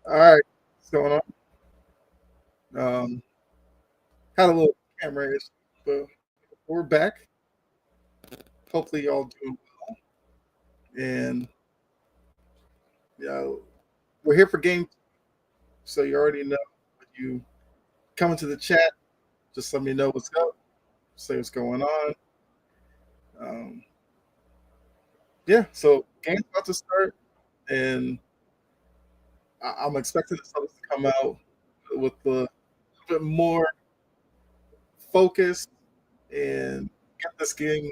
All right, what's going on? Um, had a little camera issue, but we're back. Hopefully, y'all doing well. And yeah, we're here for game, so you already know. When you come into the chat, just let me know what's up, say what's going on. Um, yeah, so game's about to start, and I'm expecting the Celtics to come out with a little bit more focus and get this game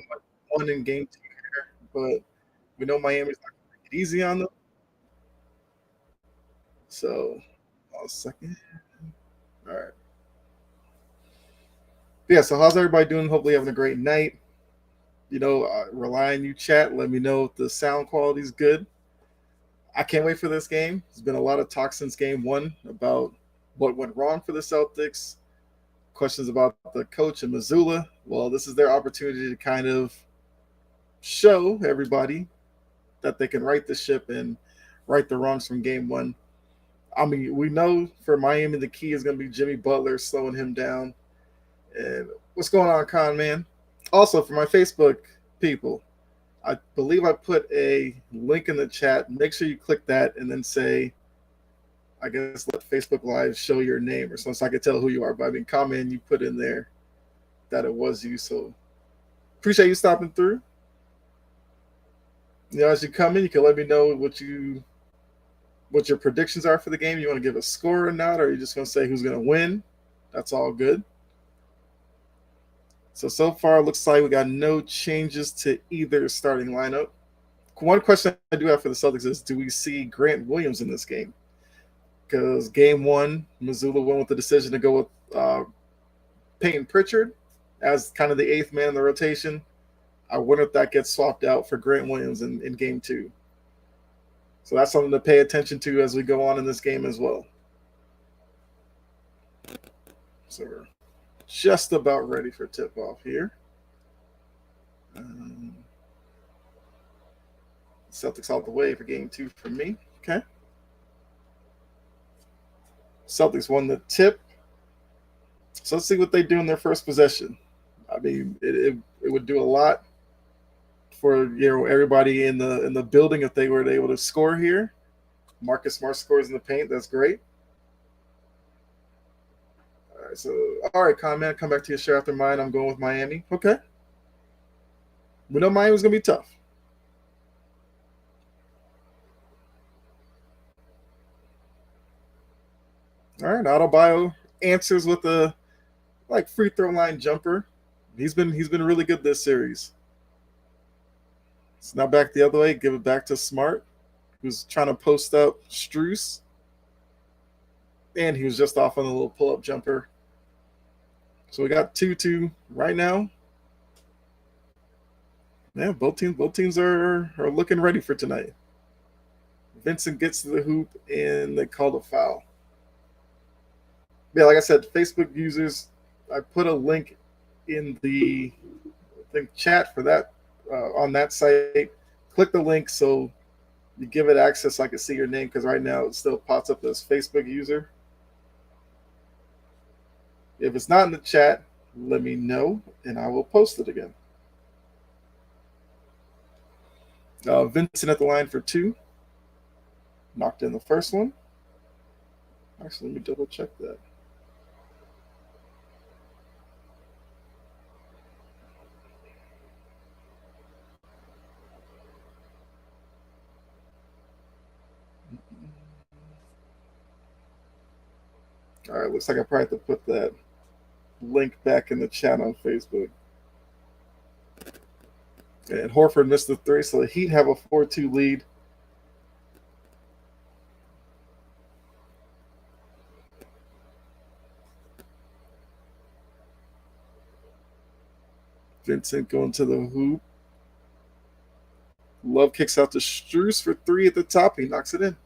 won in game two here. But we know Miami's not going to make it easy on them. So, a second. All right. Yeah. So, how's everybody doing? Hopefully, having a great night. Rely on you, chat. Let me know if the sound quality is good. I can't wait for this game. There's been a lot of talk since game one about what went wrong for the Celtics, questions about the coach and Missoula. Well, this is their opportunity to kind of show everybody that they can right the ship and right the wrongs from game one. I mean, we know for Miami, the key is going to be Jimmy Butler slowing him down. And what's going on, Con man? Also, for my Facebook people, I believe I put a link in the chat. Make sure you click that and then say, I guess, let Facebook Live show your name or something so I can tell who you are. But I mean, comment you put in there that it was you. So appreciate you stopping through. As you come in, you can let me know what your predictions are for the game. You want to give a score or not, or are you just going to say who's going to win? That's all good. So far, it looks like we got no changes to either starting lineup. One question I do have for the Celtics is, do we see Grant Williams in this game? Because game one, Missoula went with the decision to go with Peyton Pritchard as kind of the eighth man in the rotation. I wonder if that gets swapped out for Grant Williams in game two. So that's something to pay attention to as we go on in this game as well. So we're just about ready for tip off here. Celtics out the way for game two for me. Okay. Celtics won the tip. So let's see what they do in their first possession. I mean, it would do a lot for everybody in the building if they were able to score here. Marcus Smart scores in the paint. That's great. All right, comment. Come back to your share after mine. I'm going with Miami. Okay. We know Miami's gonna be tough. All right, Autobio answers with a free throw line jumper. He's been really good this series. It's now back the other way. Give it back to Smart, who's trying to post up Struess, and he was just off on a little pull up jumper. So we got 2-2 right now. Yeah, both teams are looking ready for tonight. Vincent gets to the hoop and they called a foul. Yeah, like I said, Facebook users, I put a link in the chat for that on that site. Click the link so you give it access so I can see your name, because right now it still pops up as Facebook user. If it's not in the chat, let me know and I will post it again. Vincent at the line for two. Knocked in the first one. Actually, let me double check that. All right, looks like I probably have to put that link back in the chat on Facebook. And Horford missed the three, so the Heat have a 4-2 lead. Vincent going to the hoop. Love kicks out to Struess for three at the top. He knocks it in.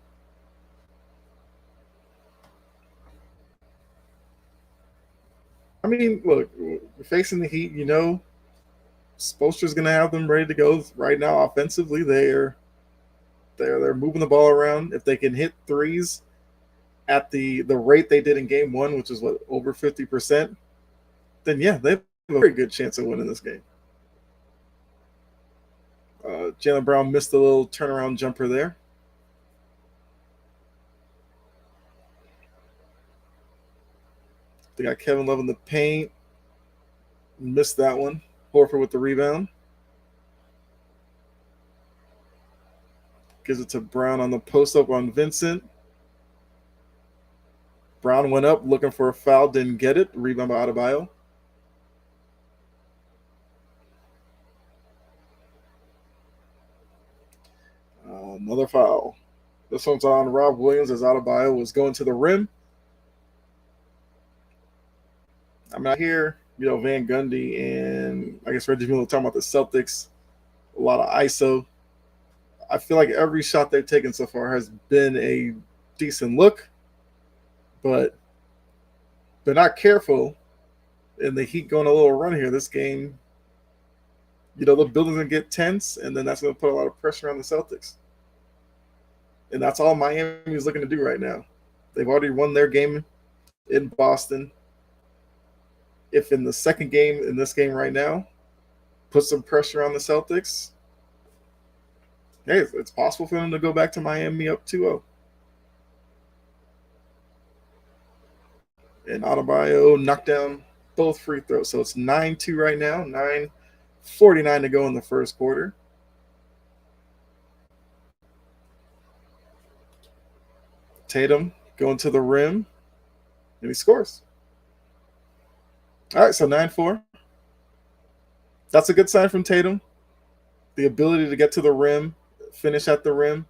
I mean, look, we're facing the Heat. Spoelstra's going to have them ready to go right now. Offensively, they're moving the ball around. If they can hit threes, at the rate they did in game one, which is what, over 50%, then yeah, they have a very good chance of winning this game. Jalen Brown missed a little turnaround jumper there. They got Kevin Love in the paint. Missed that one. Horford with the rebound. Gives it to Brown on the post up on Vincent. Brown went up looking for a foul, didn't get it. Rebound by Adebayo. Another foul. This one's on Rob Williams as Adebayo was going to the rim. I'm not here. Van Gundy and I guess Reggie Miller talking about the Celtics. A lot of ISO. I feel like every shot they've taken so far has been a decent look, but they're not careful, and the Heat going a little run here. This game, the building's gonna get tense, and then that's gonna put a lot of pressure on the Celtics, and that's all Miami is looking to do right now. They've already won their game in Boston. If in the second game, in this game right now, put some pressure on the Celtics, hey, it's possible for them to go back to Miami up 2-0. And Adebayo knocked down both free throws. So it's 9-2 right now, 9:49 to go in the first quarter. Tatum going to the rim, and he scores. All right, so 9-4. That's a good sign from Tatum. The ability to get to the rim, finish at the rim.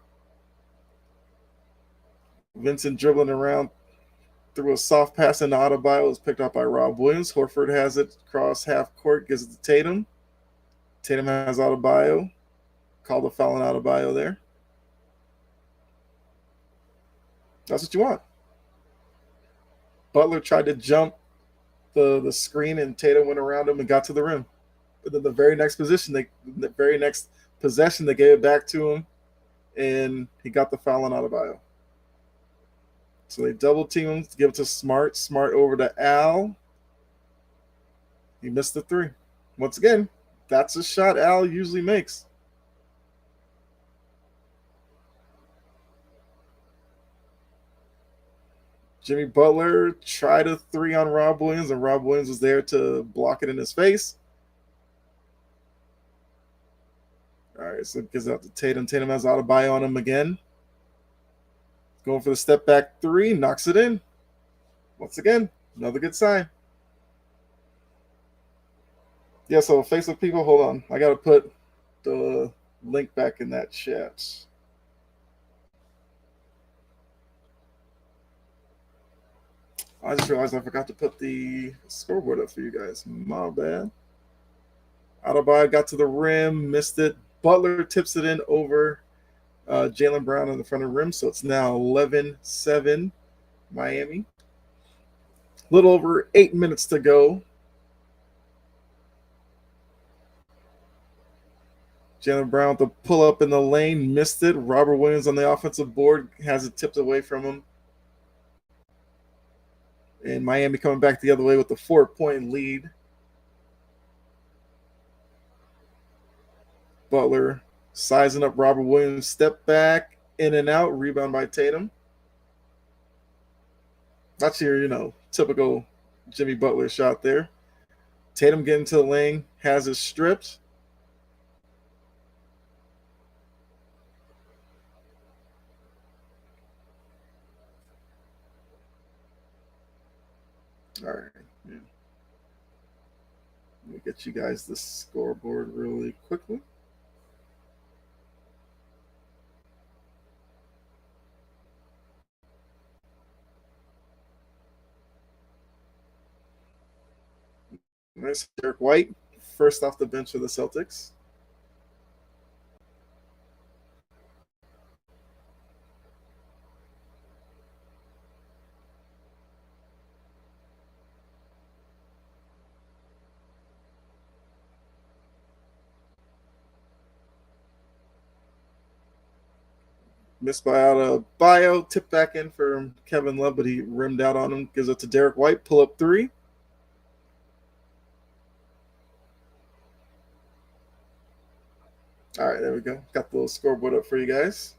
Vincent dribbling around through a soft pass into Adebayo. Was picked up by Rob Williams. Horford has it across half court, gives it to Tatum. Tatum has Adebayo. Called a foul on Adebayo there. That's what you want. Butler tried to jump the screen, and Tatum went around him and got to the rim. But then the very next possession, they gave it back to him, and he got the foul on Adebayo. So they double team him, give it to Smart. Smart over to Al. He missed the three. Once again, that's a shot Al usually makes. Jimmy Butler tried a three on Rob Williams, and Rob Williams was there to block it in his face. All right, so it gives it out to Tatum. Tatum has Adebayo on him again. Going for the step back three, knocks it in. Once again, another good sign. Yeah, so Facebook people, hold on. I got to put the link back in that chat. I just realized I forgot to put the scoreboard up for you guys. My bad. Adebayo got to the rim, missed it. Butler tips it in over Jalen Brown in the front of the rim, so it's now 11-7 Miami. A little over 8 minutes to go. Jalen Brown with the pull up in the lane, missed it. Robert Williams on the offensive board has it tipped away from him. And Miami coming back the other way with the 4-point lead. Butler sizing up Robert Williams, step back, in and out, rebound by Tatum. That's your, typical Jimmy Butler shot there. Tatum getting to the lane, has it stripped. All right. Yeah. Let me get you guys the scoreboard really quickly. Nice. Derek White, first off the bench for the Celtics. Missed by out of Bio. Tip back in for Kevin Love, but he rimmed out on him. Gives it to Derek White. Pull up three. All right, there we go. Got the little scoreboard up for you guys.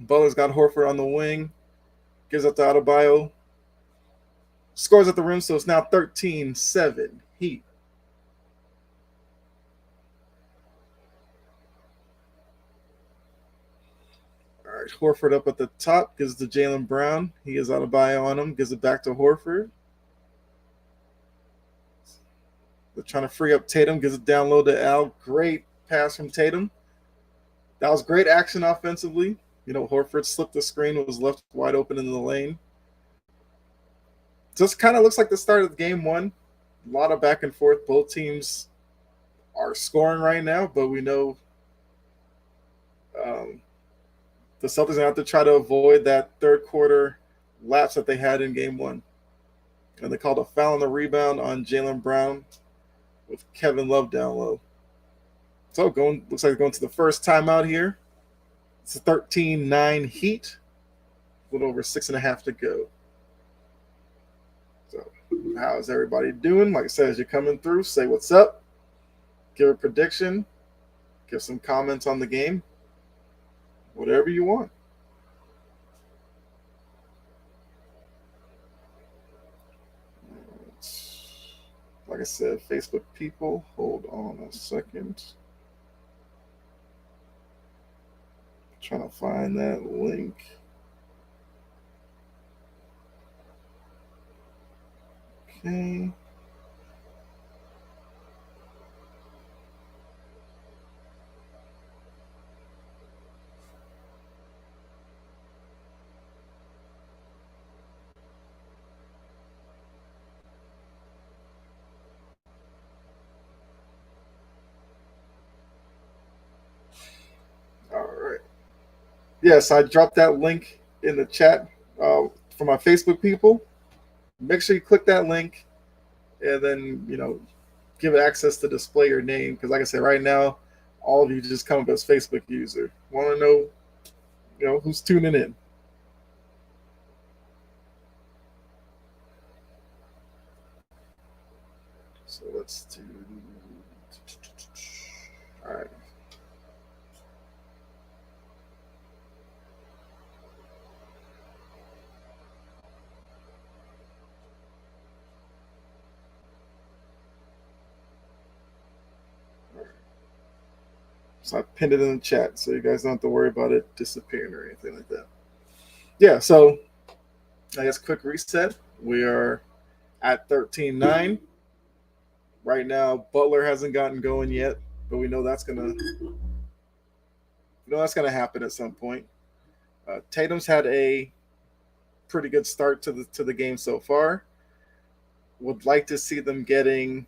Butler's got Horford on the wing. Gives up to Adebayo. Scores at the rim, so it's now 13-7 Heat. All right, Horford up at the top. Gives it to Jaylen Brown. He has Adebayo on him. Gives it back to Horford. They're trying to free up Tatum. Gives it down low to Al. Great pass from Tatum. That was great action offensively. Horford slipped the screen, was left wide open in the lane. Just kind of looks like the start of game one. A lot of back and forth. Both teams are scoring right now, but we know the Celtics are going to have to try to avoid that third quarter lapse that they had in game one. And they called a foul on the rebound on Jaylen Brown with Kevin Love down low. So looks like going to the first timeout here. It's a 13-9 Heat. A little over 6.5 to go. So how's everybody doing? Like I said, as you're coming through, say what's up. Give a prediction. Give some comments on the game. Whatever you want. Like I said, Facebook people, hold on a second. Trying to find that link. Okay. All right. Yes, I dropped that link in the chat for my Facebook people. Make sure you click that link and then, give it access to display your name. Because like I said, right now, all of you just come up as Facebook user. Want to know, who's tuning in. So let's do. All right. So I pinned it in the chat, so you guys don't have to worry about it disappearing or anything like that. Yeah, so I guess quick reset. We are at 13-9. Right now, Butler hasn't gotten going yet, but we know that's gonna happen at some point. Tatum's had a pretty good start to the game so far. Would like to see them getting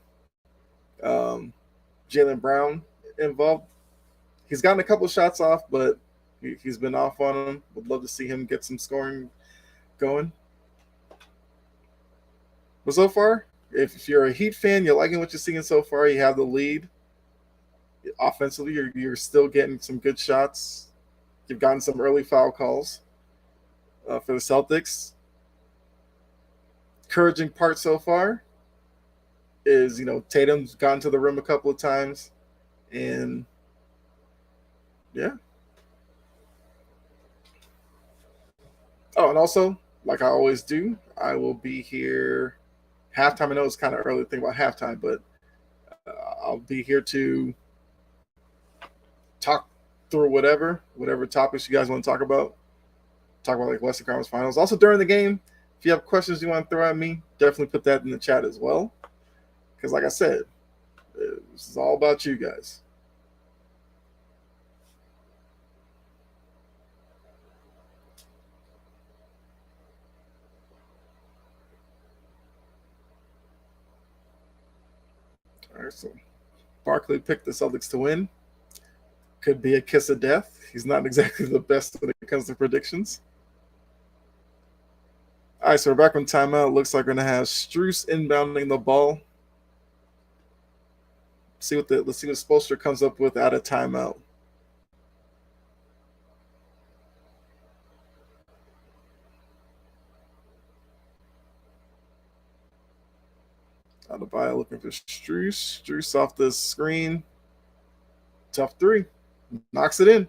Jaylen Brown involved. He's gotten a couple shots off, but he's been off on them. Would love to see him get some scoring going. But so far, if you're a Heat fan, you're liking what you're seeing so far, you have the lead. Offensively, you're still getting some good shots. You've gotten some early foul calls for the Celtics. Encouraging part so far is, Tatum's gotten to the rim a couple of times. And, yeah. Oh, and also, like I always do, I will be here halftime. I know it's kind of early to think about halftime, but I'll be here to talk through whatever topics you guys want to talk about. Talk about like Western Conference Finals. Also during the game, if you have questions you want to throw at me, definitely put that in the chat as well. Because like I said, this is all about you guys. All right, so Barkley picked the Celtics to win. Could be a kiss of death. He's not exactly the best when it comes to predictions. All right, so we're back from timeout. Looks like we're going to have Strus inbounding the ball. Let's see what Spoelstra comes up with out of timeout. Adebayo looking for Strus. Strus off the screen. Tough three. Knocks it in.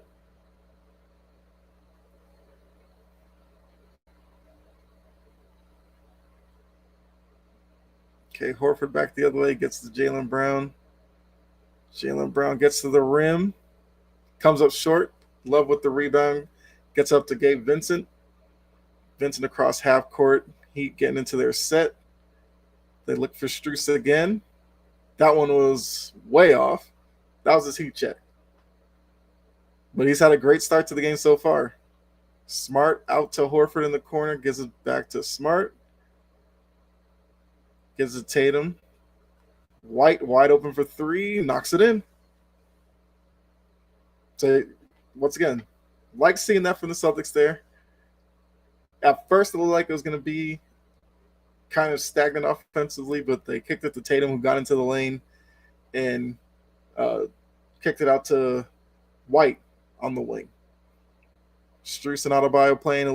Okay, Horford back the other way, gets to Jaylen Brown. Jaylen Brown gets to the rim, comes up short. Love with the rebound. Gets up to Gabe Vincent. Vincent across half court. Heat getting into their set. They look for Strus again. That one was way off. That was his heat check. But he's had a great start to the game so far. Smart out to Horford in the corner. Gives it back to Smart. Gives it Tatum. White wide open for three. Knocks it in. So, once again, like seeing that from the Celtics there. At first, it looked like it was going to be kind of stagnant offensively, but they kicked it to Tatum, who got into the lane, and kicked it out to White on the wing. Strus and Adebayo playing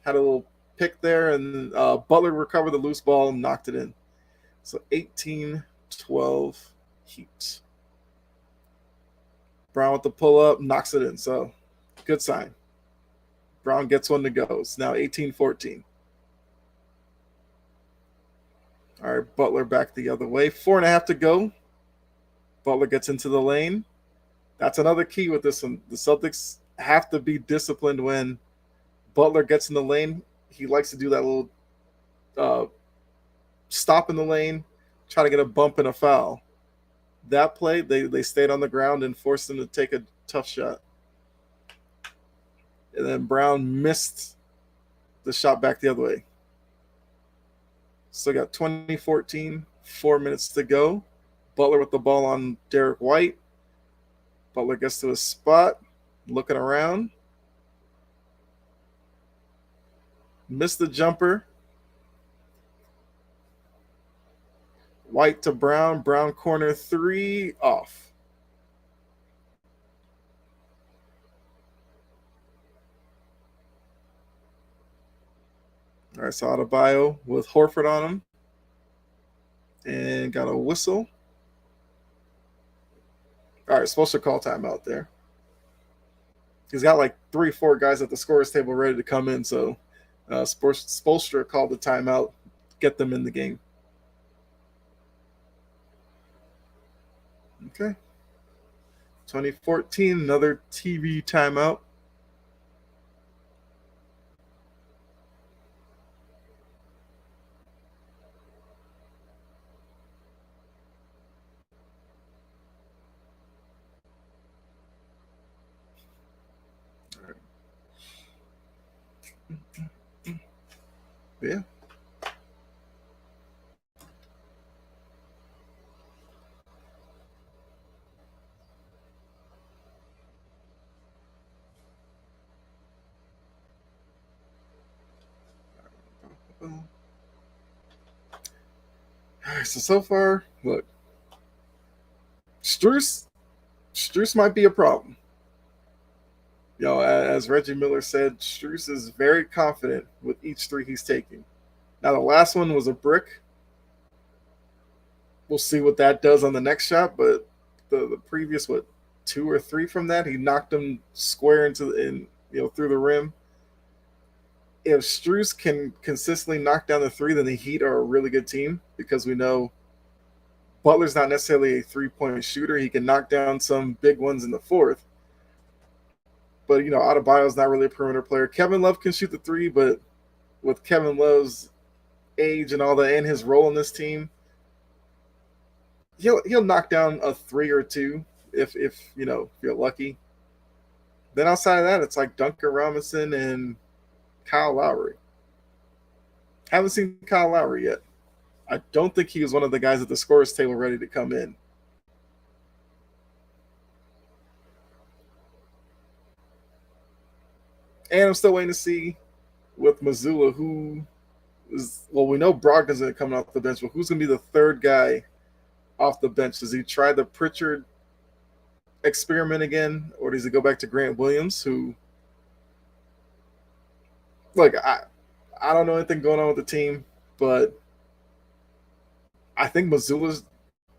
had a little pick there, and Butler recovered the loose ball and knocked it in. So 18-12 Heat. Brown with the pull-up, knocks it in. So good sign. Brown gets one to go. It's now 18-14. All right, Butler back the other way. 4.5 to go. Butler gets into the lane. That's another key with this one. The Celtics have to be disciplined when Butler gets in the lane. He likes to do that little stop in the lane, try to get a bump and a foul. That play, they stayed on the ground and forced him to take a tough shot. And then Brown missed the shot back the other way. Still got 20-14, 4 minutes to go. Butler with the ball on Derek White. Butler gets to his spot, looking around. Missed the jumper. White to Brown. Brown corner three, off. All right, so Adebayo with Horford on him. And got a whistle. All right, supposed to call timeout there. He's got like 3-4 guys at the scorer's table ready to come in, so Spoelstra called the timeout, get them in the game. Okay. 2014, another TV timeout. Yeah. All right, so far, look, Strus might be a problem. You know, as Reggie Miller said, Strus is very confident with each three he's taking. Now, the last one was a brick. We'll see what that does on the next shot, but the previous, 2 or 3 from that, he knocked them square through the rim. If Strus can consistently knock down the three, then the Heat are a really good team, because we know Butler's not necessarily a three-point shooter. He can knock down some big ones in the fourth. But, Adebayo's not really a perimeter player. Kevin Love can shoot the three, but with Kevin Love's age and all that and his role in this team, he'll knock down a 3 or 2 if you're lucky. Then outside of that, it's like Duncan Robinson and Kyle Lowry. Haven't seen Kyle Lowry yet. I don't think he was one of the guys at the scorer's table ready to come in. And I'm still waiting to see with Mazzulla who Well, we know Brogdon's going to come off the bench, but who's going to be the third guy off the bench? Does he try the Pritchard experiment again, or does he go back to Grant Williams, who, like, I don't know anything going on with the team, but I think Missoula's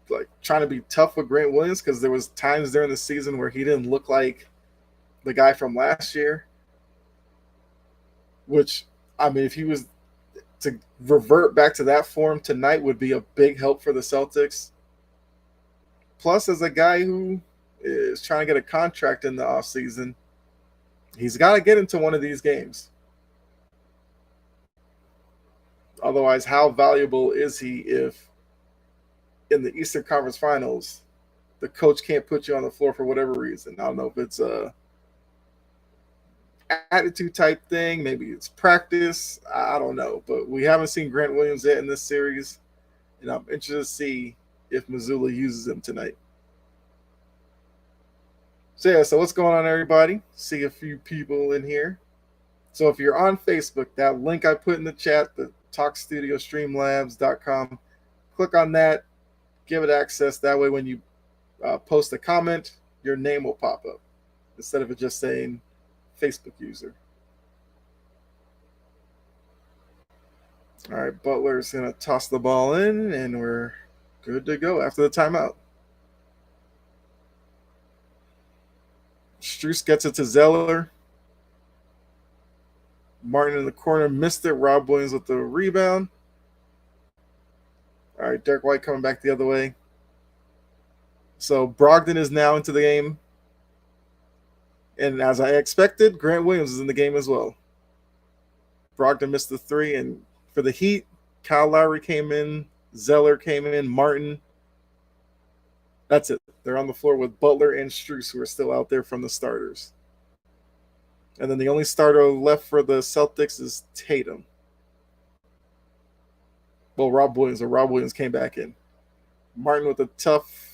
like trying to be tough with Grant Williams because there was times during the season where he didn't look like the guy from last year. Which, I mean, if he was to revert back to that form tonight, would be a big help for the Celtics. Plus, as a guy who is trying to get a contract in the offseason, he's got to get into one of these games. Otherwise, how valuable is he if in the Eastern Conference Finals the coach can't put you on the floor for whatever reason? I don't know if it's a attitude type thing, maybe it's practice. I don't know, but we haven't seen Grant Williams yet in this series, and I'm interested to see if Missoula uses him tonight. So what's going on, everybody? See a few people in here. So if you're on Facebook, that link I put in the chat, the TalkStudioStreamLabs.com, click on that, give it access. That way when you post a comment, your name will pop up instead of it just saying Facebook user. All right, Butler's going to toss the ball in, and we're good to go after the timeout. Strus gets it to Zeller. Martin in the corner missed it. Rob Williams with the rebound. All right, Derek White coming back the other way. So Brogdon is now into the game. And as I expected, Grant Williams is in the game as well. Brogdon missed the three, and for the Heat, Kyle Lowry came in, Zeller came in, Martin. That's it. They're on the floor with Butler and Strus, who are still out there from the starters. And then the only starter left for the Celtics is Tatum. Well, Rob Williams came back in. Martin with a tough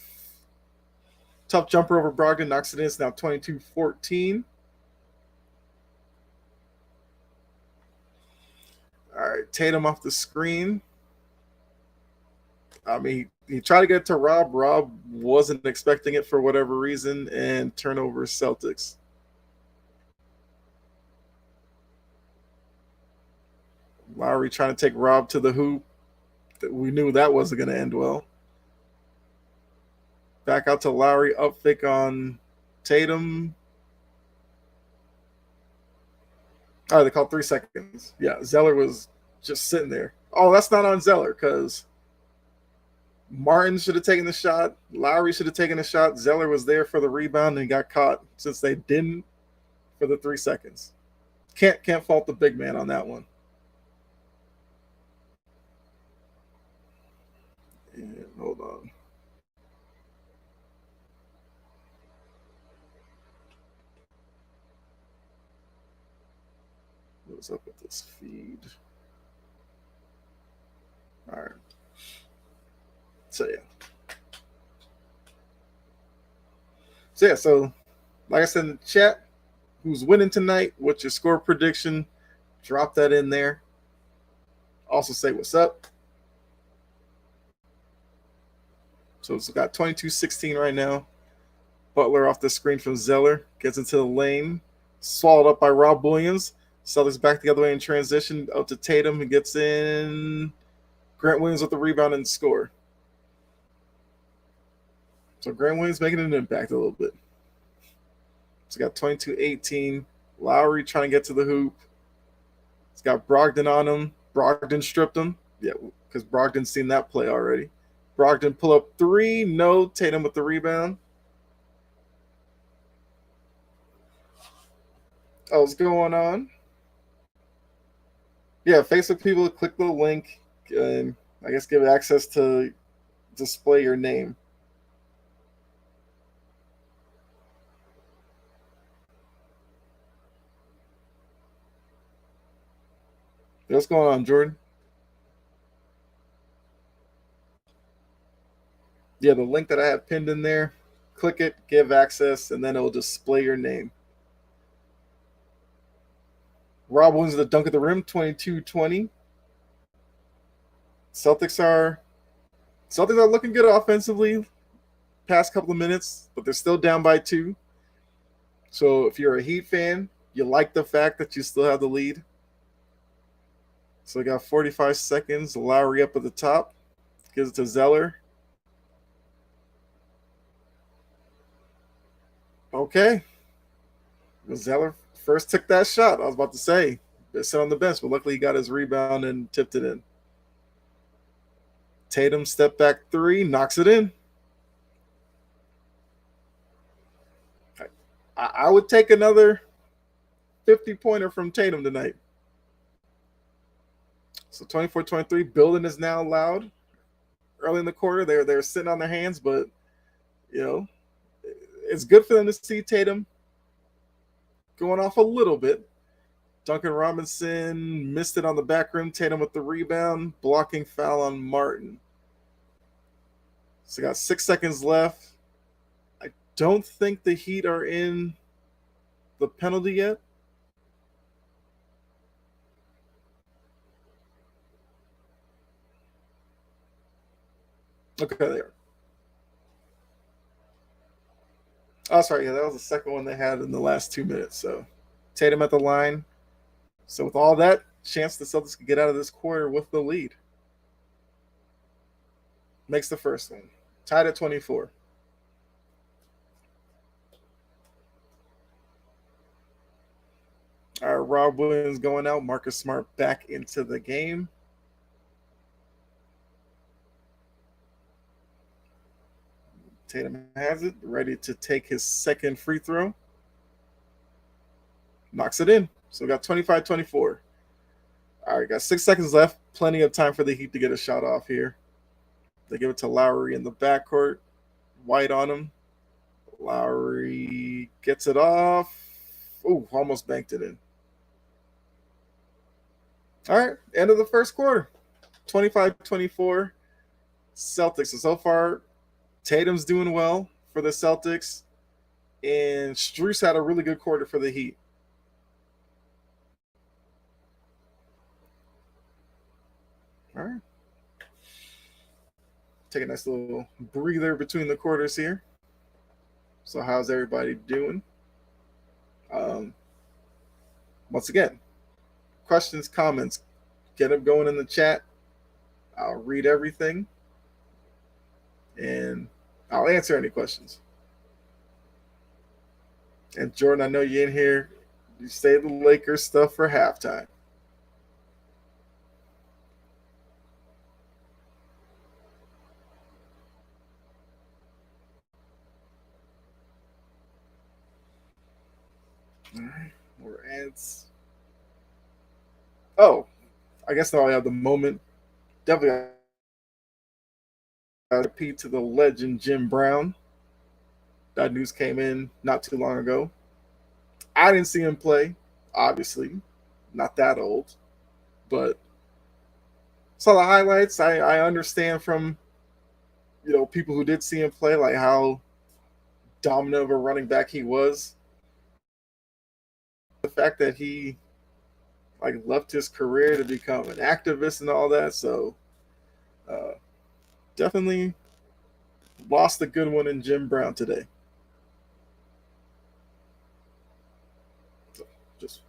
jumper over Brogdon, knocks it in. It's now 22-14. All right, Tatum off the screen. I mean, he tried to get to Rob. Rob wasn't expecting it for whatever reason, and turnover Celtics. Lowry trying to take Rob to the hoop. We knew that wasn't going to end well. Back out to Lowry, up fake on Tatum. Oh, they called 3 seconds. Yeah, Zeller was just sitting there. Oh, that's not on Zeller because Martin should have taken the shot. Lowry should have taken a shot. Zeller was there for the rebound and got caught since they didn't for the 3 seconds. Can't fault the big man on that one. And hold on. What's up with this feed? All right. So so like I said in the chat, who's winning tonight? What's your score prediction? Drop that in there. Also say what's up. So it's got 22-16 right now. Butler off the screen from Zeller. Gets into the lane. Swallowed up by Rob Williams. Celtics back the other way in transition. Out to Tatum. He gets in. Grant Williams with the rebound and score. So Grant Williams making an impact a little bit. So got 22-18. Lowry trying to get to the hoop. He's got Brogdon on him. Brogdon stripped him. Yeah, because Brogdon's seen that play already. Brogdon pull up 3. No. Tatum with the rebound. Oh, what's going on? Yeah, Facebook people, click the link and I guess give it access to display your name. What's going on, Jordan? Yeah, the link that I have pinned in there, click it, give access, and then it will display your name. Rob wins the dunk at the rim, 22-20. Celtics are Celtics are looking good offensively past couple of minutes, but they're still down by 2. So if you're a Heat fan, you like the fact that you still have the lead. So we got 45 seconds. Lowry up at the top. Gives it to Zeller. Okay. Well, Zeller first took that shot. I was about to say, sit on the bench, but luckily he got his rebound and tipped it in. Tatum step back 3, knocks it in. I would take another 50-pointer from Tatum tonight. So 24-23, building is now loud. Early in the quarter, they're sitting on their hands, but you know, it's good for them to see Tatum going off a little bit. Duncan Robinson missed it on the back rim. Tatum with the rebound, blocking foul on Martin. So got 6 seconds left. I don't think the Heat are in the penalty yet. Okay, there. Oh, sorry. Yeah, that was the second one they had in the last 2 minutes. So Tatum at the line. So with all that, chance the Celtics could get out of this quarter with the lead. Makes the first one. Tied at 24. All right, Rob Williams going out. Marcus Smart back into the game. Tatum has it, ready to take his second free throw. Knocks it in. So we got 25-24. All right, got 6 seconds left. Plenty of time for the Heat to get a shot off here. They give it to Lowry in the backcourt. White on him. Lowry gets it off. Ooh, almost banked it in. All right, end of the first quarter. 25-24. Celtics. So far, Tatum's doing well for the Celtics. And Strus had a really good quarter for the Heat. All right. Take a nice little breather between the quarters here. So how's everybody doing? Once again, questions, comments, get them going in the chat. I'll read everything. And I'll answer any questions. And Jordan, I know you're in here. You say the Lakers stuff for halftime. All right, more ads. Oh, I guess now I have the moment. Definitely repeat to the legend Jim Brown. That news came in not too long ago. I didn't see him play, obviously. Not that old. But saw the highlights. I understand from people who did see him play, like how dominant of a running back he was. The fact that he left his career to become an activist and all that. So definitely lost a good one in Jim Brown today. So just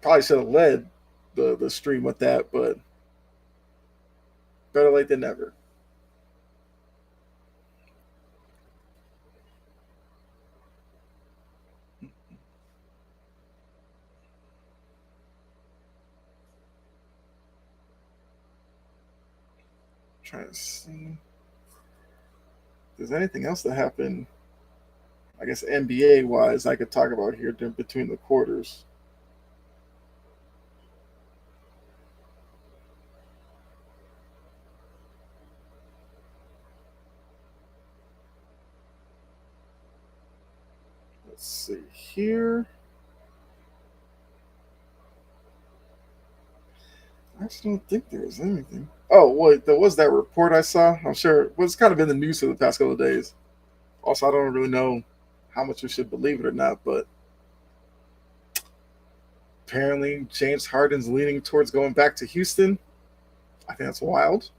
probably should have led the stream with that, but better late than never. Trying to see if there's anything else that happened, I guess NBA wise, I could talk about here between the quarters. Let's see here. I actually don't think there was anything. Oh, wait, there was that report I saw. I'm sure it was kind of in the news for the past couple of days. Also, I don't really know how much we should believe it or not, but apparently James Harden's leaning towards going back to Houston. I think that's wild.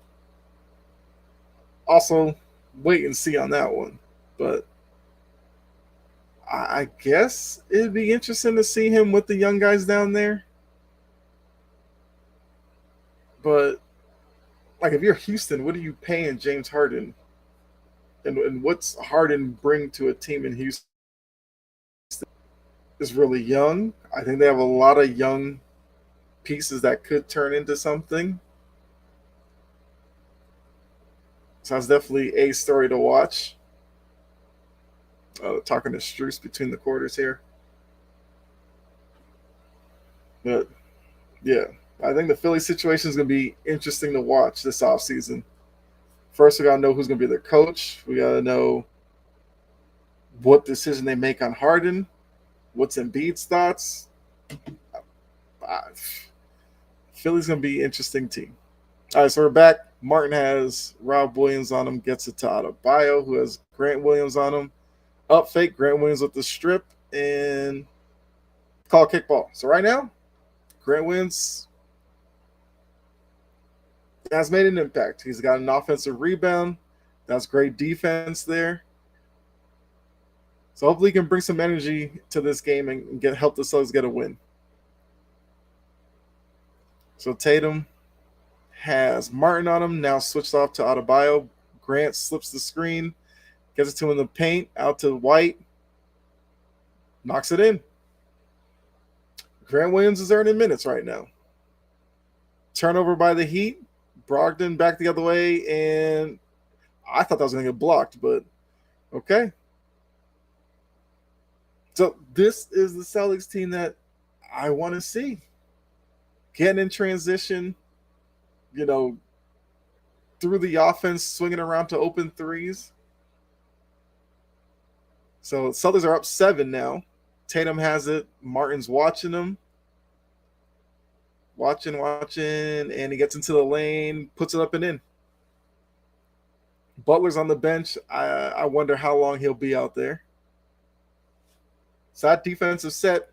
Also, wait and see on that one. But I guess it'd be interesting to see him with the young guys down there. But like, if you're Houston, what are you paying James Harden, and what's Harden bring to a team in Houston? Is really young. I think they have a lot of young pieces that could turn into something. So that's definitely a story to watch. Talking to Struce between the quarters here, but yeah, I think the Philly situation is going to be interesting to watch this offseason. First, we got to know who's going to be their coach. We got to know what decision they make on Harden. What's Embiid's thoughts? Uh, Philly's going to be an interesting team. All right, so we're back. Martin has Rob Williams on him, gets it to Adebayo, who has Grant Williams on him. Up fake, Grant Williams with the strip, and call kickball. So right now, Grant Williams has made an impact. He's got an offensive rebound. That's great defense there. So hopefully he can bring some energy to this game and help the Celtics get a win. So Tatum has Martin on him, now switched off to Adebayo. Grant slips the screen, gets it to him in the paint, out to White, knocks it in. Grant Williams is earning minutes right now. Turnover by the Heat. Brogdon back the other way, and I thought that was going to get blocked, but okay. So this is the Celtics team that I want to see. Getting in transition, through the offense, swinging around to open threes. So Celtics are up 7 now. Tatum has it. Martin's watching them. Watching, and he gets into the lane, puts it up and in. Butler's on the bench. I wonder how long he'll be out there. So that defensive set,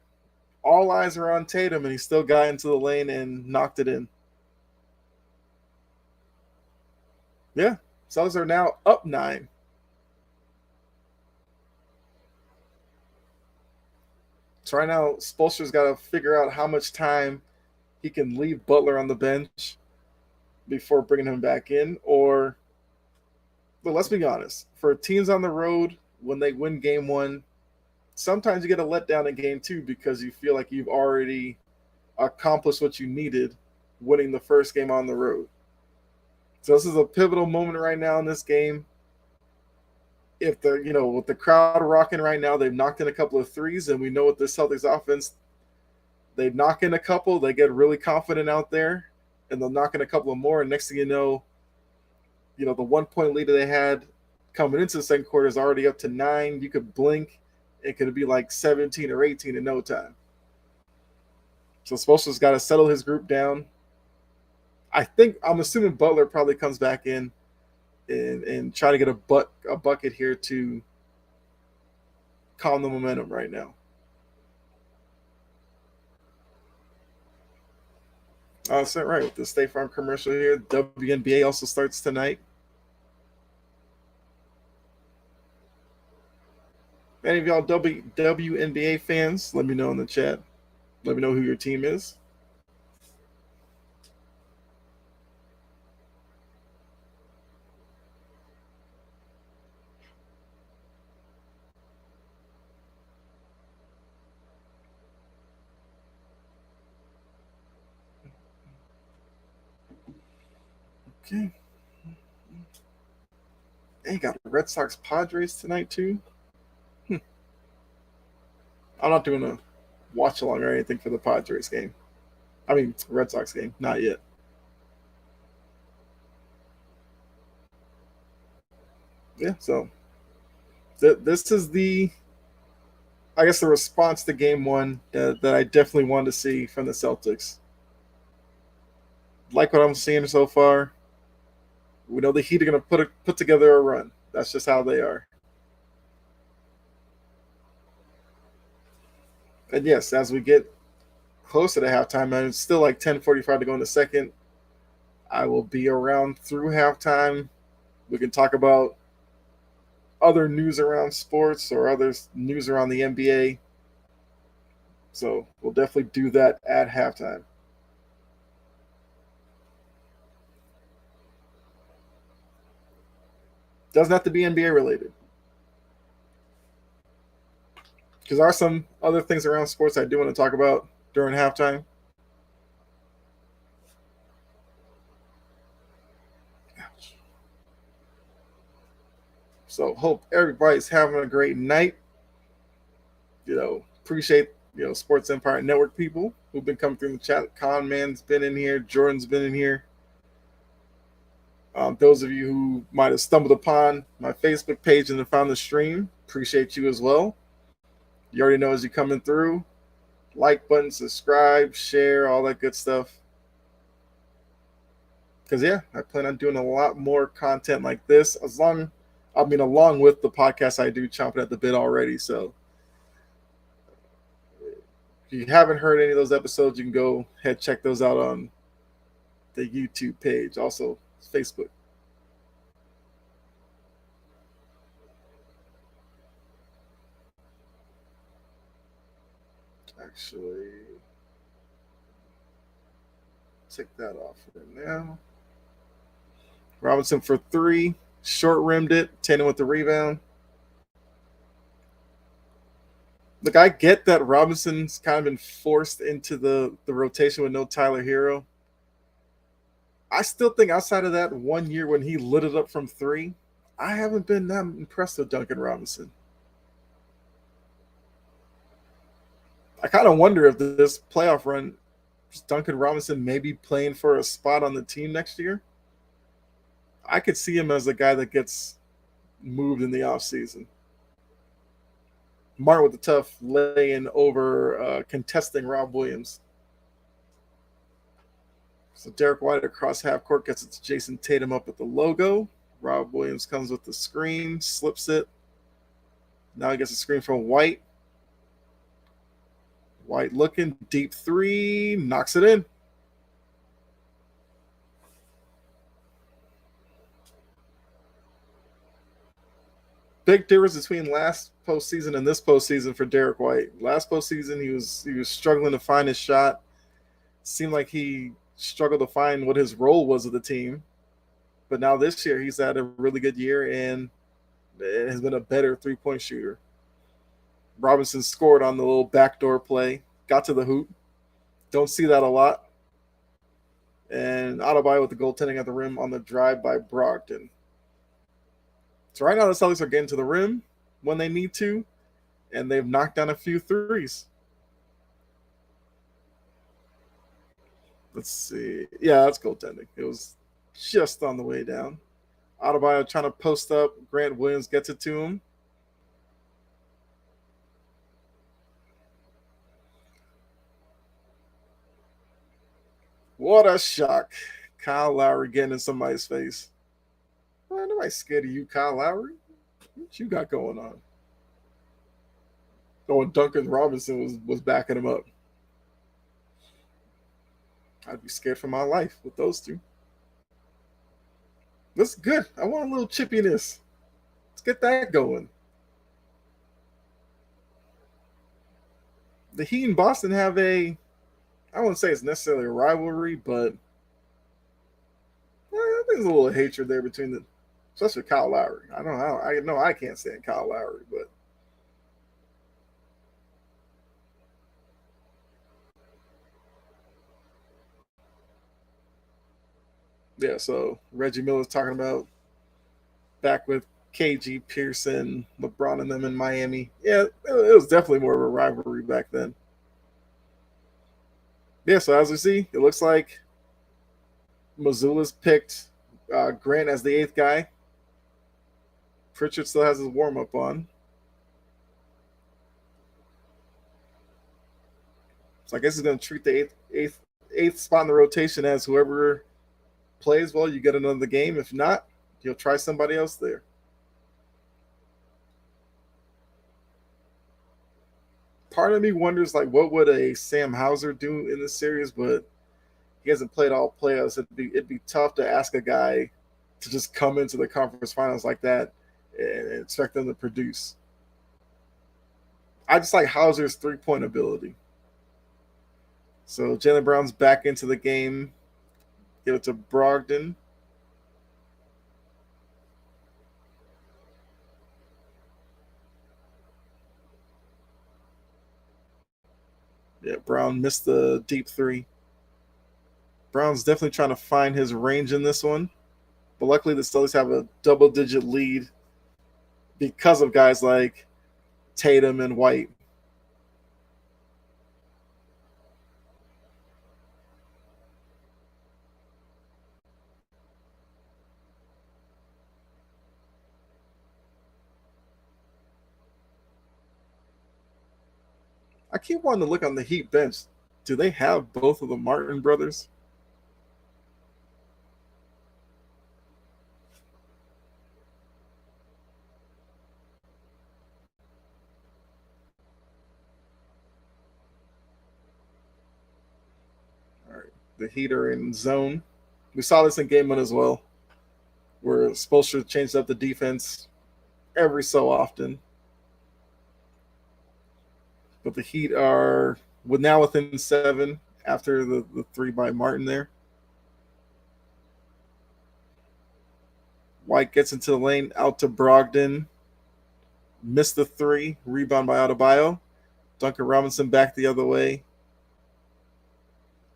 all eyes are on Tatum, and he still got into the lane and knocked it in. Yeah, Celtics are now up 9. So right now, Spoelstra's got to figure out how much time he can leave Butler on the bench before bringing him back in. But let's be honest, for teams on the road, when they win game 1, sometimes you get a letdown in game 2 because you feel like you've already accomplished what you needed winning the first game on the road. So this is a pivotal moment right now in this game. If with the crowd rocking right now, they've knocked in a couple of threes, and we know with the Celtics offense, they knock in a couple, they get really confident out there, and they'll knock in a couple of more, and next thing you know, the 1-point lead that they had coming into the second quarter is already up to 9. You could blink, it could be like 17 or 18 in no time. So Spoelstra's got to settle his group down. I'm assuming Butler probably comes back in and try to get a bucket here to calm the momentum right now. That's right, with the State Farm commercial here. WNBA also starts tonight. Any of y'all WNBA fans, let me know in the chat. Let me know who your team is. Okay. Hey, got Red Sox Padres tonight too. I'm not doing a watch along or anything for the Padres game. I mean, Red Sox game. Not yet. Yeah, so this is the response to game 1 that I definitely wanted to see from the Celtics. Like what I'm seeing so far. We know the Heat are going to put together a run. That's just how they are. And yes, as we get closer to halftime, and it's still like 10:45 to go in the second. I will be around through halftime. We can talk about other news around sports or other news around the NBA. So we'll definitely do that at halftime. Doesn't have to be NBA related. Because there are some other things around sports I do want to talk about during halftime. So hope everybody's having a great night. Appreciate Sports Empire Network people who've been coming through the chat. Con Man's been in here, Jordan's been in here. Those of you who might have stumbled upon my Facebook page and found the stream, appreciate you as well. You already know as you're coming through, like button, subscribe, share, all that good stuff. Because I plan on doing a lot more content like this, along with the podcast I do, chomping at the bit already. So if you haven't heard any of those episodes, you can go ahead check those out on the YouTube page, also Facebook. Actually, take that off for now. Robinson for three, short rimmed it, Tatum with the rebound. Look, I get that Robinson's kind of been forced into the rotation with no Tyler Hero. I still think outside of that 1 year when he lit it up from three, I haven't been that impressed with Duncan Robinson. I kind of wonder if this playoff run, Duncan Robinson may be playing for a spot on the team next year. I could see him as a guy that gets moved in the offseason. Martin with the tough lay-in over contesting Rob Williams. So Derek White across half court gets it to Jason Tatum up at the logo. Rob Williams comes with the screen, slips it. Now he gets a screen from White. White looking, deep three, knocks it in. Big difference between last postseason and this postseason for Derek White. Last postseason, he was struggling to find his shot. Seemed like he struggled to find what his role was of the team. But now this year, he's had a really good year and has been a better three-point shooter. Robinson scored on the little backdoor play, got to the hoop. Don't see that a lot. And Adebayo with the goaltending at the rim on the drive by Brogdon. So right now the Celtics are getting to the rim when they need to, and they've knocked down a few threes. Let's see. Yeah, that's goaltending. It was just on the way down. Adebayo trying to post up. Grant Williams gets it to him. What a shock. Kyle Lowry getting in somebody's face. Man, nobody's scared of you, Kyle Lowry. What you got going on? Oh, and Duncan Robinson was backing him up. I'd be scared for my life with those two. That's good. I want a little chippiness. Let's get that going. The Heat and Boston have I wouldn't say it's necessarily a rivalry, but I think there's a little hatred there between especially Kyle Lowry. I don't know. I know I can't stand Kyle Lowry, but yeah. So Reggie Miller's talking about back with KG Pearson, LeBron, and them in Miami. Yeah, it was definitely more of a rivalry back then. Yeah. So as we see, it looks like Missoula's picked Grant as the eighth guy. Pritchard still has his warm up on. So I guess he's going to treat the eighth spot in the rotation as whoever plays well, you get another game. If not, you'll try somebody else there. Part of me wonders, like, what would a Sam Hauser do in this series? But He hasn't played all playoffs. It'd be tough to ask a guy to just come into the conference finals like that and expect them to produce. I just like Hauser's 3-point ability. So Jaylen Brown's back into the game. Give it to Brogdon. Yeah, Brown missed the deep three. Brown's definitely trying to find his range in this one. But luckily, the Celtics have a double-digit lead because of guys like Tatum and White. I keep wanting to look on the Heat bench. Do they have both of the Martin brothers? All right. The Heat are in zone. We saw this in game one as well, where Spoelstra changed up the defense every so often. But the Heat are now within 7 after the three by Martin there. White gets into the lane, out to Brogdon. Missed the three. Rebound by Adebayo. Duncan Robinson back the other way.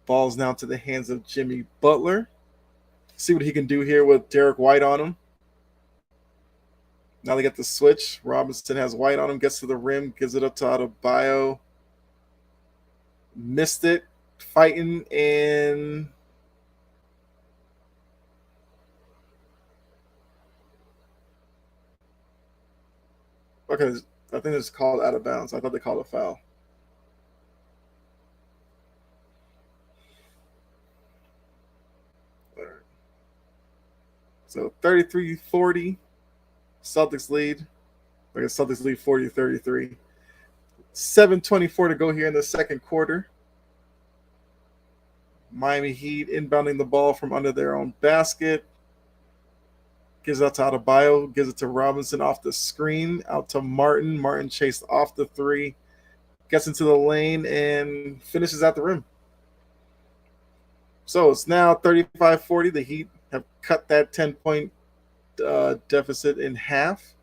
Ball's now to the hands of Jimmy Butler. See what he can do here with Derek White on him. Now they get the switch. Robinson has White on him, gets to the rim, gives it up to Adebayo. Missed it. Fighting and okay, I think it's called out of bounds. I thought they called a foul. So 33-40, Celtics lead. I guess Celtics lead 40-33. 7:24 to go here in the second quarter. Miami Heat inbounding the ball from under their own basket. Gives out to Adebayo, gives it to Robinson off the screen, out to Martin. Martin chased off the three, gets into the lane, and finishes at the rim. So it's now 35-40. The Heat have cut that 10-point deficit in half,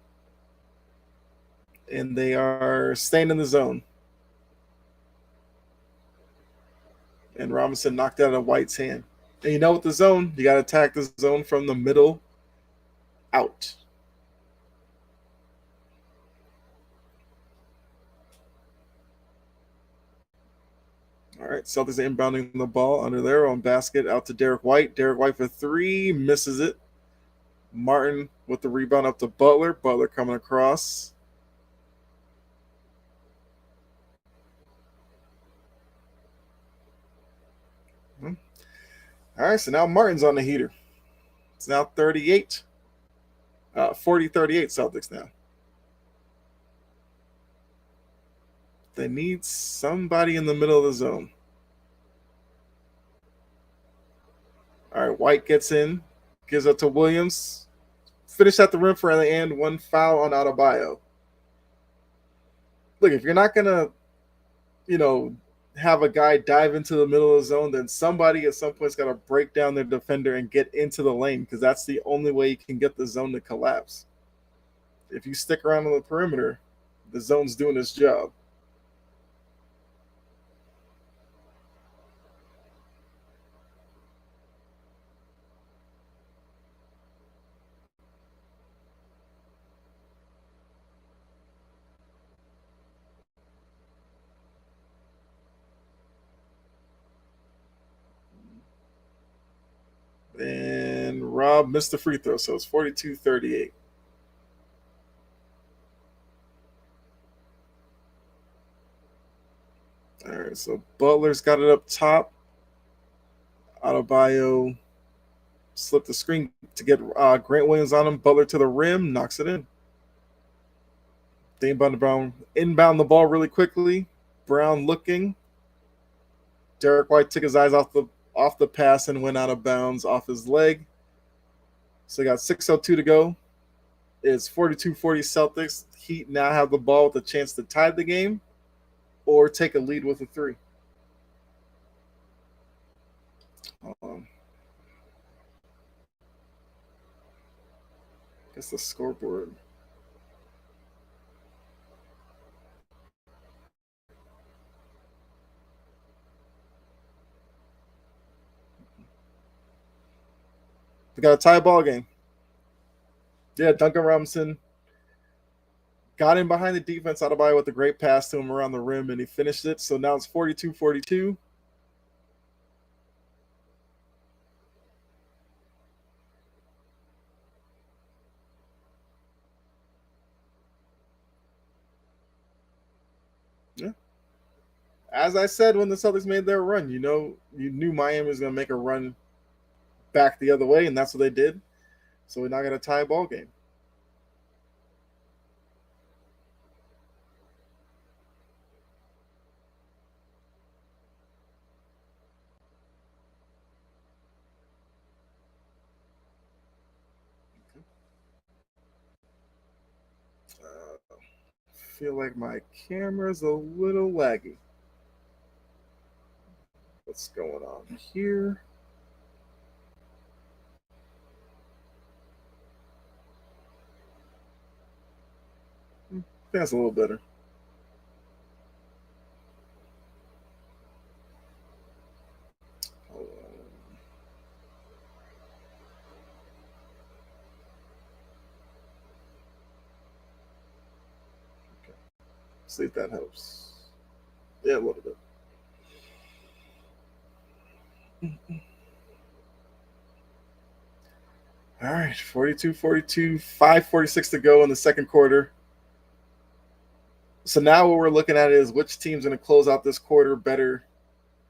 and they are staying in the zone. And Robinson knocked out of White's hand. And you know, with the zone, you got to attack the zone from the middle out. All right, Celtics inbounding the ball under their own basket, out to Derek White. Derek White for three, misses it. Martin with the rebound up to Butler. Butler coming across. All right, so now Martin's on the heater. It's now 38. 40-38 Celtics now. They need somebody in the middle of the zone. All right, White gets in, gives it to Williams. Finish at the rim for the end. One foul on Adebayo. Look, if you're not going to, have a guy dive into the middle of the zone, then somebody at some point's got to break down their defender and get into the lane, because that's the only way you can get the zone to collapse. If you stick around on the perimeter, the zone's doing its job. And Rob missed the free throw, so it's 42-38. All right, so Butler's got it up top. Adebayo slipped the screen to get Grant Williams on him. Butler to the rim, knocks it in. They inbound the ball really quickly. Brown looking. Derek White took his eyes off the off the pass and went out of bounds off his leg. So they got 6:02 to go. It's 42-40 Celtics. Heat now have the ball with a chance to tie the game or take a lead with a three. Guess the scoreboard. We got a tie ball game. Yeah, Duncan Robinson got in behind the defense out of by with a great pass to him around the rim, and he finished it. So now it's 42-42. Yeah. As I said when the Celtics made their run, you knew Miami was going to make a run back the other way, and that's what they did. So we're not going to tie a ball game. Feel like my camera's a little laggy. What's going on here? That's a little better. Okay. See if that helps. Yeah, a little bit. All right, 42-42, 5:46 to go in the second quarter. So now what we're looking at is which team's going to close out this quarter better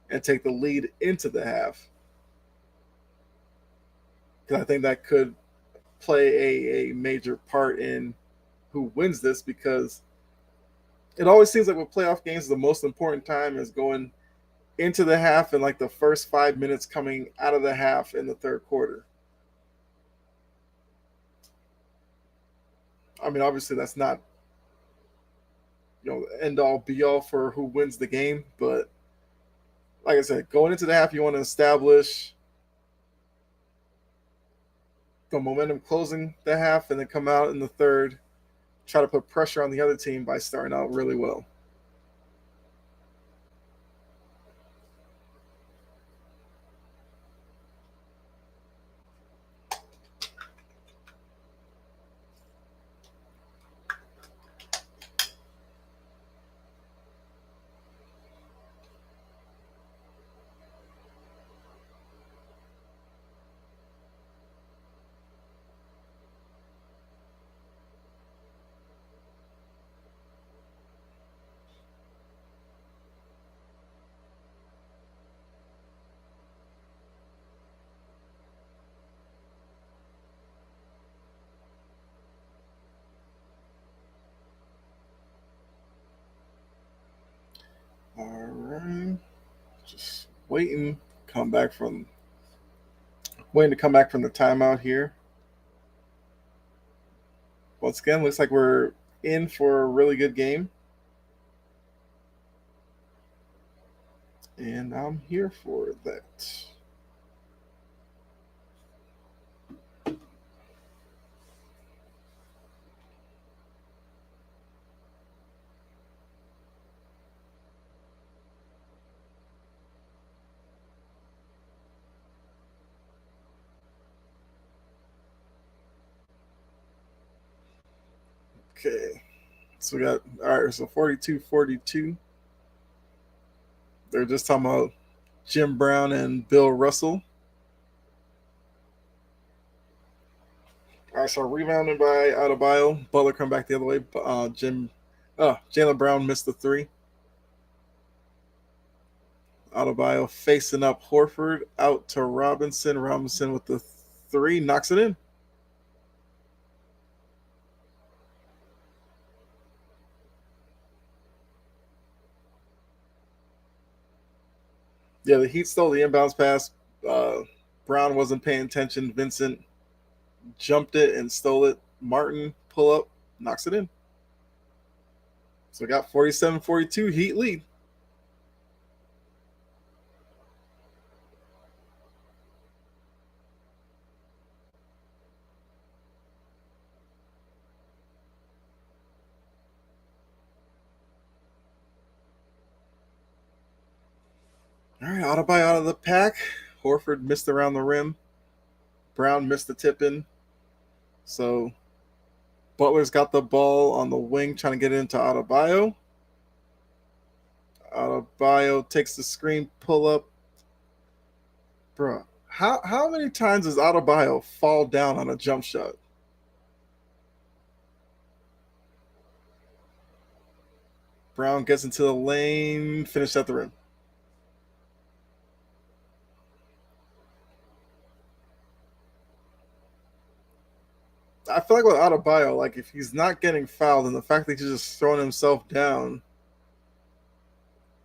and take the lead into the half. Because I think that could play a major part in who wins this, because it always seems like with playoff games, the most important time is going into the half and like the first 5 minutes coming out of the half in the third quarter. I mean, obviously that's not end all be all for who wins the game, but like I said, going into the half, you want to establish the momentum closing the half and then come out in the third, try to put pressure on the other team by starting out really well. All right, just waiting. Waiting to come back from the timeout here. Once again, looks like we're in for a really good game, and I'm here for that. Okay, so we got all right. So 42-42. They're just talking about Jim Brown and Bill Russell. All right, so rebounded by Adebayo. Butler come back the other way. Jaylen Brown missed the three. Adebayo facing up Horford, out to Robinson. Robinson with the three, knocks it in. Yeah, the Heat stole the inbounds pass. Uh, Brown wasn't paying attention. Vincent jumped it and stole it. Martin pull up, knocks it in. So we got 47-42 Heat lead. All right, Adebayo out of the pack. Horford missed around the rim. Brown missed the tip in. So Butler's got the ball on the wing trying to get it into Adebayo. Adebayo takes the screen, pull up. Bro, how many times does Adebayo fall down on a jump shot? Brown gets into the lane, finished at the rim. I feel like with Adebayo, like if he's not getting fouled and the fact that he's just throwing himself down,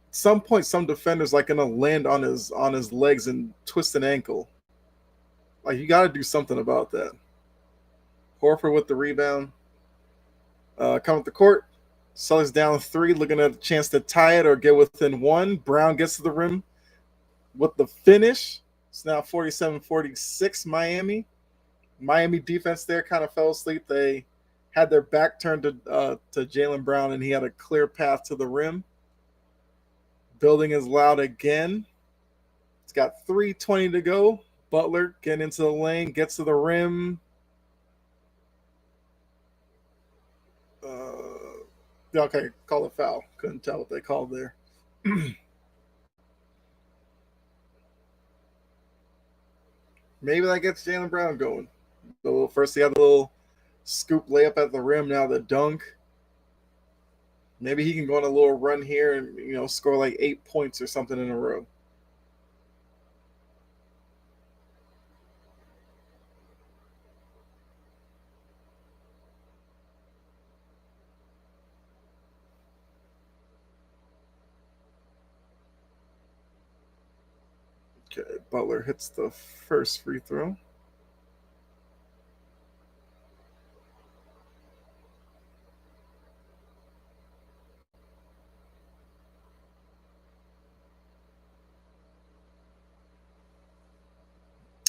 at some point some defender's like gonna land on his legs and twist an ankle. Like you got to do something about that. Horford with the rebound, coming to the court. Celtics down three, looking at a chance to tie it or get within one. Brown gets to the rim with the finish. It's now 47-46 Miami. Miami defense there kind of fell asleep. They had their back turned to Jaylen Brown, and he had a clear path to the rim. Building is loud again. It's got 3:20 to go. Butler getting into the lane, gets to the rim. Okay, call a foul. Couldn't tell what they called there. Maybe that gets Jaylen Brown going. First, he had a little scoop layup at the rim. Now the dunk. Maybe he can go on a little run here and score like 8 points or something in a row. Okay, Butler hits the first free throw.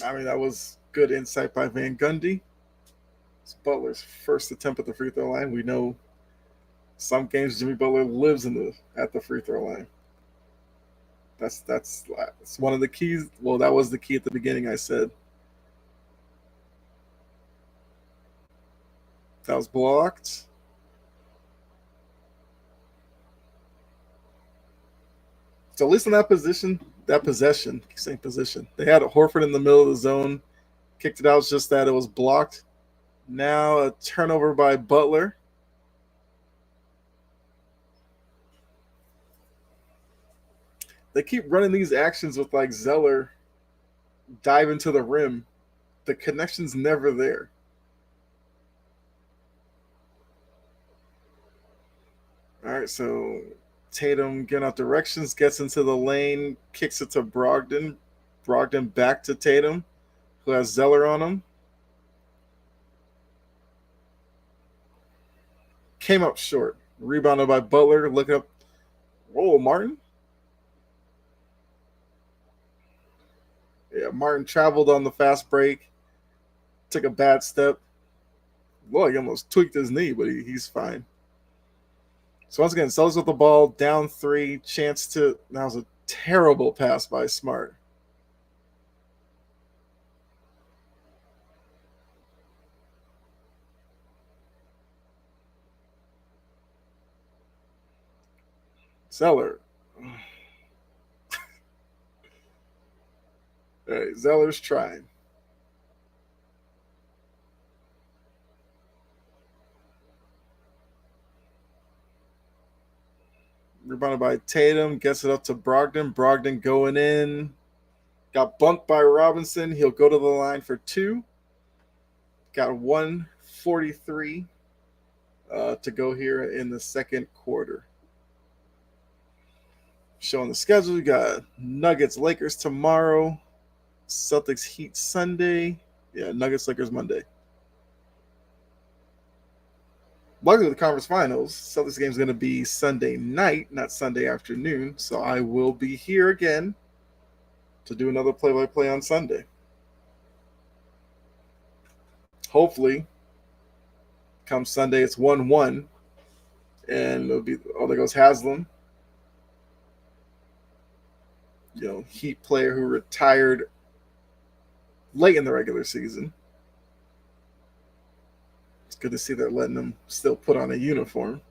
I mean, that was good insight by Van Gundy. It's Butler's first attempt at the free throw line. We know some games Jimmy Butler lives at the free throw line. That's one of the keys. Well, that was the key at the beginning. I said that was blocked. So at least in that possession, same position, they had a Horford in the middle of the zone, kicked it out. It's just that it was blocked. Now a turnover by Butler. They keep running these actions with like Zeller dive into the rim. The connection's never there. All right, so Tatum getting out directions, gets into the lane, kicks it to Brogdon. Brogdon back to Tatum, who has Zeller on him. Came up short. Rebounded by Butler. Look up. Whoa, Martin. Yeah, Martin traveled on the fast break. Took a bad step. Well, he almost tweaked his knee, but he's fine. So once again, Celtics with the ball, down three, chance to. That was a terrible pass by Smart. Zeller. All right, Zeller's trying. Rebounded by Tatum, gets it up to Brogdon. Brogdon going in. Got bumped by Robinson. He'll go to the line for two. Got 1:43 to go here in the second quarter. Showing the schedule, we got Nuggets Lakers tomorrow, Celtics Heat Sunday. Yeah, Nuggets Lakers Monday. Luckily, the conference finals, Celtics game is going to be Sunday night, not Sunday afternoon. So I will be here again to do another play-by-play on Sunday. Hopefully, come Sunday, it's 1-1. And it'll be, oh, there goes Haslam. Heat player who retired late in the regular season. It's good to see they're letting him still put on a uniform.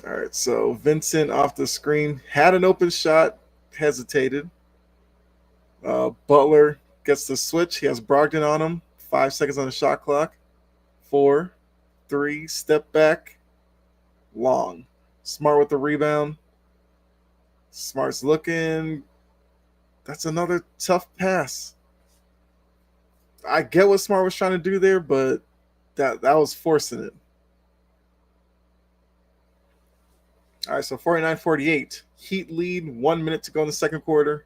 All right, so Vincent off the screen had an open shot, hesitated. Butler gets the switch. He has Brogdon on him. 5 seconds on the shot clock. 4, 3, step back, long. Smart with the rebound. Smart's looking. That's another tough pass. I get what Smart was trying to do there, but that was forcing it. All right, so 49-48. Heat lead, 1 minute to go in the second quarter.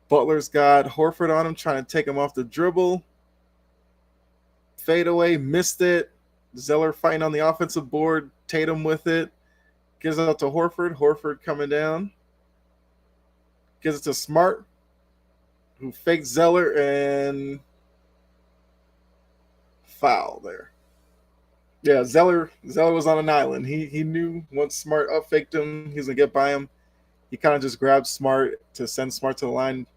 Butler's got Horford on him, trying to take him off the dribble. Fade away, missed it. Zeller fighting on the offensive board. Tatum with it. Gives it out to Horford. Horford coming down. Gives it to Smart, who fakes Zeller, and foul there. Yeah, Zeller was on an island. He knew once Smart up faked him, he was going to get by him. He kind of just grabbed Smart to send Smart to the line.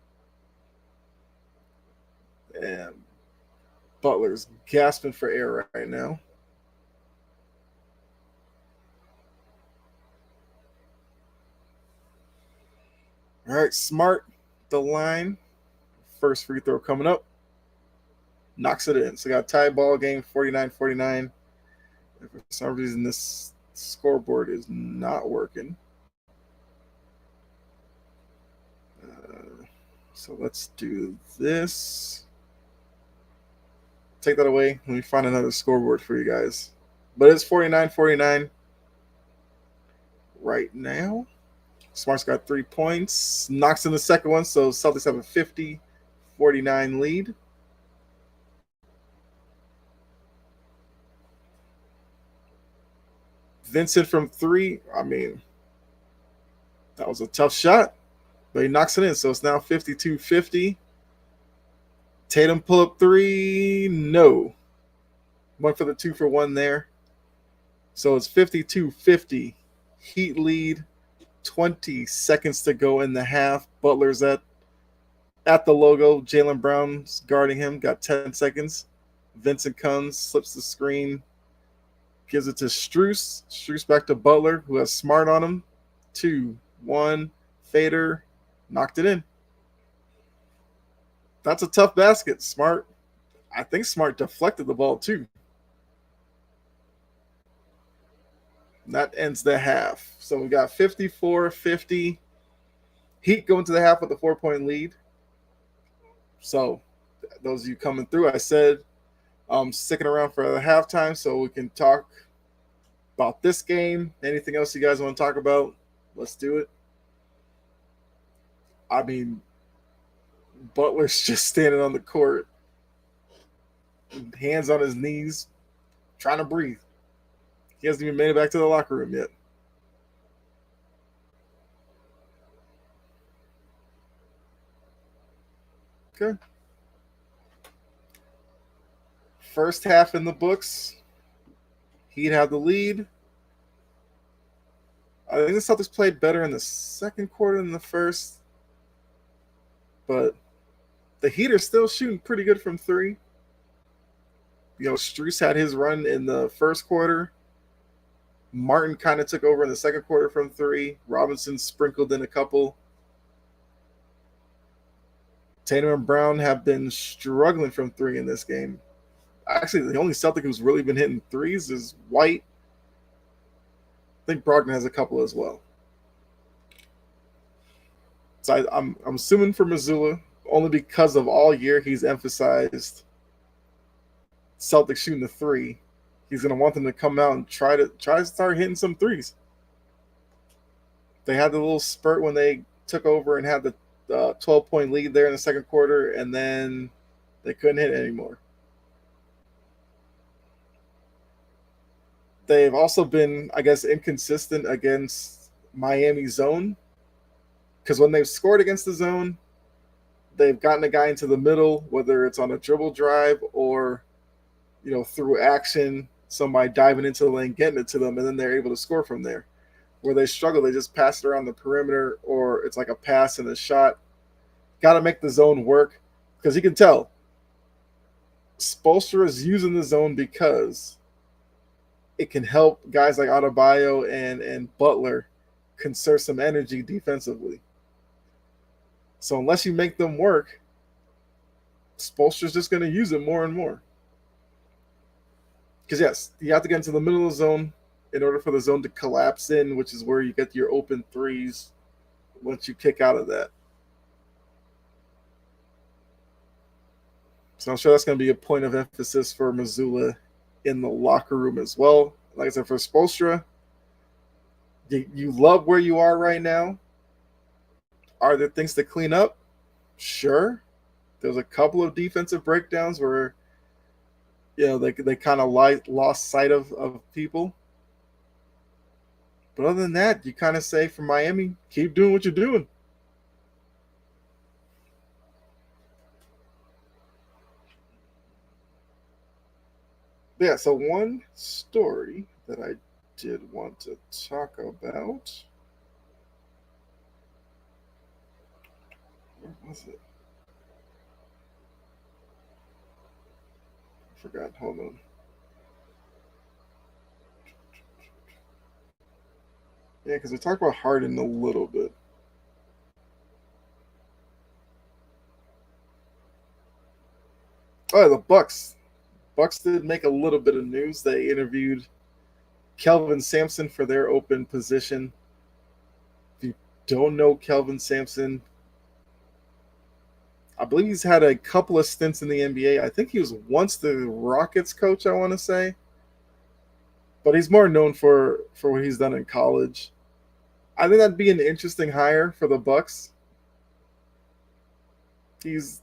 And Butler's gasping for air right now. All right, Smart, the line. First free throw coming up. Knocks it in. So got a tie ball game, 49-49. And for some reason, this scoreboard is not working. So let's do this. Take that away. Let me find another scoreboard for you guys. But it's 49-49 right now. Smart's got 3 points. Knocks in the second one, so Celtics have a 50-49 lead. Vincent from 3. I mean, that was a tough shot, but he knocks it in, so it's now 52-50. Tatum pull up 3. No. Went for the 2 for 1 there. So it's 52-50. Heat lead. 20 seconds to go in the half. Butler's at the logo. Jaylen Brown's guarding him. Got 10 seconds. Vincent comes, slips the screen, gives it to Strus. Strus back to Butler, who has Smart on him. 2, 1, fader, knocked it in. That's a tough basket. Smart, I think Smart deflected the ball too. That ends the half. So we got 54-50. Heat going to the half with a 4-point lead. So those of you coming through, I said I'm sticking around for the halftime so we can talk about this game. Anything else you guys want to talk about? Let's do it. I mean, Butler's just standing on the court, hands on his knees, trying to breathe. He hasn't even made it back to the locker room yet. Okay. First half in the books. He'd have the lead. I think the Celtics played better in the second quarter than the first. But the Heat are still shooting pretty good from 3. Strus had his run in the first quarter. Martin kind of took over in the second quarter from 3. Robinson sprinkled in a couple. Tatum and Brown have been struggling from 3 in this game. Actually, the only Celtic who's really been hitting threes is White. I think Brogdon has a couple as well. So I'm assuming for Missoula, only because of all year he's emphasized Celtics shooting the 3. He's going to want them to come out and try to start hitting some threes. They had the little spurt when they took over and had the 12-point lead there in the second quarter, and then they couldn't hit anymore. They've also been, I guess, inconsistent against Miami zone, because when they've scored against the zone, they've gotten a guy into the middle, whether it's on a dribble drive or through action, somebody diving into the lane, getting it to them, and then they're able to score from there. Where they struggle, they just pass it around the perimeter, or it's like a pass and a shot. Got to make the zone work, because you can tell Spoelstra is using the zone because it can help guys like Adebayo and Butler conserve some energy defensively. So unless you make them work, Spoelstra's just going to use it more and more. Because yes, you have to get into the middle of the zone in order for the zone to collapse in, which is where you get your open threes once you kick out of that. So I'm sure that's going to be a point of emphasis for Mazzulla in the locker room as well. Like I said, for Spoelstra, you love where you are right now. Are there things to clean up? Sure. There's a couple of defensive breakdowns where they kind of lost sight of people. But other than that, you kind of say for Miami, keep doing what you're doing. Yeah, so one story that I did want to talk about. Where was it? I forgot. Hold on. Yeah, because we talked about Harden a little bit. Oh, the Bucks. Bucks did make a little bit of news. They interviewed Kelvin Sampson for their open position. If you don't know Kelvin Sampson, I believe he's had a couple of stints in the NBA. I think he was once the Rockets coach, I want to say. But he's more known for what he's done in college. I think that'd be an interesting hire for the Bucks. He's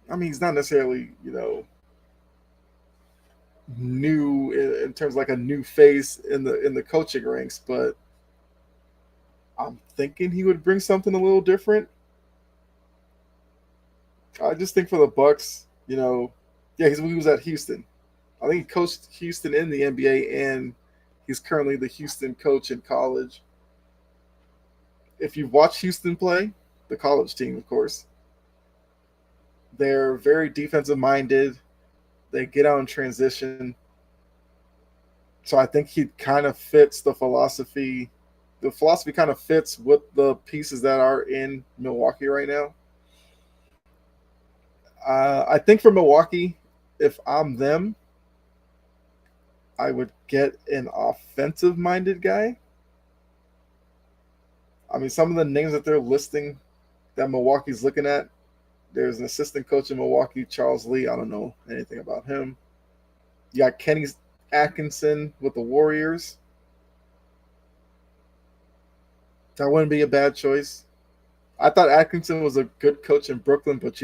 not necessarily, new in terms of like a new face in the coaching ranks, but I'm thinking he would bring something a little different. I just think for the Bucks, he was at Houston. I think he coached Houston in the NBA, and he's currently the Houston coach in college. If you've watched Houston play, the college team, of course, they're very defensive minded. They get out in transition. So I think he kind of fits the philosophy. The philosophy kind of fits with the pieces that are in Milwaukee right now. I think for Milwaukee, if I'm them, I would get an offensive-minded guy. I mean, some of the names that they're listing that Milwaukee's looking at, there's an assistant coach in Milwaukee, Charles Lee. I don't know anything about him. You got Kenny Atkinson with the Warriors. That wouldn't be a bad choice. I thought Atkinson was a good coach in Brooklyn, but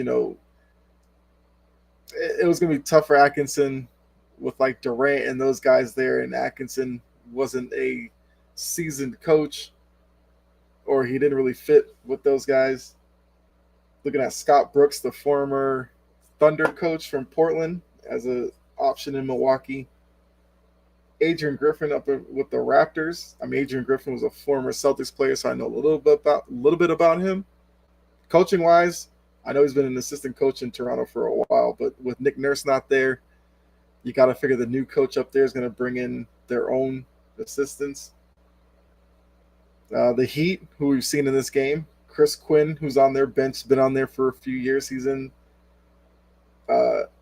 it was going to be tough for Atkinson with like Durant and those guys there, and Atkinson wasn't a seasoned coach, or he didn't really fit with those guys. Looking at Scott Brooks, the former Thunder coach from Portland, as an option in Milwaukee. Adrian Griffin up with the Raptors. I mean, Adrian Griffin was a former Celtics player, so I know a little bit about him. Coaching wise, I know he's been an assistant coach in Toronto for a while, but with Nick Nurse not there, you got to figure the new coach up there is going to bring in their own assistants. The Heat, who we've seen in this game, Chris Quinn, who's on their bench, been on there for a few years. He's in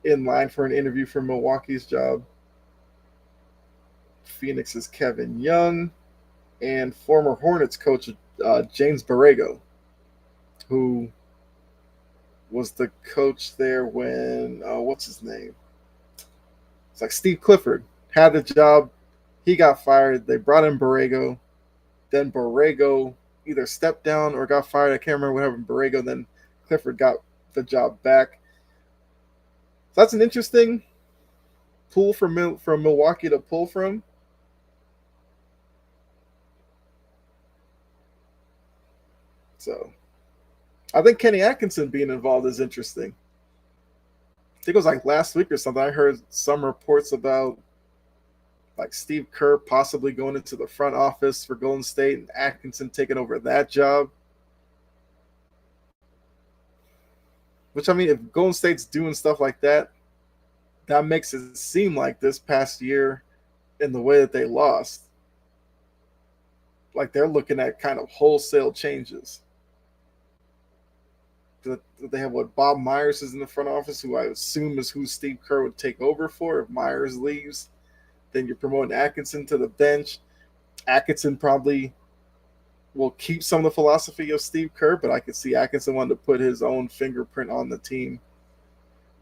line for an interview for Milwaukee's job. Phoenix's Kevin Young, and former Hornets coach James Borrego, who was the coach there when what's his name? It's like Steve Clifford had the job, he got fired. They brought in Borrego. Then Borrego either stepped down or got fired. I can't remember what happened. Borrego. Then Clifford got the job back. So that's an interesting pool from Milwaukee to pull from. So I think Kenny Atkinson being involved is interesting. I think it was like last week or something. I heard some reports about like Steve Kerr possibly going into the front office for Golden State and Atkinson taking over that job. Which, I mean, if Golden State's doing stuff like that, that makes it seem like this past year, in the way that they lost, like they're looking at kind of wholesale changes. They have what Bob Myers is in the front office, who I assume is who Steve Kerr would take over for if Myers leaves. Then you're promoting Atkinson to the bench. Atkinson probably will keep some of the philosophy of Steve Kerr, but I could see Atkinson wanting to put his own fingerprint on the team.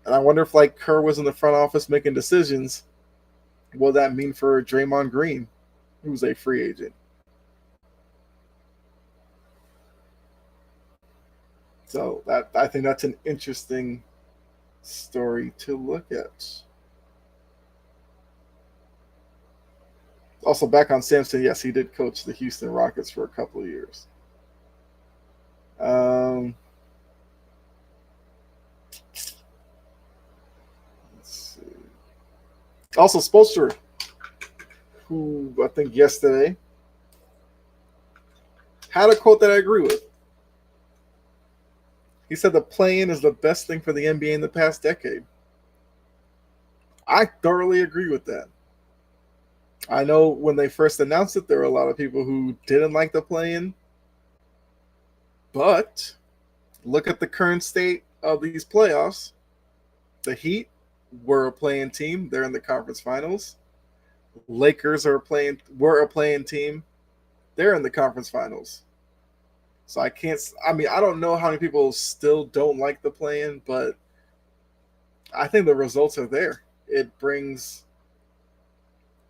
And I wonder if like Kerr was in the front office making decisions, what would that mean for Draymond Green, who's a free agent? So that I think that's an interesting story to look at. Also, back on Sampson, yes, he did coach the Houston Rockets for a couple of years. Um, let's see. Also, Spoelstra, who I think yesterday had a quote that I agree with. He said the play-in is the best thing for the NBA in the past decade. I thoroughly agree with that. I know when they first announced it, there were a lot of people who didn't like the play-in, but look at the current state of these playoffs. The Heat were a play-in team; they're in the conference finals. Lakers were a play-in team; they're in the conference finals. So I can't. I mean, I don't know how many people still don't like the play-in, but I think the results are there. It brings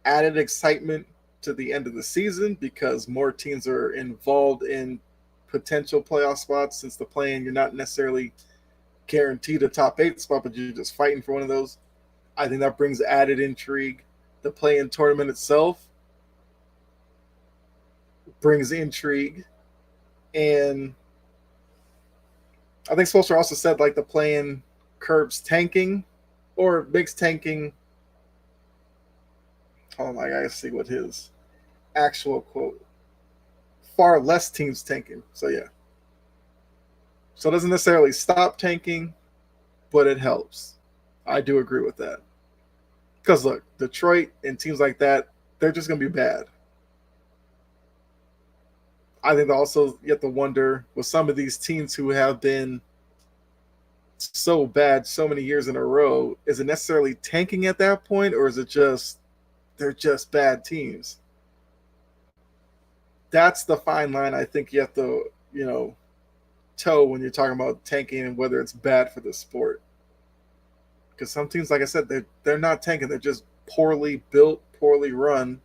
added excitement to the end of the season because more teams are involved in potential playoff spots. Since the play-in, you're not necessarily guaranteed a top 8 spot, but you're just fighting for one of those. I think that brings added intrigue. The play-in tournament itself brings intrigue. And I think Spoelstra also said like the play-in curbs tanking or makes tanking. Hold on, I gotta see what his actual quote. Far less teams tanking. So yeah. So it doesn't necessarily stop tanking, but it helps. I do agree with that. Because look, Detroit and teams like that, they're just gonna be bad. I think also you have to wonder with some of these teams who have been so bad so many years in a row, is it necessarily tanking at that point, or is it just they're just bad teams? That's the fine line I think you have to, toe when you're talking about tanking and whether it's bad for the sport. Because some teams, like I said, they're not tanking; they're just poorly built, poorly run,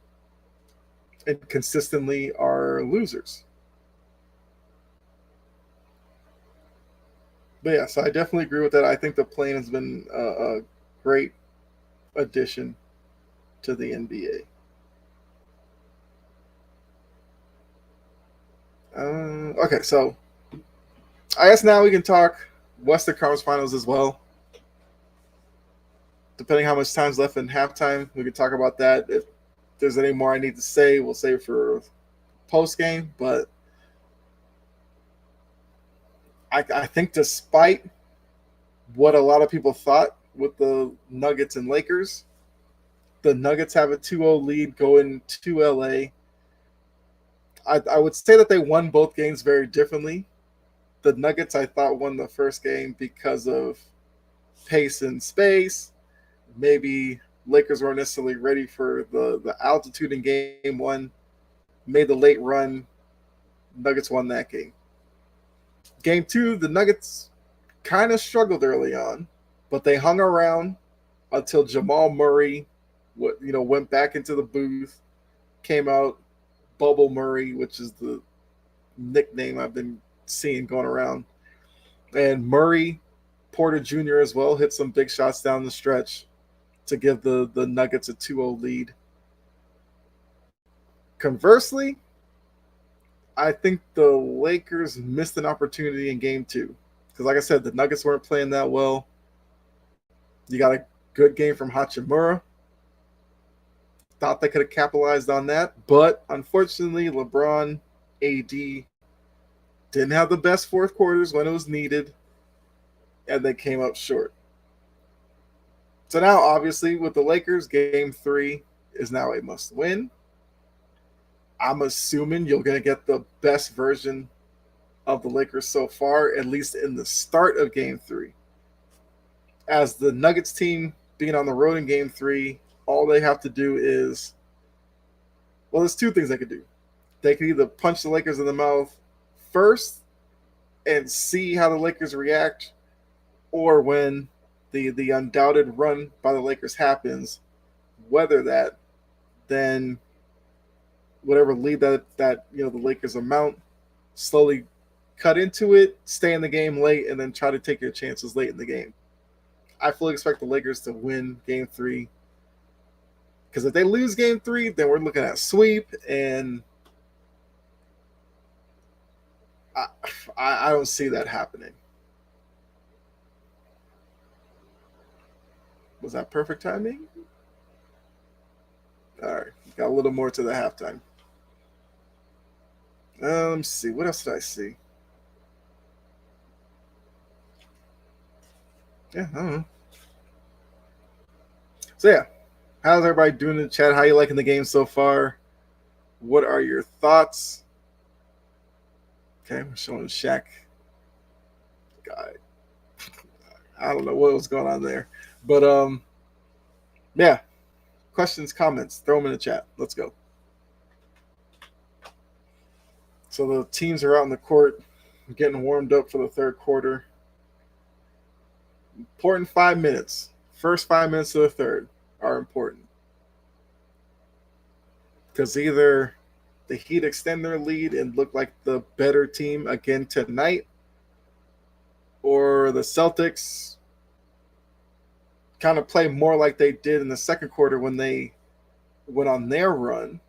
and consistently are losers. But yeah, so I definitely agree with that. I think the plane has been a great addition to the NBA. Okay, so I guess now we can talk Western Conference Finals as well. Depending how much time's left in halftime, we can talk about that. If there's any more I need to say, we'll save for post game. But I think despite what a lot of people thought with the Nuggets and Lakers, the Nuggets have a 2-0 lead going to LA. I would say that they won both games very differently. The Nuggets, I thought, won the first game because of pace and space. Maybe Lakers weren't necessarily ready for the altitude in game one. Made the late run. Nuggets won that game. Game two, the Nuggets kind of struggled early on, but they hung around. until Jamal Murray, went back into the booth, came out Bubble Murray, which is the nickname I've been seeing going around, and Murray Porter Jr. as well hit some big shots down the stretch to give the Nuggets a 2-0 lead. Conversely, I think the Lakers missed an opportunity in game two. Because, like I said, the Nuggets weren't playing that well. You got a good game from Hachimura. Thought they could have capitalized on that. But unfortunately, LeBron, AD didn't have the best fourth quarters when it was needed. And they came up short. So now, obviously, with the Lakers, game three is now a must win. I'm assuming you're going to get the best version of the Lakers so far, at least in the start of game three. As the Nuggets team being on the road in game three, all they have to do is, well, there's two things they could do. They could either punch the Lakers in the mouth first and see how the Lakers react, or when the undoubted run by the Lakers happens, weather that, then whatever lead that the Lakers amount, slowly cut into it, stay in the game late, and then try to take your chances late in the game. I fully expect the Lakers to win game three, because if they lose game three, then we're looking at sweep, and I don't see that happening. Was that perfect timing? All right, got a little more to the halftime. Let me see. What else did I see? Yeah, I don't know. So yeah, how's everybody doing in the chat? How you liking the game so far? What are your thoughts? Okay, I'm showing Shaq. Guy. I don't know what was going on there. But yeah. Questions, comments, throw them in the chat. Let's go. So the teams are out in the court getting warmed up for the third quarter. Important 5 minutes. First 5 minutes of the third are important. Because either the Heat extend their lead and look like the better team again tonight, or the Celtics kind of play more like they did in the second quarter when they went on their run,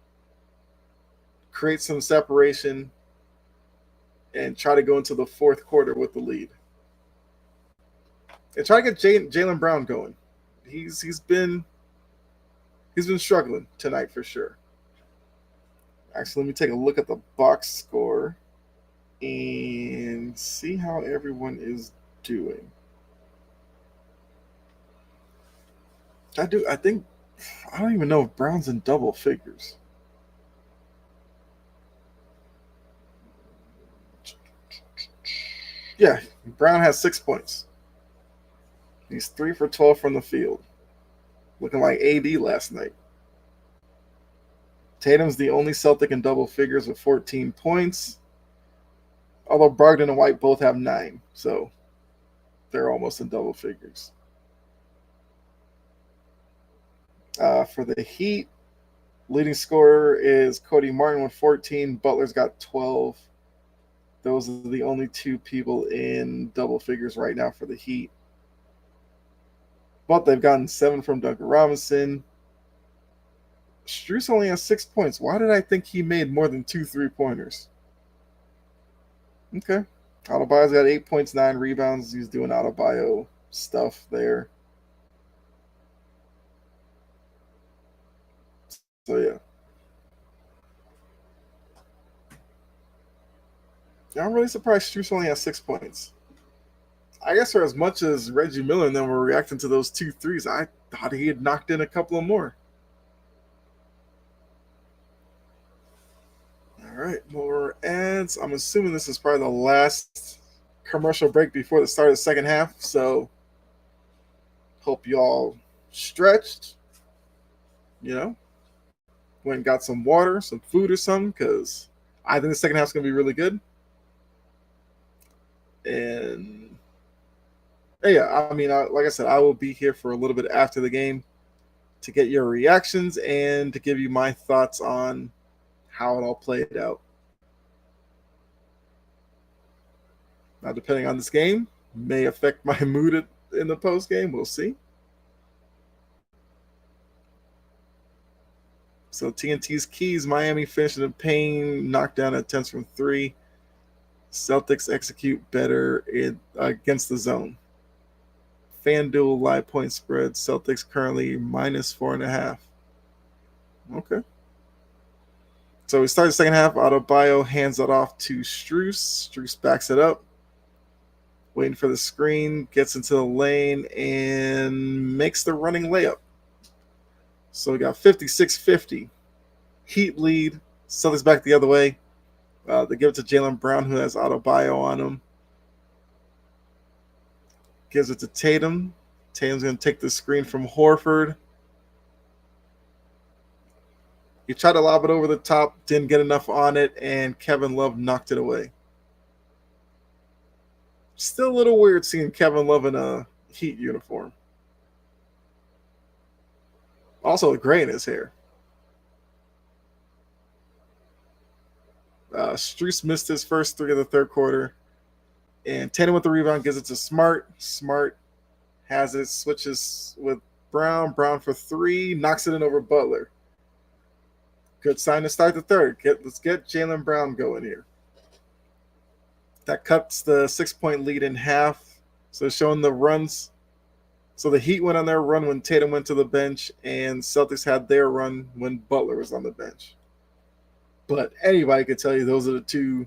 create some separation, and try to go into the fourth quarter with the lead. And try to get Jaylen Brown going. He's been struggling tonight for sure. Actually, let me take a look at the box score and see how everyone is doing. I don't even know if Brown's in double figures. Yeah, Brown has 6 points. He's 3 for 12 from the field. Looking like AD last night. Tatum's the only Celtic in double figures with 14 points. Although Brogdon and White both have 9, so they're almost in double figures. For the Heat, leading scorer is Cody Martin with 14. Butler's got 12. Those are the only two people in double figures right now for the Heat. But they've gotten 7 from Duncan Robinson. Strus only has 6 points. Why did I think he made more than 2 3-pointers? Okay. Adebayo's got 8 points, 9 rebounds. He's doing Adebayo stuff there. So, yeah. I'm really surprised Strus only has 6 points. I guess for as much as Reggie Miller and them were reacting to those 2 threes, I thought he had knocked in a couple of more. All right, more ads. I'm assuming this is probably the last commercial break before the start of the second half. So, hope you all stretched. Went and got some water, some food or something, because I think the second half is going to be really good. And Yeah, I mean, like I said, I will be here for a little bit after the game to get your reactions and to give you my thoughts on how it all played out. Now, depending on this game, may affect my mood in the post game. We'll see. So TNT's keys: Miami finishing the pain, knocked down attempts from three. Celtics execute better against the zone. FanDuel live point spread: Celtics currently -4.5. Okay. So we start the second half. Adebayo hands it off to Strus. Strus backs it up, waiting for the screen, gets into the lane, and makes the running layup. So we got 56-50. Heat lead. Celtics back the other way. They give it to Jaylen Brown, who has Adebayo on him. Gives it to Tatum. Tatum's going to take the screen from Horford. He tried to lob it over the top, didn't get enough on it, and Kevin Love knocked it away. Still a little weird seeing Kevin Love in a Heat uniform. Also, a gray in his hair. Strus missed his first three of the third quarter. And Tatum with the rebound gives it to Smart. Smart has it, switches with Brown. Brown for three, knocks it in over Butler. Good sign to start the third. Let's get Jaylen Brown going here. That cuts the 6-point lead in half. So showing the runs. So the Heat went on their run when Tatum went to the bench, and Celtics had their run when Butler was on the bench. But anybody could tell you those are the two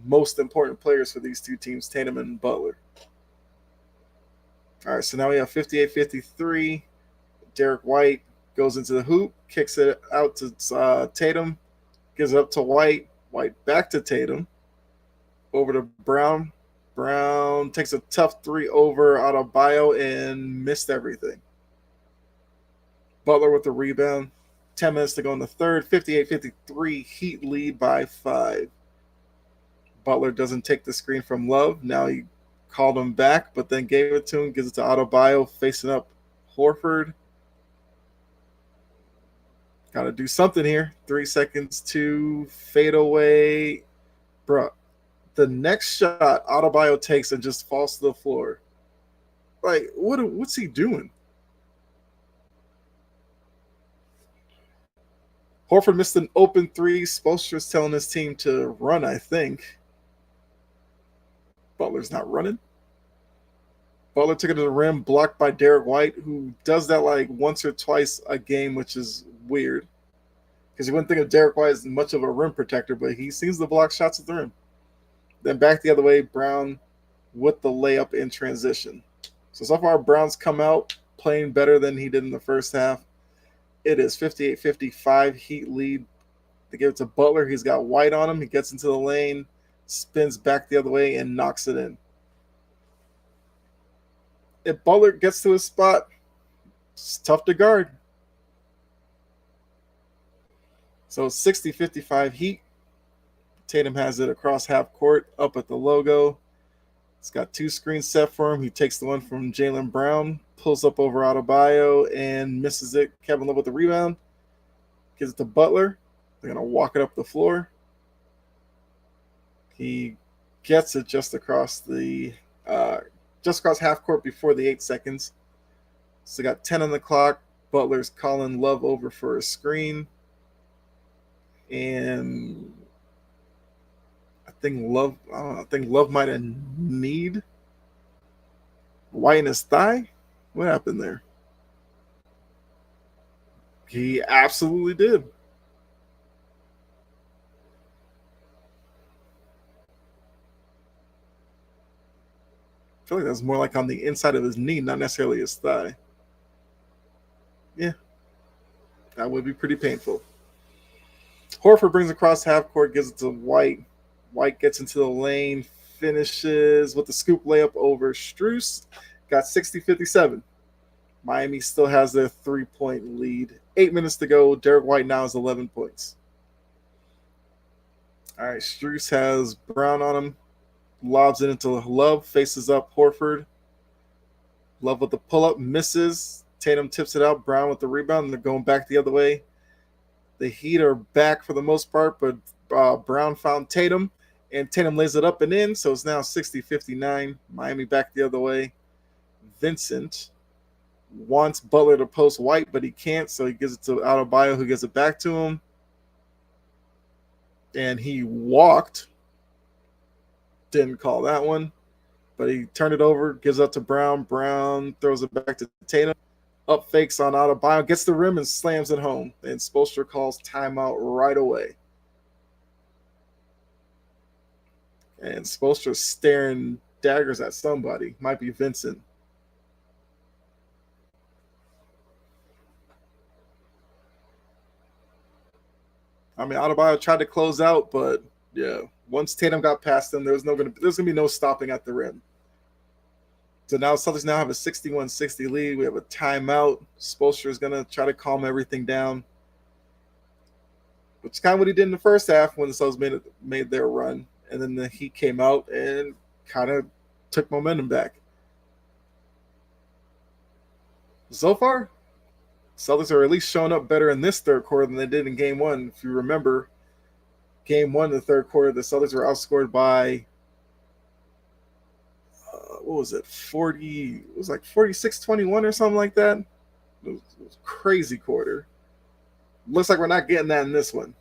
most important players for these two teams, Tatum and Butler. All right, so now we have 58-53. Derek White goes into the hoop, kicks it out to Tatum, gives it up to White. White back to Tatum. Over to Brown. Brown takes a tough three over Adebayo and missed everything. Butler with the rebound. 10 minutes to go in the third. 58-53. Heat lead by 5. Butler doesn't take the screen from Love. Now he called him back, but then gave it to him. Gives it to Adebayo, facing up Horford. Got to do something here. 3 seconds to fade away. Bruh, the next shot Adebayo takes and just falls to the floor. Like, what's he doing? Horford missed an open three. Spoelstra's telling his team to run, I think. Butler's not running. Butler took it to the rim, blocked by Derek White, who does that like once or twice a game, which is weird. Because you wouldn't think of Derek White as much of a rim protector, but he seems to block shots at the rim. Then back the other way, Brown with the layup in transition. So far, Brown's come out playing better than he did in the first half. It is 58-55 Heat lead. They give it to Butler. He's got White on him. He gets into the lane, spins back the other way, and knocks it in. If Butler gets to his spot, it's tough to guard. So 60-55 Heat. Tatum has it across half court, up at the logo. It's got 2 screens set for him. He takes the one from Jaylen Brown, pulls up over Adebayo, and misses it. Kevin Love with the rebound. Gives it to Butler. They're going to walk it up the floor. He gets it just across half court before the 8 seconds. So got 10 on the clock. Butler's calling Love over for a screen. And I think Love might have kneed White in his thigh. What happened there? He absolutely did. I feel like that's more like on the inside of his knee, not necessarily his thigh. Yeah, that would be pretty painful. Horford brings across half court, gives it to White. White gets into the lane, finishes with the scoop layup over Strus. Got 60-57. Miami still has their 3-point lead. 8 minutes to go. Derek White now has 11 points. All right, Strus has Brown on him. Lobs it into Love, faces up Horford. Love with the pull up, misses. Tatum tips it out. Brown with the rebound, and they're going back the other way. The Heat are back for the most part, but Brown found Tatum, and Tatum lays it up and in, so it's now 60-59. Miami back the other way. Vincent wants Butler to post White, but he can't, so he gives it to Adebayo, who gives it back to him. And he walked. Didn't call that one, but he turned it over, gives up to Brown. Brown throws it back to Tatum. Up fakes on Adebayo, gets the rim and slams it home. And Spoelstra calls timeout right away. And Spoelstra's staring daggers at somebody. Might be Vincent. I mean, Adebayo tried to close out, but yeah, once Tatum got past him, there's gonna be no stopping at the rim. So now Celtics now have a 61-60 lead. We have a timeout. Spoelstra is gonna try to calm everything down, which is kind of what he did in the first half when the Celtics made their run, and then the Heat came out and kind of took momentum back. So far, Celtics are at least showing up better in this third quarter than they did in Game 1. If you remember, Game 1, the third quarter, the Celtics were outscored by, what was it, 40, it was like 46-21 or something like that. It was a crazy quarter. Looks like we're not getting that in this one.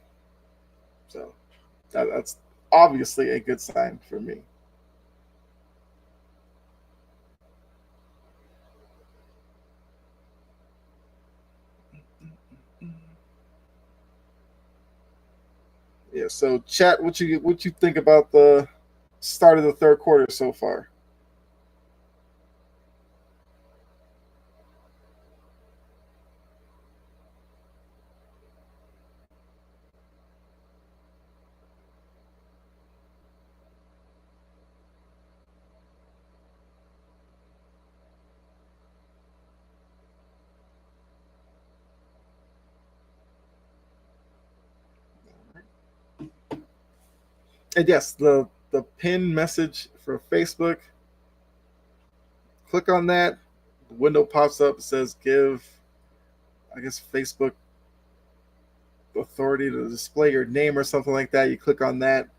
So that's obviously a good sign for me. Yeah, so chat, what you think about the start of the third quarter so far? And yes, the pin message for Facebook. Click on that. The window pops up. It says give, I guess, Facebook authority to display your name or something like that. You click on that.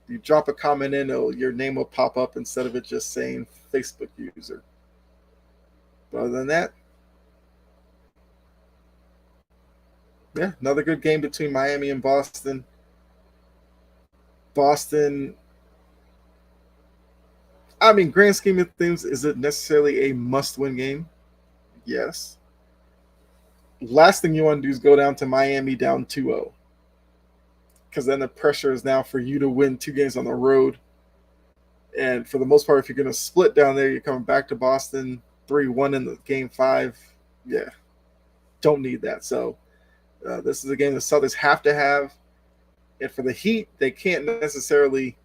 You drop a comment in, your name will pop up instead of it just saying Facebook user. But other than that, yeah, another good game between Miami and Boston. Boston, I mean, grand scheme of things, is it necessarily a must-win game? Yes. Last thing you want to do is go down to Miami down 2-0. Because then the pressure is now for you to win 2 games on the road. And for the most part, if you're going to split down there, you're coming back to Boston 3-1 in the game 5. Yeah, don't need that. So this is a game the Celtics have to have. And for the Heat, they can't necessarily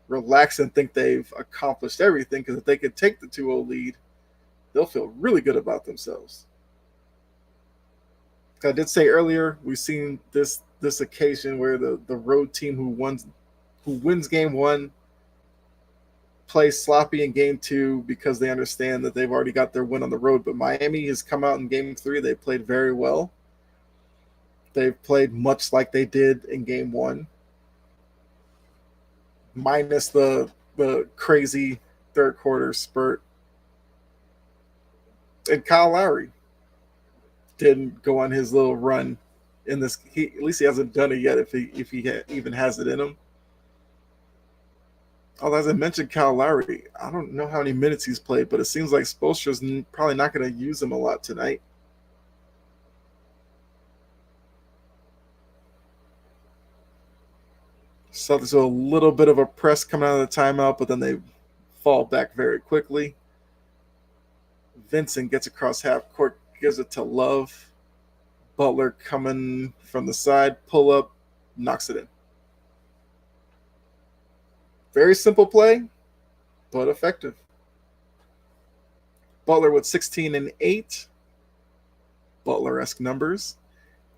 relax and think they've accomplished everything, because if they could take the 2-0 lead, they'll feel really good about themselves. I did say earlier, we've seen this occasion where the road team who wins game 1 plays sloppy in game 2 because they understand that they've already got their win on the road. But Miami has come out in game 3. They played very well. They've played much like they did in game 1, minus the crazy third quarter spurt. And Kyle Lowry didn't go on his little run in this. At least he hasn't done it yet, if he even has it in him. Although, as I mentioned, Kyle Lowry, I don't know how many minutes he's played, but it seems like Spoelstra's probably not going to use him a lot tonight. So there's a little bit of a press coming out of the timeout, but then they fall back very quickly. Vincent gets across half court, gives it to Love. Butler coming from the side, pull up, knocks it in. Very simple play, but effective. Butler with 16 and 8. Butler-esque numbers.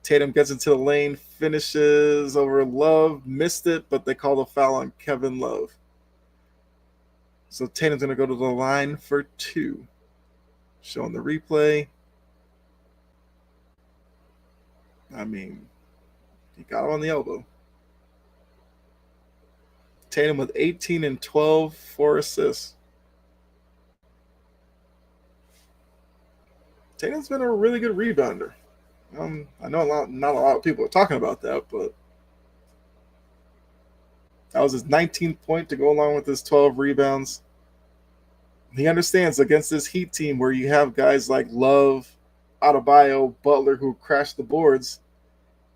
Tatum gets into the lane, finishes over Love, missed it, but they call a foul on Kevin Love. So Tatum's going to go to the line for 2. Showing the replay. I mean, he got him on the elbow. Tatum with 18 and 12, 4 assists. Tatum's been a really good rebounder. I know not a lot of people are talking about that, but that was his 19th point to go along with his 12 rebounds. He understands against this Heat team where you have guys like Love, Adebayo, Butler who crash the boards.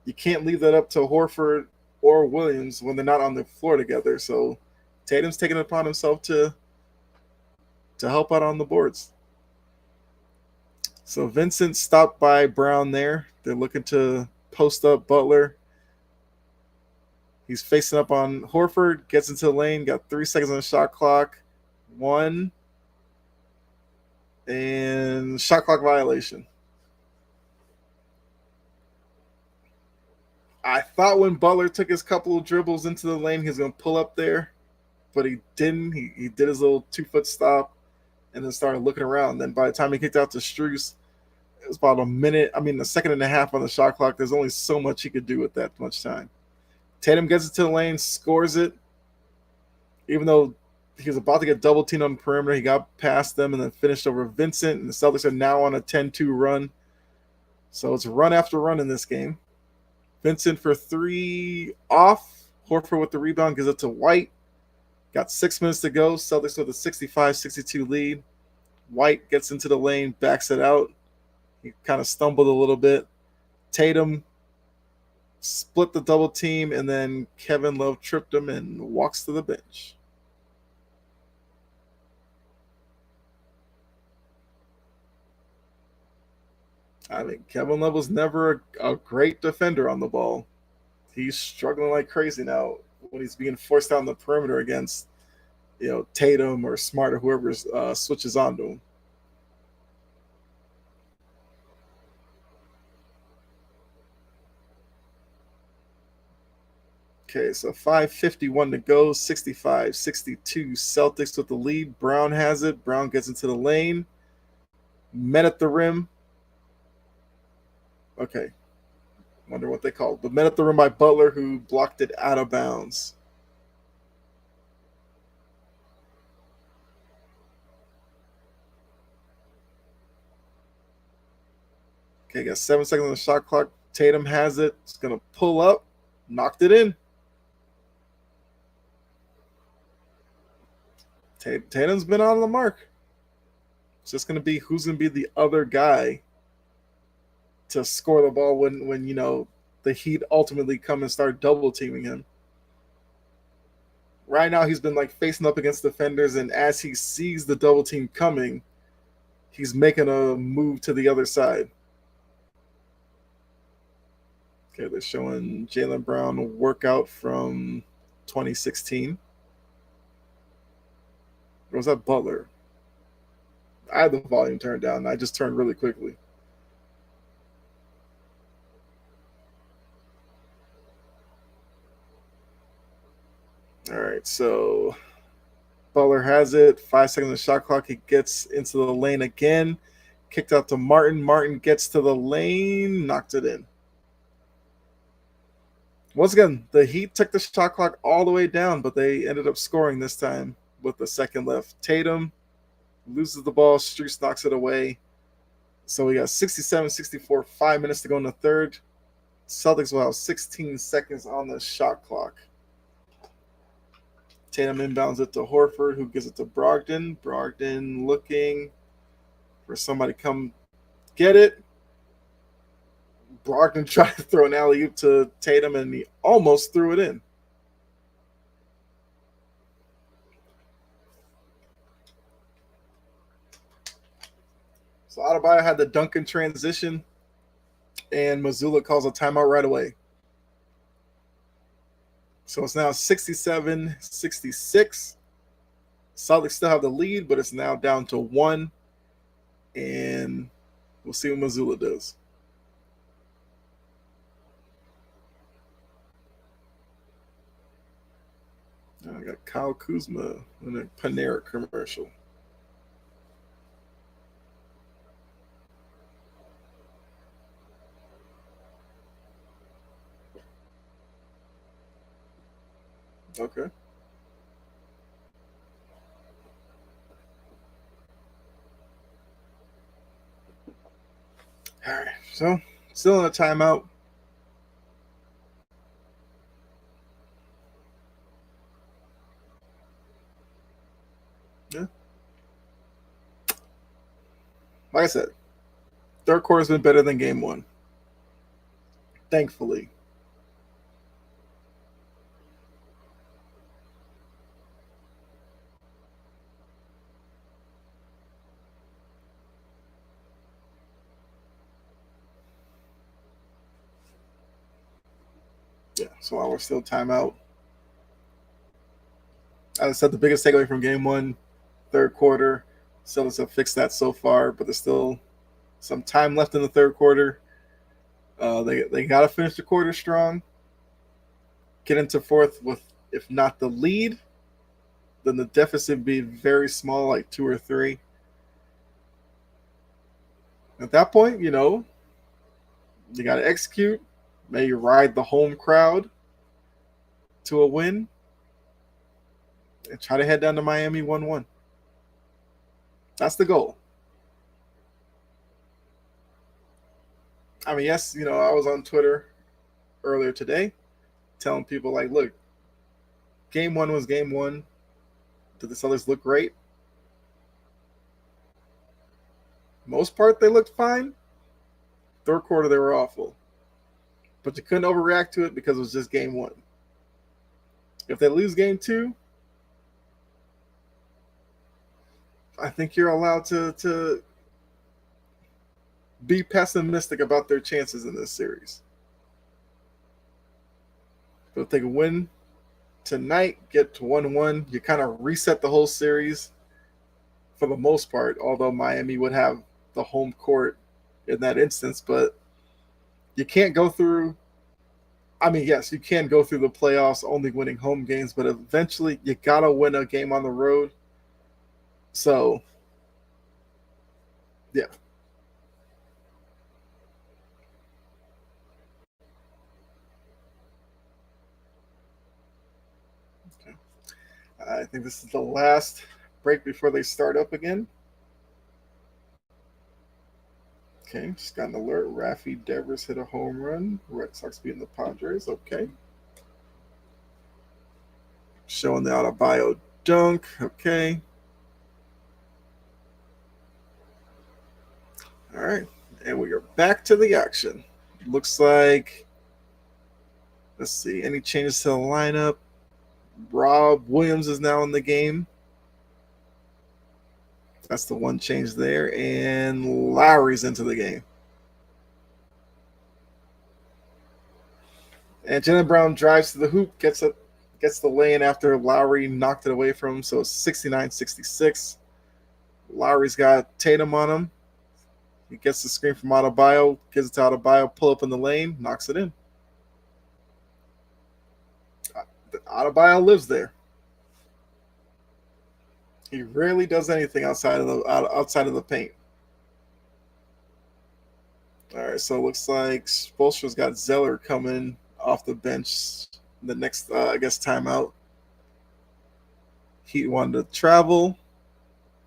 You can't leave that up to Horford or Williams when they're not on the floor together. So Tatum's taking it upon himself to help out on the boards. So Vincent stopped by Brown there. They're looking to post up Butler. He's facing up on Horford, gets into the lane, got 3 seconds on the shot clock. 1. And shot clock violation. I thought when Butler took his couple of dribbles into the lane, he was going to pull up there, but he didn't. He did his little 2-foot stop and then started looking around. Then by the time he kicked out to Strus, it was about a second and a half on the shot clock. There's only so much he could do with that much time. Tatum gets it to the lane, scores it. Even though he was about to get double teamed on the perimeter, he got past them and then finished over Vincent. And the Celtics are now on a 10-2 run. So it's run after run in this game. Vincent for 3 off. Horford with the rebound gives it to White. Got 6 minutes to go. Celtics with a 65-62 lead. White gets into the lane, backs it out. He kind of stumbled a little bit. Tatum split the double team, and then Kevin Love tripped him and walks to the bench. I mean, Kevin Love was never a great defender on the ball. He's struggling like crazy now when he's being forced down the perimeter against, Tatum or Smart or whoever switches onto him. Okay, so 5:51 to go, 65-62. Celtics with the lead. Brown has it. Brown gets into the lane. Men at the rim. Okay. Wonder what they call it. But men at the rim by Butler, who blocked it out of bounds. Okay, got 7 seconds on the shot clock. Tatum has it. It's going to pull up. Knocked it in. Tatum's been on the mark. It's just going to be who's going to be the other guy to score the ball when the Heat ultimately come and start double teaming him. Right now, he's been facing up against defenders, and as he sees the double team coming, he's making a move to the other side. Okay, they're showing Jaylen Brown workout from 2016. Or was that Butler? I had the volume turned down. I just turned really quickly. All right, so Butler has it. 5 seconds on the shot clock. He gets into the lane again. Kicked out to Martin. Martin gets to the lane. Knocked it in. Once again, the Heat took the shot clock all the way down, but they ended up scoring this time with the second left. Tatum loses the ball. Strus knocks it away. So we got 67-64, 5 minutes to go in the third. Celtics will have 16 seconds on the shot clock. Tatum inbounds it to Horford, who gives it to Brogdon. Brogdon looking for somebody to come get it. Brogdon tried to throw an alley-oop to Tatum, and he almost threw it in. So Adebayo had the dunk in transition, and Mazzulla calls a timeout right away. So it's now 67-66. Celtics still have the lead, but it's now down to 1. And we'll see what Mazzulla does. Now I got Kyle Kuzma in a Panera commercial. Okay. All right. So still in a timeout. Yeah. Like I said, third quarter's been better than game one. Thankfully. Yeah. So while we're still timeout, as I said, the biggest takeaway from game one, third quarter, Celtics have fixed that so far, but there's still some time left in the third quarter. They got to finish the quarter strong, get into fourth with, if not the lead, then the deficit be very small, like two or three. At that point, you got to execute, maybe ride the home crowd to a win, and try to head down to Miami 1-1. That's the goal. I mean, yes, I was on Twitter earlier today telling people, like, look, game one was game one. Did the Celtics look great? Most part, they looked fine. Third quarter, they were awful. But you couldn't overreact to it because it was just game one. If they lose game two, I think you're allowed to be pessimistic about their chances in this series. But if they can win tonight, get to 1-1, you kind of reset the whole series for the most part, although Miami would have the home court in that instance. But you can't go through. I mean, yes, you can go through the playoffs only winning home games, but eventually you got to win a game on the road. So, yeah. Okay. I think this is the last break before they start up again. Okay, just got an alert. Rafi Devers hit a home run. Red Sox beating the Padres. Okay. Showing the Autobio dunk. Okay. All right. And we are back to the action. Looks like, let's see, any changes to the lineup? Rob Williams is now in the game. That's the one change there. And Lowry's into the game. And Jalen Brown drives to the hoop, gets the lay-in after Lowry knocked it away from him. So 69-66. Lowry's got Tatum on him. He gets the screen from Adebayo, gives it to Adebayo, pull up in the lane, knocks it in. Adebayo lives there. He rarely does anything outside of the paint. All right, so it looks like Spoelstra's got Zeller coming off the bench the next, I guess, timeout. He wanted to travel.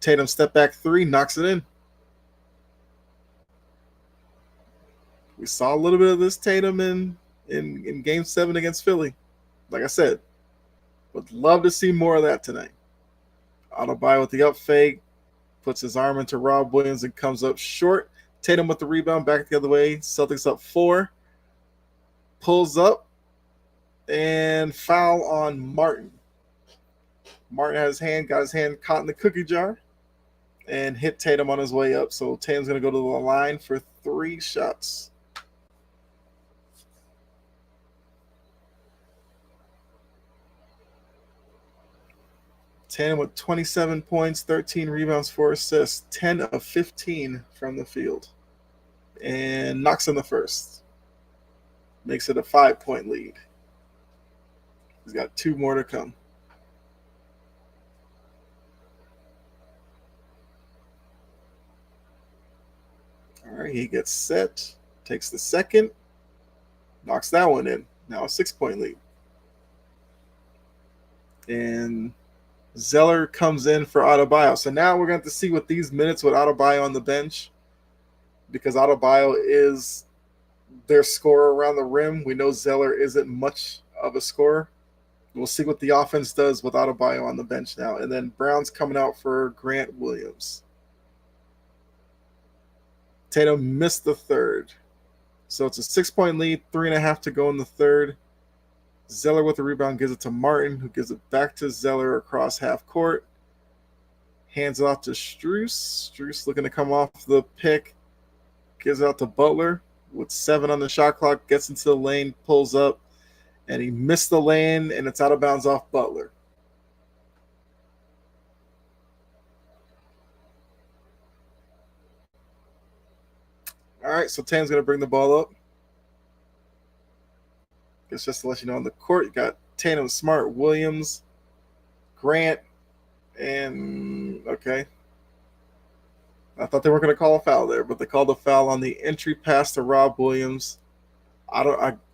Tatum step back three, knocks it in. We saw a little bit of this Tatum in Game 7 against Philly. Like I said, would love to see more of that tonight. Adebayo with the up fake, puts his arm into Rob Williams and comes up short. Tatum with the rebound, back the other way. Celtics up 4. Pulls up and foul on Martin. Martin got his hand caught in the cookie jar and hit Tatum on his way up. So Tatum's going to go to the line for 3 shots. Tatum with 27 points, 13 rebounds, 4 assists, 10 of 15 from the field. And knocks in the first. Makes it a 5-point lead. He's got 2 more to come. All right, he gets set, takes the second, knocks that one in. Now a 6-point lead. And Zeller comes in for Adebayo. So now we're going to see what these minutes with Adebayo on the bench, because Adebayo is their scorer around the rim. We know Zeller isn't much of a scorer. We'll see what the offense does with Adebayo on the bench now. And then Brown's coming out for Grant Williams. Tatum missed the third. So it's a 6-point lead, 3.5 to go in the third. Zeller with the rebound gives it to Martin, who gives it back to Zeller across half court. Hands it off to Strus. Strus looking to come off the pick. Gives it out to Butler with 7 on the shot clock. Gets into the lane, pulls up, and he missed the lane, and it's out of bounds off Butler. All right, so Tatum's going to bring the ball up. Guess just to let you know, on the court, you got Tatum, Smart, Williams, Grant, and okay. I thought they weren't going to call a foul there, but they called a foul on the entry pass to Rob Williams. I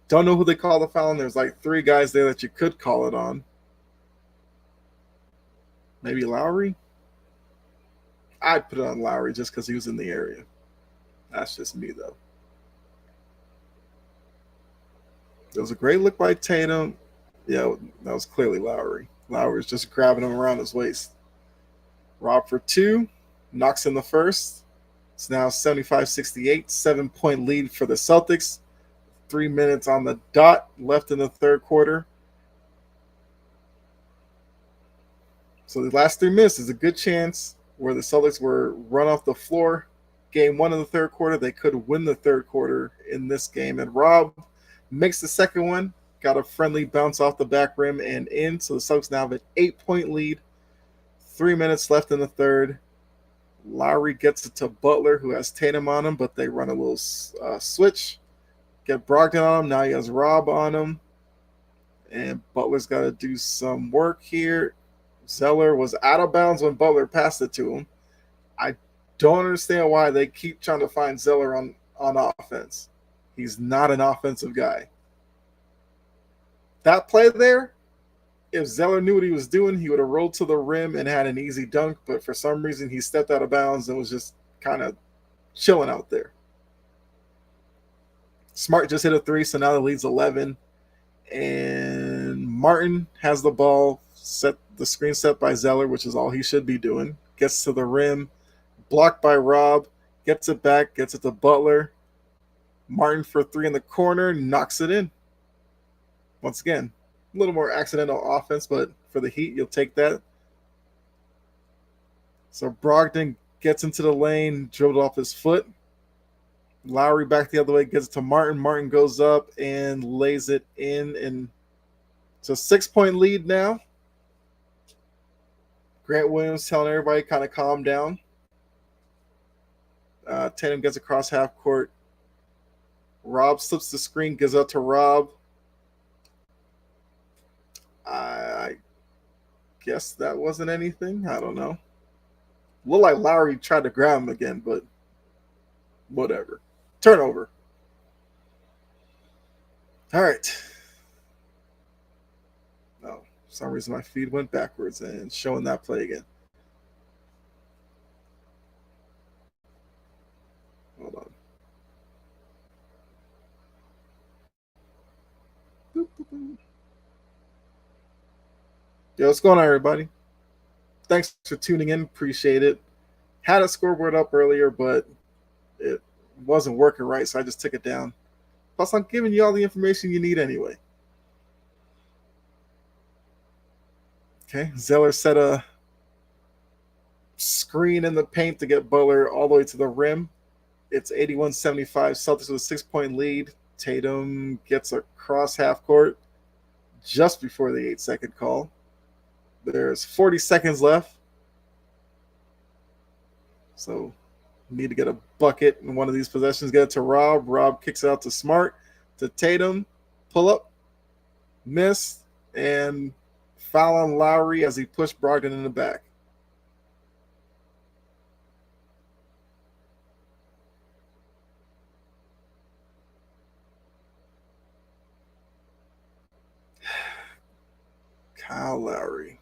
don't know who they called the foul on. There's like 3 guys there that you could call it on. Maybe Lowry? I'd put it on Lowry just because he was in the area. That's just me, though. It was a great look by Tatum. Yeah, that was clearly Lowry. Lowry was just grabbing him around his waist. Rob for 2. Knocks in the first. It's now 75-68. 7-point lead for the Celtics. 3 minutes on the dot left in the third quarter. So the last 3 minutes is a good chance where the Celtics were run off the floor. Game 1 of the third quarter, they could win the third quarter in this game. And Rob makes the second one, got a friendly bounce off the back rim and in. So the Celtics now have an 8-point lead. 3 minutes left in the third. Lowry gets it to Butler, who has Tatum on him, but they run a little switch. Get Brogdon on him. Now he has Rob on him. And Butler's got to do some work here. Zeller was out of bounds when Butler passed it to him. I don't understand why they keep trying to find Zeller on offense. He's not an offensive guy. That play there, if Zeller knew what he was doing, he would have rolled to the rim and had an easy dunk, but for some reason he stepped out of bounds and was just kind of chilling out there. Smart just hit a 3, so now the lead's 11. And Martin has the ball, set the screen set by Zeller, which is all he should be doing. Gets to the rim, blocked by Rob, gets it back, gets it to Butler. Martin for 3 in the corner, knocks it in. Once again, a little more accidental offense, but for the Heat, you'll take that. So Brogdon gets into the lane, dribbled off his foot. Lowry back the other way, gets it to Martin. Martin goes up and lays it in. And it's a 6-point lead now. Grant Williams telling everybody kind of calm down. Tatum gets across half court. Rob slips the screen, gives up to Rob. I guess that wasn't anything. I don't know. Looked like Lowry tried to grab him again, but whatever. Turnover. All right. No, for some reason my feed went backwards and showing that play again. Hold on. Boop, boop, boop. Yo, what's going on, everybody? Thanks for tuning in. Appreciate it. Had a scoreboard up earlier, but it wasn't working right, so I just took it down. Plus, I'm giving you all the information you need anyway. Okay, Zeller set a screen in the paint to get Butler all the way to the rim. It's 81-75. Celtics with a 6-point lead. Tatum gets across half court just before the 8-second call. There's 40 seconds left. So need to get a bucket in one of these possessions. Get it to Rob. Rob kicks it out to Smart. To Tatum. Pull up. Miss. And foul on Lowry as he pushed Brogdon in the back. Kyle Lowry.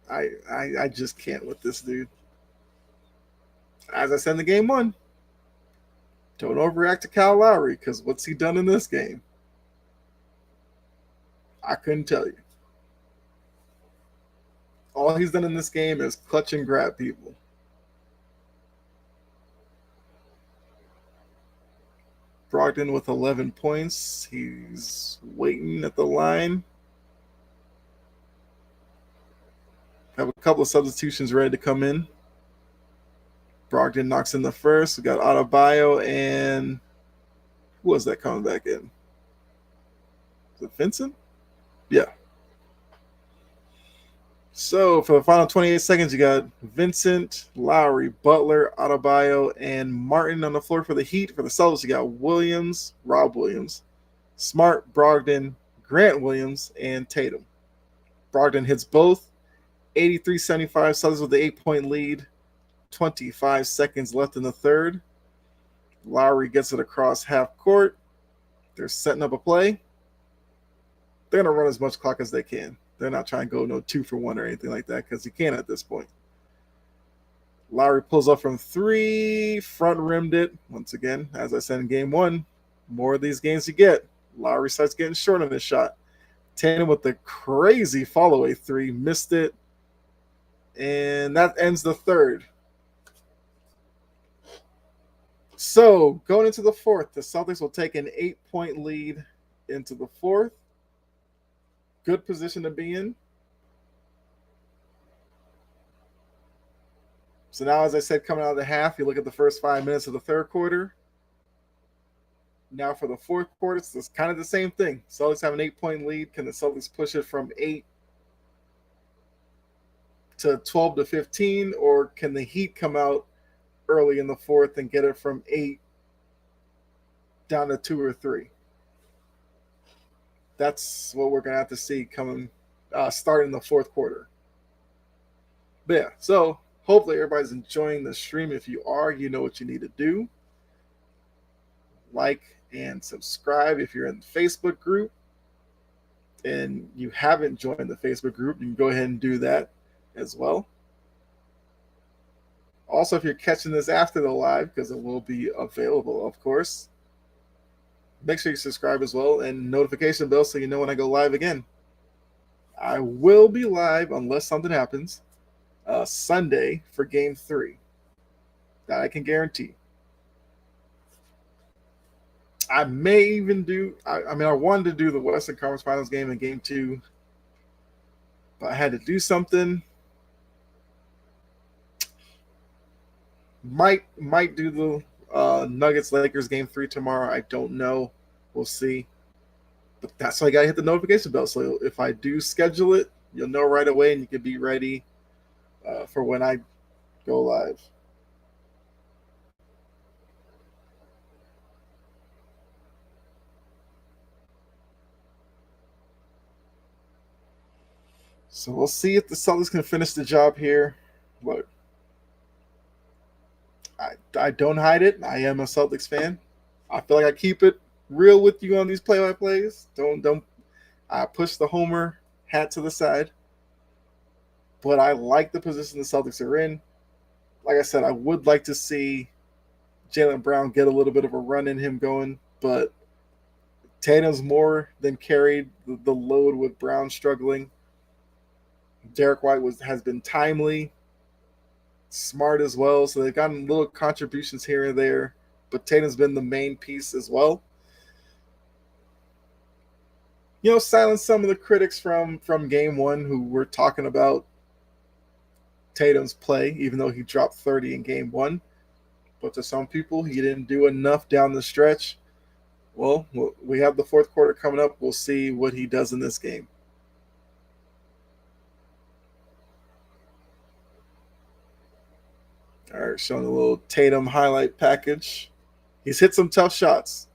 I just can't with this dude. As I said in the game one, don't overreact to Kyle Lowry because what's he done in this game? I couldn't tell you. All he's done in this game is clutch and grab people. Brogdon with 11 points. He's waiting at the line. Have a couple of substitutions ready to come in. Brogdon knocks in the first. We got Adebayo and who was that coming back in? Is it Vincent? Yeah. So for the final 28 seconds, you got Vincent, Lowry, Butler, Adebayo, and Martin on the floor for the Heat. For the Celtics, you got Williams, Rob Williams, Smart, Brogdon, Grant Williams, and Tatum. Brogdon hits both. 83-75, Celtics with the 8-point lead. 25 seconds left in the third. Lowry gets it across half court. They're setting up a play. They're going to run as much clock as they can. They're not trying to go no 2 for 1 or anything like that because he can at this point. Lowry pulls up from 3, front rimmed it. Once again, as I said in game one, more of these games you get. Lowry starts getting short on his shot. Tatum with the crazy follow-away 3, missed it. And that ends the third. So going into the fourth, the Celtics will take an 8-point lead into the fourth. Good position to be in. So now, as I said, coming out of the half, you look at the first 5 minutes of the third quarter. Now for the fourth quarter, it's kind of the same thing. Celtics have an 8-point lead. Can the Celtics push it from 8 to 12 to 15, or can the Heat come out early in the fourth and get it from 8 down to 2 or 3? That's what we're going to have to see coming, starting the fourth quarter. But yeah, so hopefully everybody's enjoying the stream. If you are, you know what you need to do. Like and subscribe if you're in the Facebook group. And you haven't joined the Facebook group, you can go ahead and do that as well. Also, if you're catching this after the live, because it will be available, of course, make sure you subscribe as well and notification bell so you know when I go live again. I will be live unless something happens Sunday for Game 3. That I can guarantee. I may even do, I wanted to do the Western Conference Finals game in Game 2, but I had to do something. Might do the Nuggets Lakers Game 3 tomorrow. I don't know. We'll see. But that's why I got to hit the notification bell. So if I do schedule it, you'll know right away and you can be ready for when I go live. So we'll see if the Celtics can finish the job here. Look, I don't hide it. I am a Celtics fan. I feel like I keep it real with you on these play-by-plays. Don't I push the homer hat to the side. But I like the position the Celtics are in. Like I said, I would like to see Jaylen Brown get a little bit of a run in him going, but Tatum's more than carried the load with Brown struggling. Derek White has been timely, smart as well, so they've gotten little contributions here and there, but Tatum's been the main piece as well. You know, silence some of the critics from Game 1 who were talking about Tatum's play, even though he dropped 30 in Game 1. But to some people, he didn't do enough down the stretch. Well, we have the fourth quarter coming up. We'll see what he does in this game. All right, showing a little Tatum highlight package. He's hit some tough shots.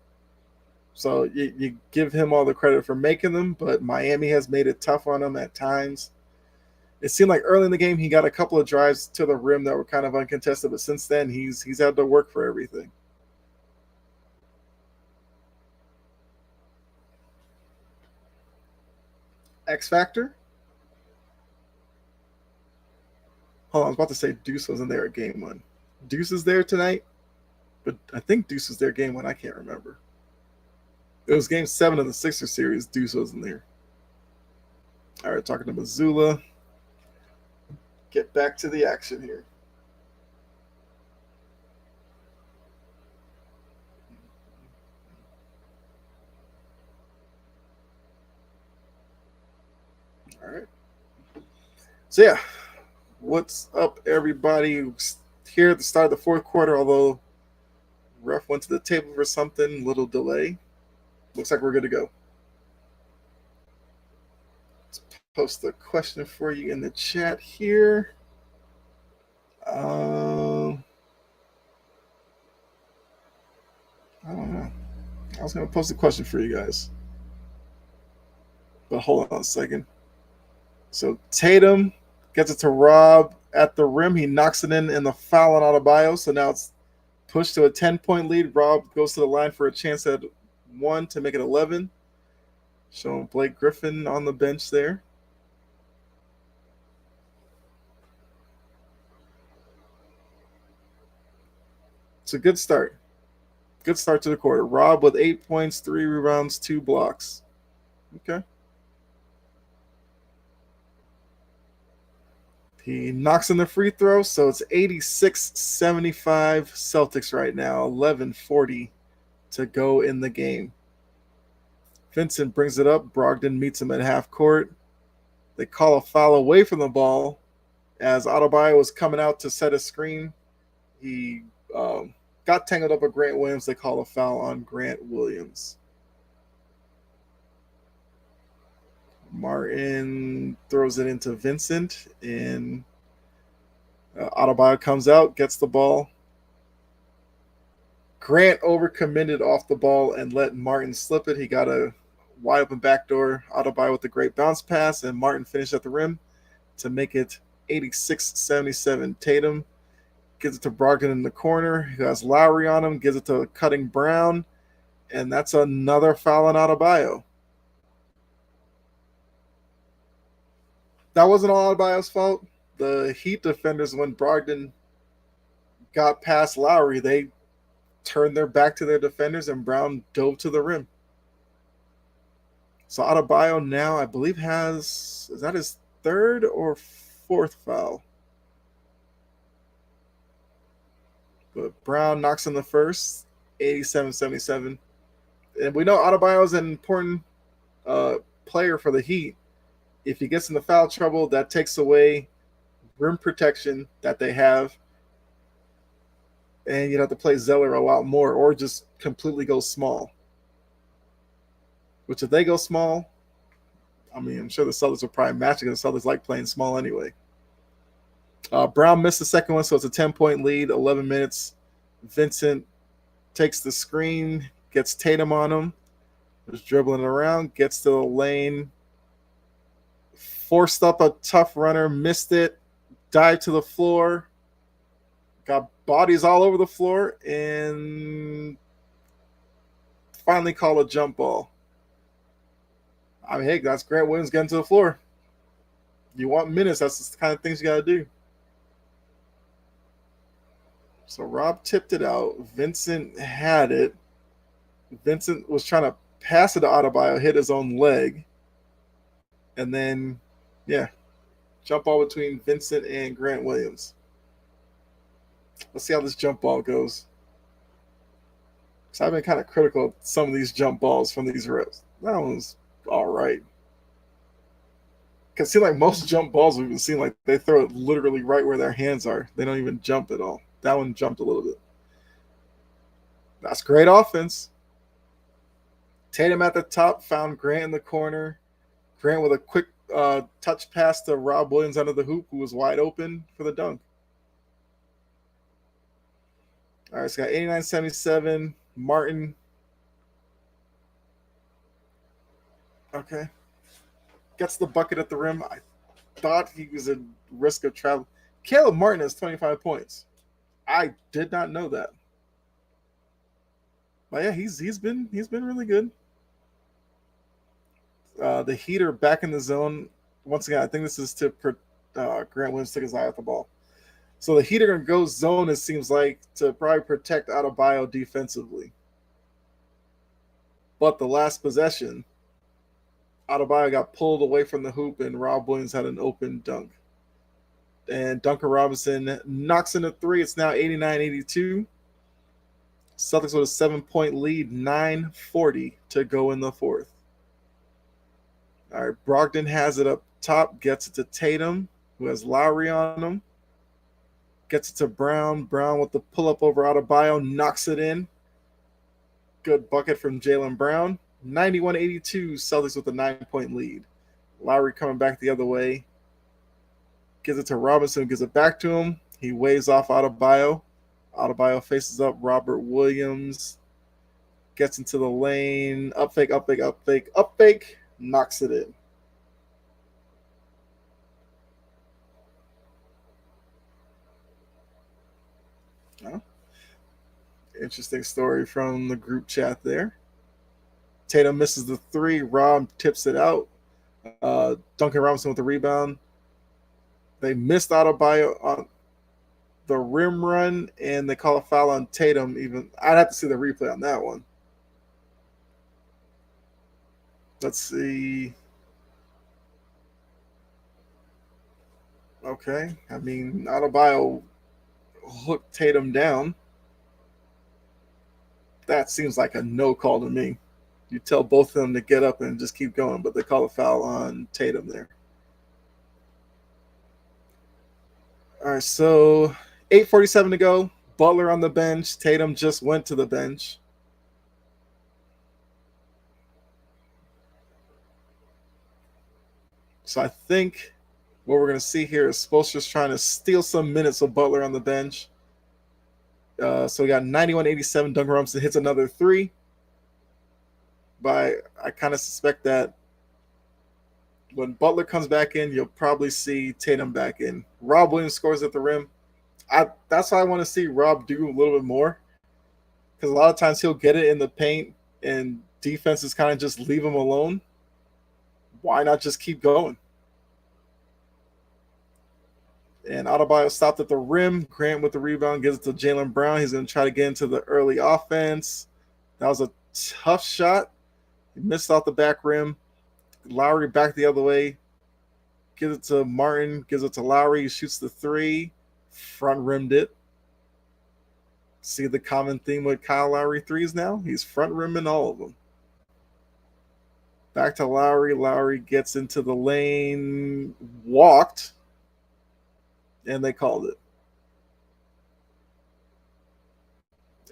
So you give him all the credit for making them, but Miami has made it tough on him at times. It seemed like early in the game he got a couple of drives to the rim that were kind of uncontested, but since then he's had to work for everything. X Factor. Hold on, I was about to say Deuce wasn't there at game one. Deuce is there tonight, but I think Deuce was there game one. I can't remember. It was game 7 of the Sixers series. Deuce wasn't there. All right, talking to Missoula. Get back to the action here. All right. So, yeah, what's up, everybody? Here at the start of the fourth quarter, although ref went to the table for something, little delay. Looks like we're good to go. Let's post the question for you in the chat here. I don't know. I was going to post a question for you guys. But hold on a second. So Tatum gets it to Rob at the rim. He knocks it in the foul on Adebayo. So now it's pushed to a 10-point lead. Rob goes to the line for a chance at 1 to make it 11. Showing Blake Griffin on the bench there. It's a good start. Good start to the quarter. Rob with 8 points, 3 rebounds, 2 blocks. Okay. He knocks in the free throw, so it's 86-75 Celtics right now, 11:40 to go in the game. Vincent brings it up. Brogdon meets him at half court. They call a foul away from the ball as Adebayo was coming out to set a screen. He got tangled up with Grant Williams. They call a foul on Grant Williams. Martin throws it into Vincent, and Adebayo comes out, gets the ball. Grant overcommitted off the ball and let Martin slip it. He got a wide open backdoor. Adebayo with a great bounce pass, and Martin finished at the rim to make it 86-77. Tatum gives it to Brogdon in the corner. He has Lowry on him, gives it to Cutting Brown, and that's another foul on Adebayo. That wasn't all Adebayo's fault. The Heat defenders, when Brogdon got past Lowry, they turned their back to their defenders, and Brown dove to the rim. So Adebayo now, I believe, is that his 3rd or 4th foul? But Brown knocks in the first, 87-77. And we know Adebayo is an important player for the Heat. If he gets into foul trouble, that takes away rim protection that they have. And you'd have to play Zeller a lot more or just completely go small. Which if they go small, I mean, I'm sure the Celtics will probably match it because the Celtics like playing small anyway. Brown missed the second one, so it's a 10-point lead, 11 minutes. Vincent takes the screen, gets Tatum on him, just dribbling around, gets to the lane, forced up a tough runner, missed it, dived to the floor, got bodies all over the floor, and finally called a jump ball. I mean, hey, that's Grant Williams getting to the floor. You want minutes, that's the kind of things you got to do. So Rob tipped it out. Vincent had it. Vincent was trying to pass it to Adebayo, hit his own leg. And then, jump ball between Vincent and Grant Williams. Let's see how this jump ball goes. So I've been kind of critical of some of these jump balls from these refs. That one's all right. Because it seems like most jump balls we've been seeing, like they throw it literally right where their hands are. They don't even jump at all. That one jumped a little bit. That's great offense. Tatum at the top, found Grant in the corner. Grant with a quick touch pass to Rob Williams under the hoop, who was wide open for the dunk. All right, so got 89-77. Martin. Okay. Gets the bucket at the rim. I thought he was at risk of travel. Caleb Martin has 25 points. I did not know that. But yeah, he's been really good. The Heat are back in the zone. Once again, I think this is to Grant Williams took his eye off the ball. So the Heat are going to go zone, it seems like, to probably protect Adebayo defensively. But the last possession, Adebayo got pulled away from the hoop, and Rob Williams had an open dunk. And Duncan Robinson knocks in a three. It's now 89-82. Celtics with a 7-point lead, 9:40 to go in the fourth. All right, Brogdon has it up top, gets it to Tatum, who has Lowry on him. Gets it to Brown. Brown with the pull-up over Adebayo, knocks it in. Good bucket from Jaylen Brown. 91-82, Celtics with a 9-point lead. Lowry coming back the other way. Gives it to Robinson, gives it back to him. He waves off Adebayo. Adebayo faces up Robert Williams. Gets into the lane. Up fake, up fake, up fake, up fake. Knocks it in. Oh. Interesting story from the group chat there. Tatum misses the three. Rob tips it out. Duncan Robinson with the rebound. They missed Adebayo on the rim run, and they call a foul on Tatum. Even I'd have to see the replay on that one. Let's see. Okay, I mean Adebayo hooked Tatum down. That seems like a no call to me. You tell both of them to get up and just keep going, but they call a foul on Tatum there. All right, so 8:47 to go. Butler on the bench. Tatum just went to the bench. So I think what we're going to see here is Spoelstra's trying to steal some minutes of Butler on the bench. So we got 91-87. Duncan Robinson hits another three. But I kind of suspect that when Butler comes back in, you'll probably see Tatum back in. Rob Williams scores at the rim. That's why I want to see Rob do a little bit more. Because a lot of times he'll get it in the paint and defenses kind of just leave him alone. Why not just keep going? And Adebayo stopped at the rim. Grant with the rebound gives it to Jaylen Brown. He's going to try to get into the early offense. That was a tough shot. He missed off the back rim. Lowry back the other way. Gives it to Martin. Gives it to Lowry. He shoots the three. Front rimmed it. See the common theme with Kyle Lowry threes now? He's front rimming all of them. Back to Lowry. Lowry gets into the lane. Walked. And they called it.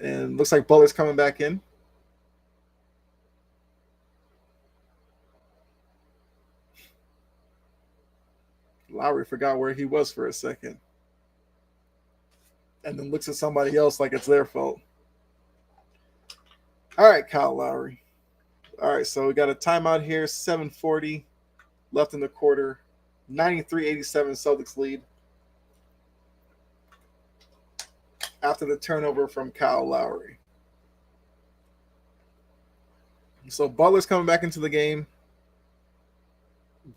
And looks like Butler's coming back in. Lowry forgot where he was for a second. And then looks at somebody else like it's their fault. All right, Kyle Lowry. All right, so we got a timeout here. 7:40 left in the quarter. 93-87 Celtics lead. After the turnover from Kyle Lowry. So Butler's coming back into the game.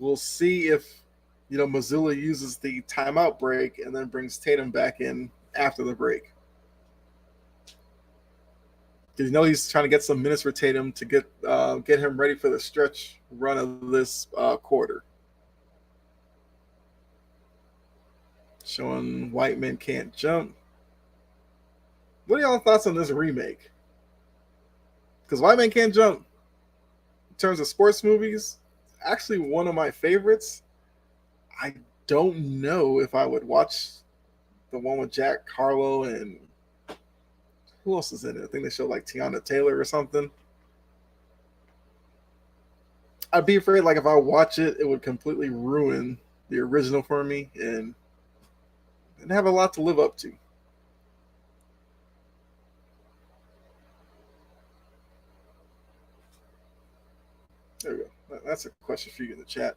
We'll see if Mazzulla uses the timeout break and then brings Tatum back in after the break. Because he's trying to get some minutes for Tatum to get him ready for the stretch run of this quarter. Showing White Men Can't Jump. What are y'all thoughts on this remake? Because White Man Can't Jump, in terms of sports movies, actually one of my favorites. I don't know if I would watch the one with Jack Harlow and who else is in it? I think they showed like Tiana Taylor or something. I'd be afraid like if I watch it, it would completely ruin the original for me and have a lot to live up to. There we go. That's a question for you in the chat.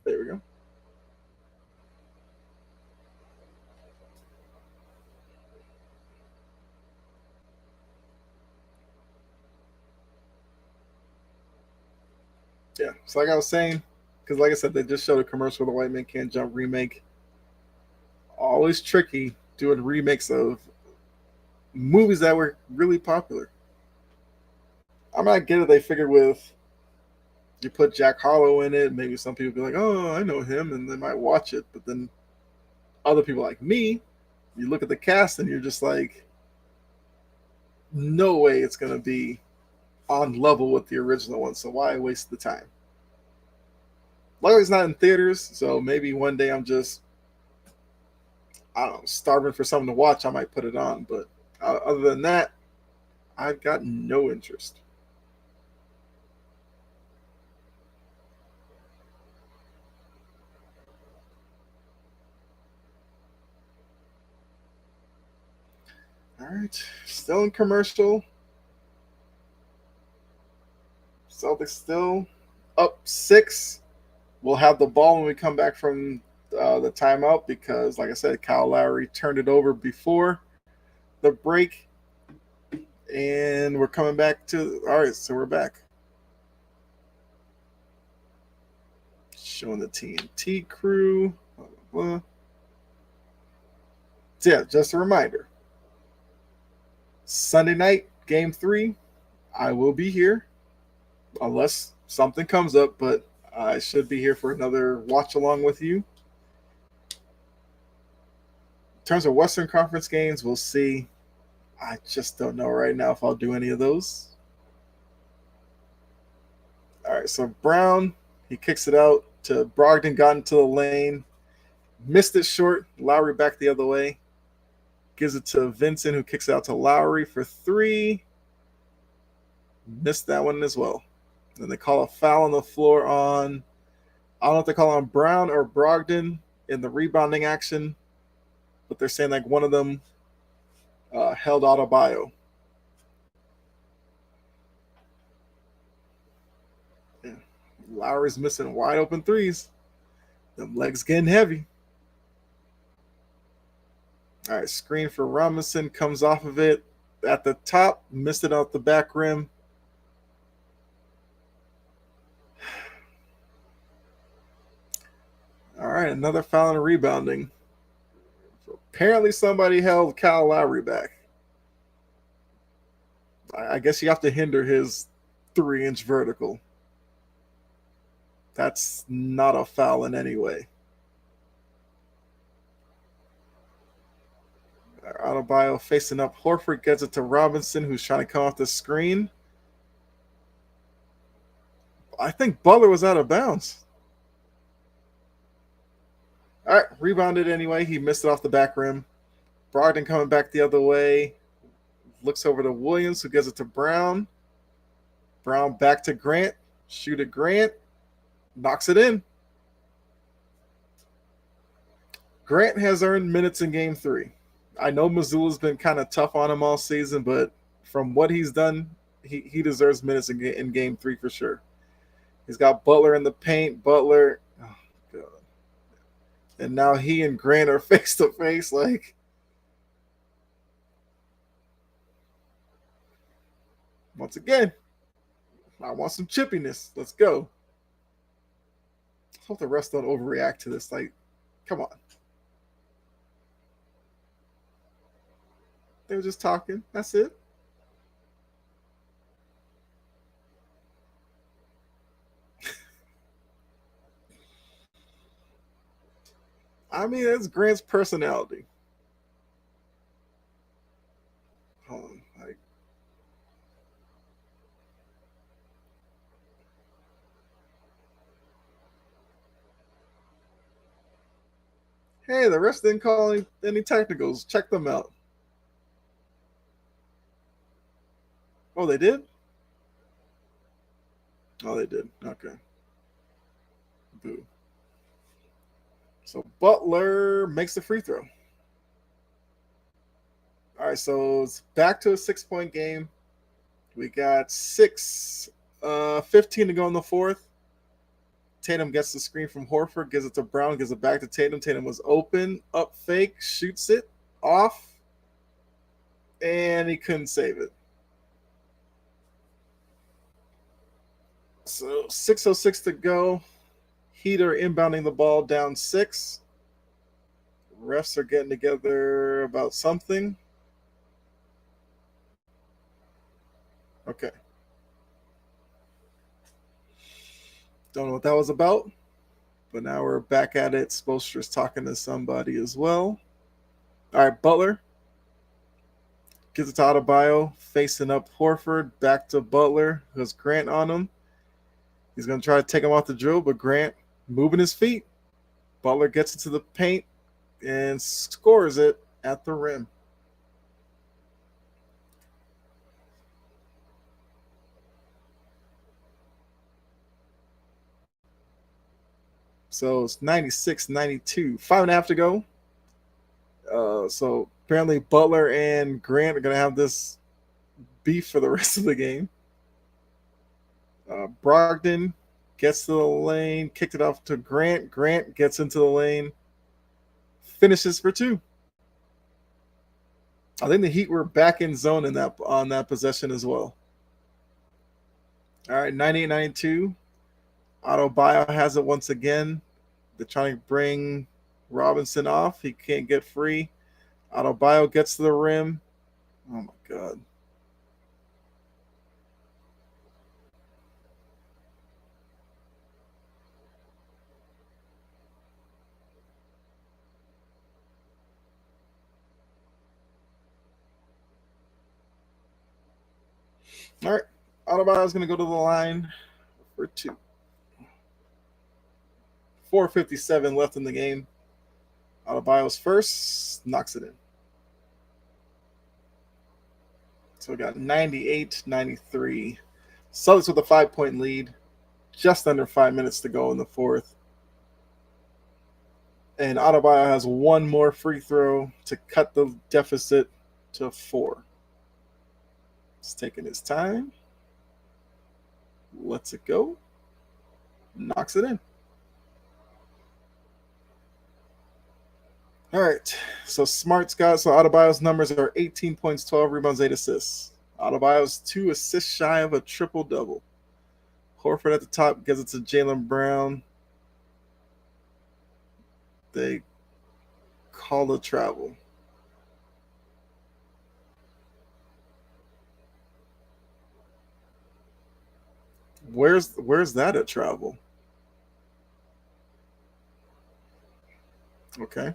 There we go. Yeah. So like I was saying, because like I said, they just showed a commercial of the White Man Can't Jump remake. Always tricky doing remakes of movies that were really popular. I might get it. They figured with you put Jack Harlow in it, maybe some people be like, "Oh, I know him," and they might watch it. But then other people like me, you look at the cast and you're just like, "No way, it's gonna be on level with the original one." So why waste the time? Luckily, it's not in theaters, so maybe one day I'm just, I don't know, starving for something to watch. I might put it on, but other than that, I've got no interest. All right, still in commercial. Celtics still up 6. We'll have the ball when we come back from the timeout because, like I said, Kyle Lowry turned it over before the break, and we're coming back to. All right, so we're back. Showing the TNT crew. Blah, blah, blah. So yeah, just a reminder. Sunday night, game 3. I will be here unless something comes up, but I should be here for another watch along with you. In terms of Western Conference games, we'll see. I just don't know right now if I'll do any of those. All right, so Brown, he kicks it out to Brogdon, got into the lane, missed it short. Lowry back the other way. Gives it to Vincent, who kicks it out to Lowry for 3. Missed that one as well. Then they call a foul on the floor on, I don't know if they call on Brown or Brogdon in the rebounding action, but they're saying like one of them held Adebayo. Yeah. Lowry's missing wide open threes. Them legs getting heavy. All right, screen for Robinson, comes off of it at the top, missed it out the back rim. All right, another foul and rebounding. So apparently somebody held Kyle Lowry back. I guess you have to hinder his 3-inch vertical. That's not a foul in any way. Adebayo facing up. Horford gets it to Robinson, who's trying to come off the screen. I think Butler was out of bounds. All right, rebounded anyway. He missed it off the back rim. Brogdon coming back the other way. Looks over to Williams, who gives it to Brown. Brown back to Grant. Shoot at Grant. Knocks it in. Grant has earned minutes in game 3. I know Missoula's been kind of tough on him all season, but from what he's done, he deserves minutes in game 3 for sure. He's got Butler in the paint. Butler, oh God. And now he and Grant are face to face. Like, once again, I want some chippiness. Let's go. I hope the refs don't overreact to this. Like, come on. They were just talking. That's it. I mean, that's Grant's personality. Hold on. Like, hey, the rest didn't call any technicals. Check them out. Oh, they did? Oh, they did. Okay. Boo. So Butler makes the free throw. All right, so it's back to a 6-point game. We got 15 to go in the fourth. Tatum gets the screen from Horford, gives it to Brown, gives it back to Tatum. Tatum was open, up fake, shoots it off, and he couldn't save it. So 6:06 to go. Heat are inbounding the ball down 6. Refs are getting together about something. Okay. Don't know what that was about, but now we're back at it. Spoelstra's talking to somebody as well. All right, Butler gives it to Adebayo, facing up Horford, back to Butler, who has Grant on him. He's going to try to take him off the drill, but Grant moving his feet. Butler gets into the paint and scores it at the rim. So it's 96-92. 5.5 to go. So apparently Butler and Grant are going to have this beef for the rest of the game. Brogdon gets to the lane, kicked it off to Grant. Grant gets into the lane, finishes for 2. I think the Heat were back in zone on that possession as well. All right, 98-92. Adebayo has it once again. They're trying to bring Robinson off. He can't get free. Adebayo gets to the rim. Oh, my God. All right. Adebayo's going to go to the line for 2. 4:57 left in the game. Adebayo's first, knocks it in. So we got 98-93. Celtics with a 5-point lead. Just under 5 minutes to go in the fourth. And Adebayo has one more free throw to cut the deficit to 4. He's taking his time. Lets it go. Knocks it in. All right. So Adebayo's numbers are 18 points, 12 rebounds, 8 assists. Adebayo's 2 assists shy of a triple-double. Horford at the top gives it to Jaylen Brown. They call a travel. Where's that a travel? Okay.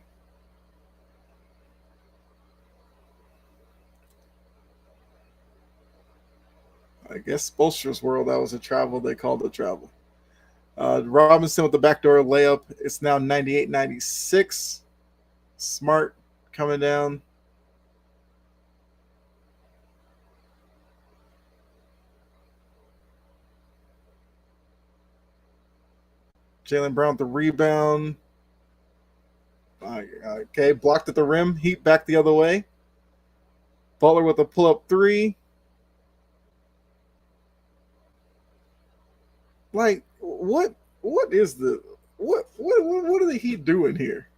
I guess Spoelstra's world, that was a travel. They called a travel. Robinson with the backdoor layup. It's now 98-96. Smart coming down. Jaylen Brown with the rebound. Okay, blocked at the rim. Heat back the other way. Butler with a pull-up 3. Like, what is the what are the Heat doing here?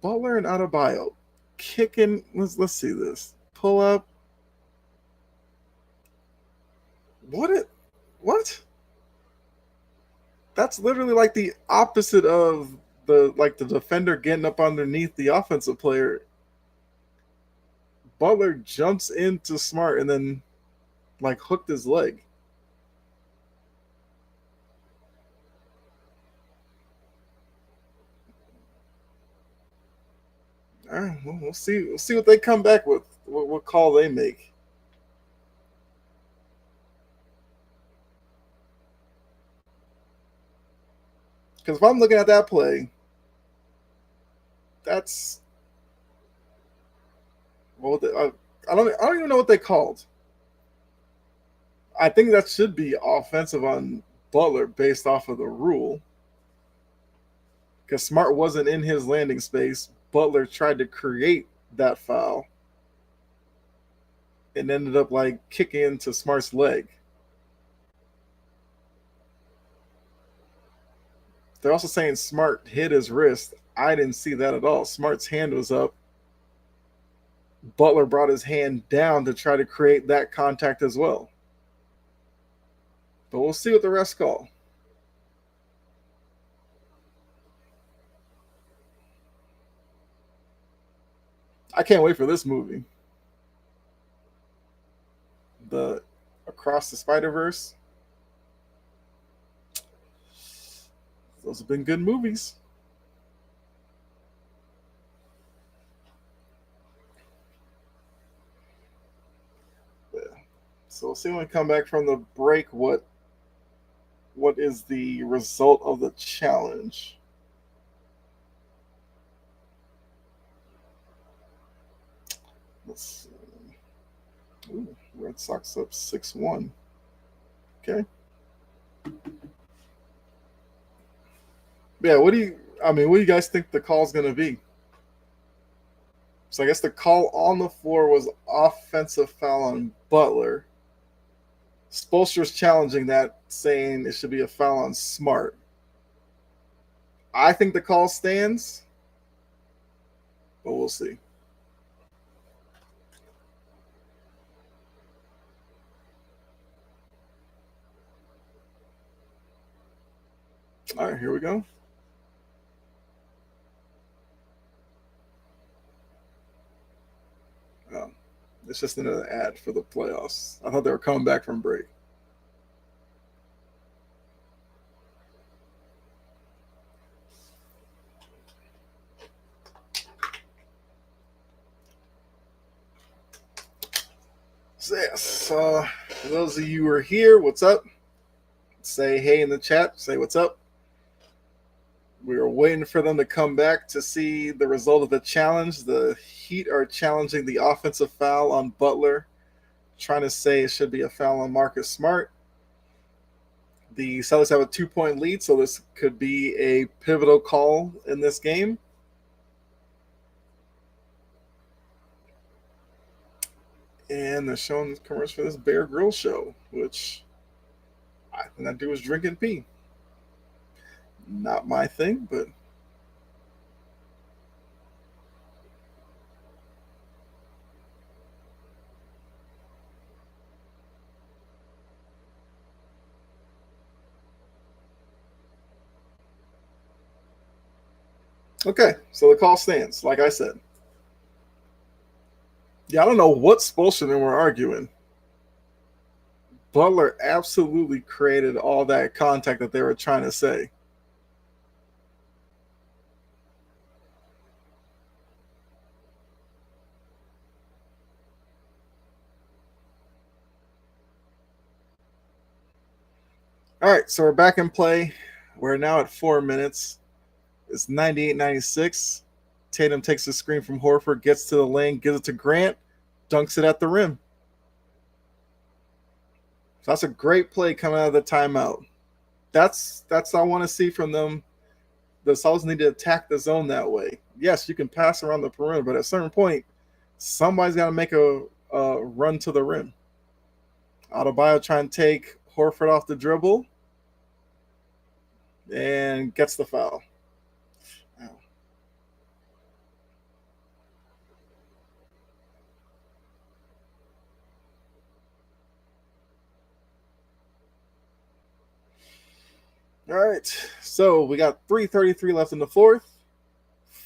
Butler and Adebayo kicking. Let's see this. Pull up. What? That's literally like the opposite of the defender getting up underneath the offensive player. Butler jumps into Smart and then like hooked his leg. All right, well, we'll see. We'll see what they come back with. What call they make. Because if I'm looking at that play, that's I don't even know what they called. I think that should be offensive on Butler based off of the rule. because Smart wasn't in his landing space. Butler tried to create that foul and ended up like kicking into Smart's leg. They're also saying Smart hit his wrist. I didn't see that at all. Smart's hand was up. Butler brought his hand down to try to create that contact as well. But we'll see what the refs call. I can't wait for this movie. The Across the Spider-Verse. Those have been good movies. Yeah. So we'll see when we come back from the break what is the result of the challenge. Let's see. Ooh, Red Sox up 6-1. Okay. Yeah, what do you guys think the call's gonna be? So I guess the call on the floor was offensive foul on Butler. Spoelstra's challenging that, saying it should be a foul on Smart. I think the call stands, but we'll see. All right, here we go. Oh, it's just another ad for the playoffs. I thought they were coming back from break. So yes, for those of you who are here, what's up? Say hey in the chat. Say what's up. We are waiting for them to come back to see the result of the challenge. The Heat are challenging the offensive foul on Butler, trying to say it should be a foul on Marcus Smart. The Celtics have a 2-point lead, so this could be a pivotal call in this game. And they're showing the commercial for this Bear Grylls show, which I think that dude was drinking pee. Not my thing, but okay. So the call stands, like I said. Yeah, I don't know what Spoelstra and we're arguing. Butler absolutely created all that contact that they were trying to say. All right, so we're back in play. We're now at 4 minutes. It's 98-96. Tatum takes the screen from Horford, gets to the lane, gives it to Grant, dunks it at the rim. So that's a great play coming out of the timeout. That's I want to see from them. The Celtics need to attack the zone that way. Yes, you can pass around the perimeter, but at a certain point, somebody's got to make a run to the rim. Adebayo trying to take Horford off the dribble and gets the foul. All right, so we got 3:33 left in the fourth.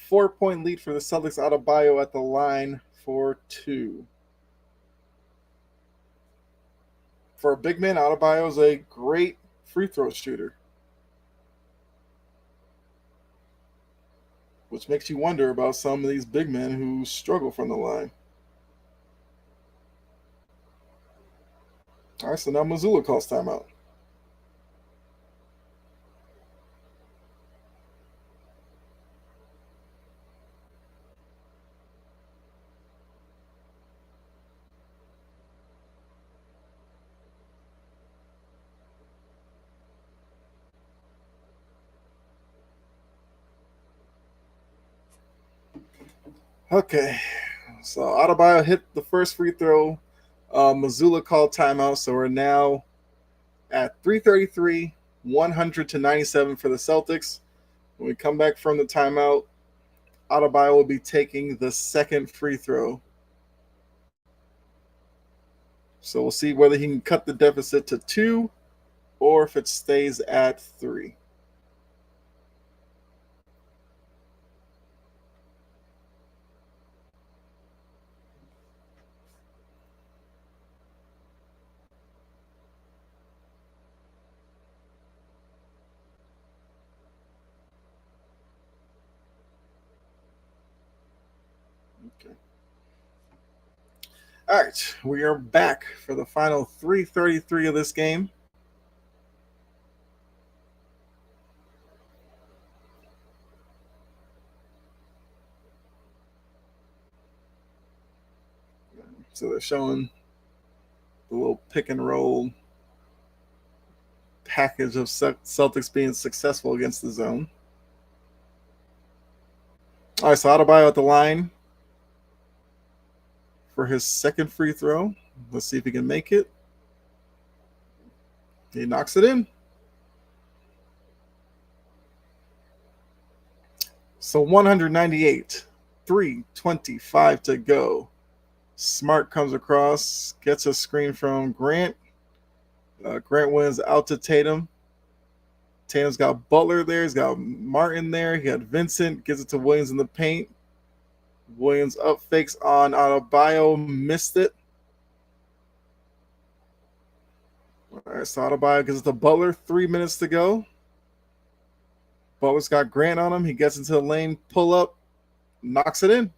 4-point lead for the Celtics. Adebayo at the line for 2. For a big man, Adebayo is a great free throw shooter, which makes you wonder about some of these big men who struggle from the line. All right, so now Missoula calls timeout. Okay, so Adebayo hit the first free throw. Missoula called timeout, so we're now at 3:33, 100-97 for the Celtics. When we come back from the timeout, Adebayo will be taking the second free throw. So we'll see whether he can cut the deficit to 2 or if it stays at 3. Okay. All right, we are back for the final 3:33 of this game. So they're showing the little pick and roll package of Celtics being successful against the zone. All right, so Adebayo at the line for his second free throw. Let's see if he can make it. He knocks it in. So 198, 3:25 to go. Smart comes across, gets a screen from Grant. Grant wins out to Tatum. Tatum's got Butler there. He's got Martin there. He got Vincent. Gives it to Williams in the paint. Williams up fakes on Adebayo. Missed it. All right, so Adebayo gives it to Butler. 3 minutes to go. Butler's got Grant on him. He gets into the lane. Pull up. Knocks it in.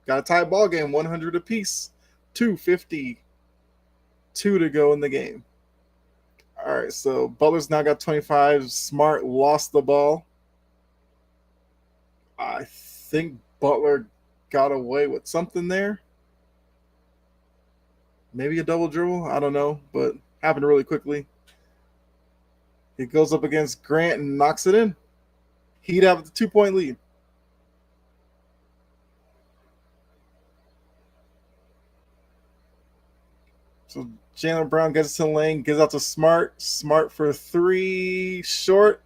Got a tie ball game. 100 apiece. 2:52 to go in the game. All right, so Butler's now got 25. Smart lost the ball. I think Butler got away with something there. Maybe a double dribble. I don't know, but happened really quickly. He goes up against Grant and knocks it in. He'd have the 2-point lead. So Jaylen Brown gets to the lane, gives out to Smart. Smart for 3, short.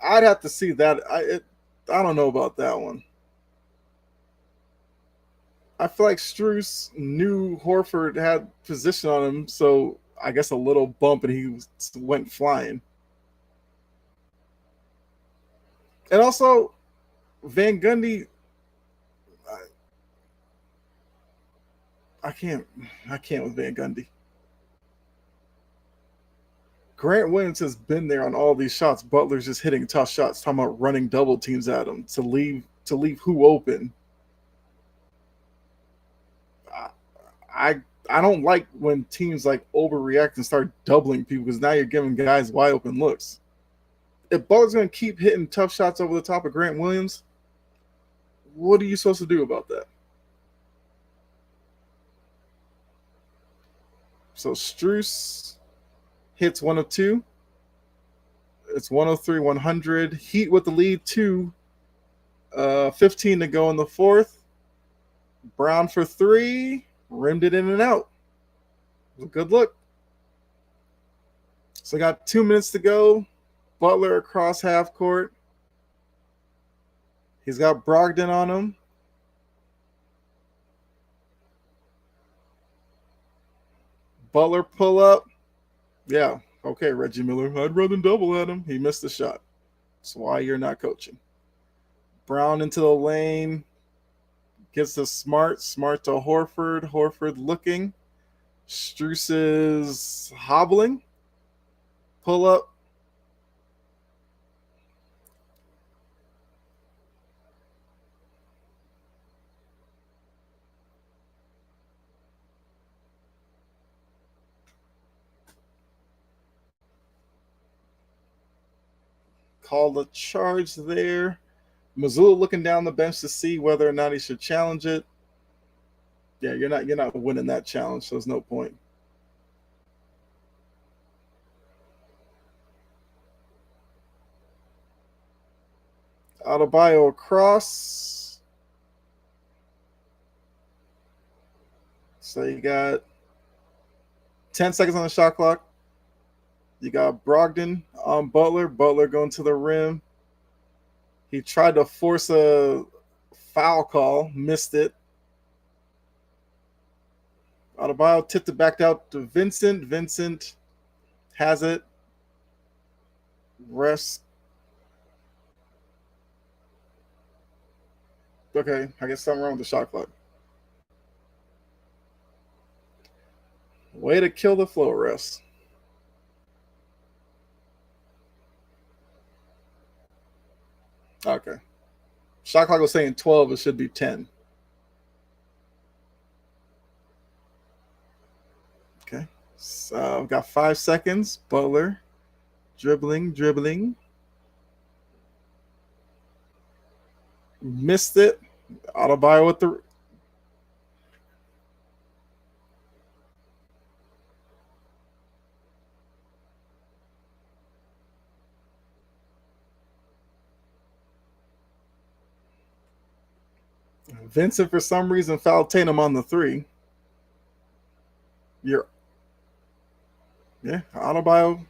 I'd have to see that. I don't know about that one. I feel like Strus knew Horford had position on him, so I guess a little bump and he went flying. And also, Van Gundy, I can't with Van Gundy. Grant Williams has been there on all these shots. Butler's just hitting tough shots, talking about running double teams at him to leave who open. I I don't like when teams like overreact and start doubling people because now you're giving guys wide open looks. If Butler's going to keep hitting tough shots over the top of Grant Williams, what are you supposed to do about that? So Strus hits 1 of 2. It's 103, 100. Heat with the lead, 15 to go in the fourth. Brown for 3. Rimmed it in and out. It was a good look. So got 2 minutes to go. Butler across half court. He's got Brogdon on him. Butler pull up. Yeah, okay, Reggie Miller. I'd rather double at him. He missed the shot. That's why you're not coaching. Brown into the lane. Gets to Smart. Smart to Horford. Horford looking. Strus is hobbling. Pull up. Call the charge there. Missoula looking down the bench to see whether or not he should challenge it. Yeah, you're not winning that challenge, so there's no point. Adebayo across. So you got 10 seconds on the shot clock. You got Brogdon on Butler. Butler going to the rim. He tried to force a foul call, missed it. Adebayo tipped it back out to Vincent. Vincent has it. Rest. Okay, I guess something wrong with the shot clock. Way to kill the flow, rest. Okay. Shot clock was saying 12. It should be 10. Okay. So I've got 5 seconds. Butler. Dribbling. Missed it. Adebayo with the... Vincent, for some reason, fouled Tatum on the 3. Yeah, Adebayo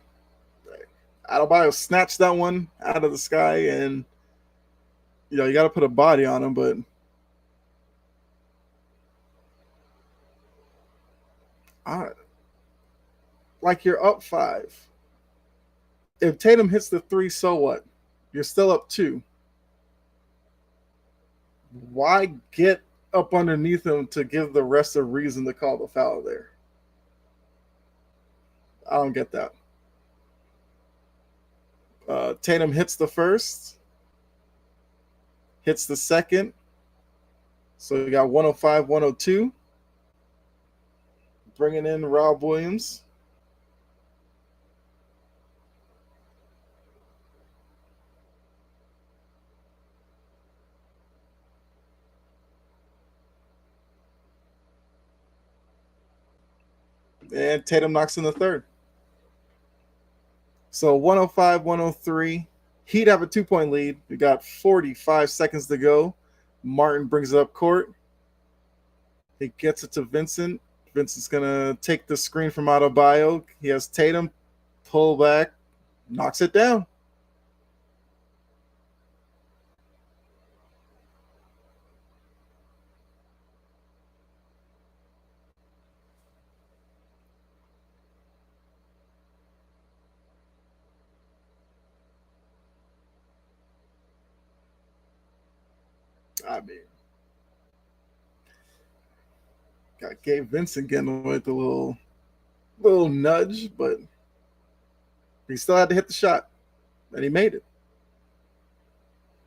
snatched that one out of the sky, and you got to put a body on him, but like you're up 5. If Tatum hits the 3, so what? You're still up 2. Why get up underneath him to give the rest a reason to call the foul there? I don't get that. Tatum hits the first, hits the second. So you got 105, 102. Bringing in Rob Williams. And Tatum knocks in the third. So 105, 103. Heat have a 2-point lead. We got 45 seconds to go. Martin brings it up court. He gets it to Vincent. Vincent's going to take the screen from Adebayo. He has Tatum pull back, knocks it down. I mean, got Gabe Vincent getting away with a little nudge, but he still had to hit the shot, and he made it.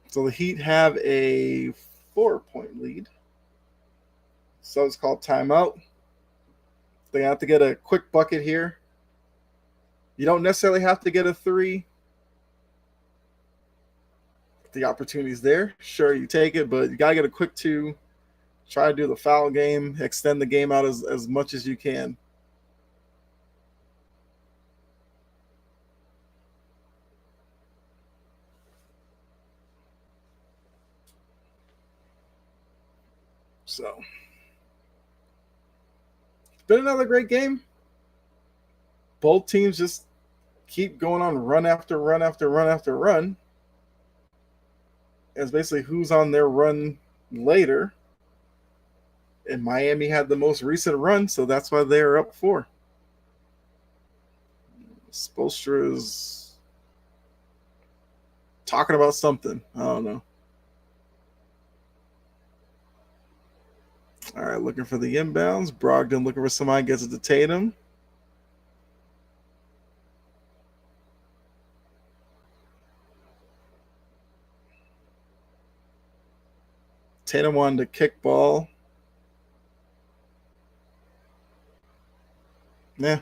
So the Heat have a 4-point lead. So it's called timeout. They have to get a quick bucket here. You don't necessarily have to get a 3. The opportunity's there. Sure, you take it, but you got to get a quick 2. Try to do the foul game, extend the game out as much as you can. So, it's been another great game. Both teams just keep going on run after run after run after run. It's basically who's on their run later. And Miami had the most recent run, so that's why they're up 4. Spoelstra is talking about something. I don't know. All right, looking for the inbounds. Brogdon looking for somebody, gets it to Tatum. Tatum wanted to kick ball. Yeah.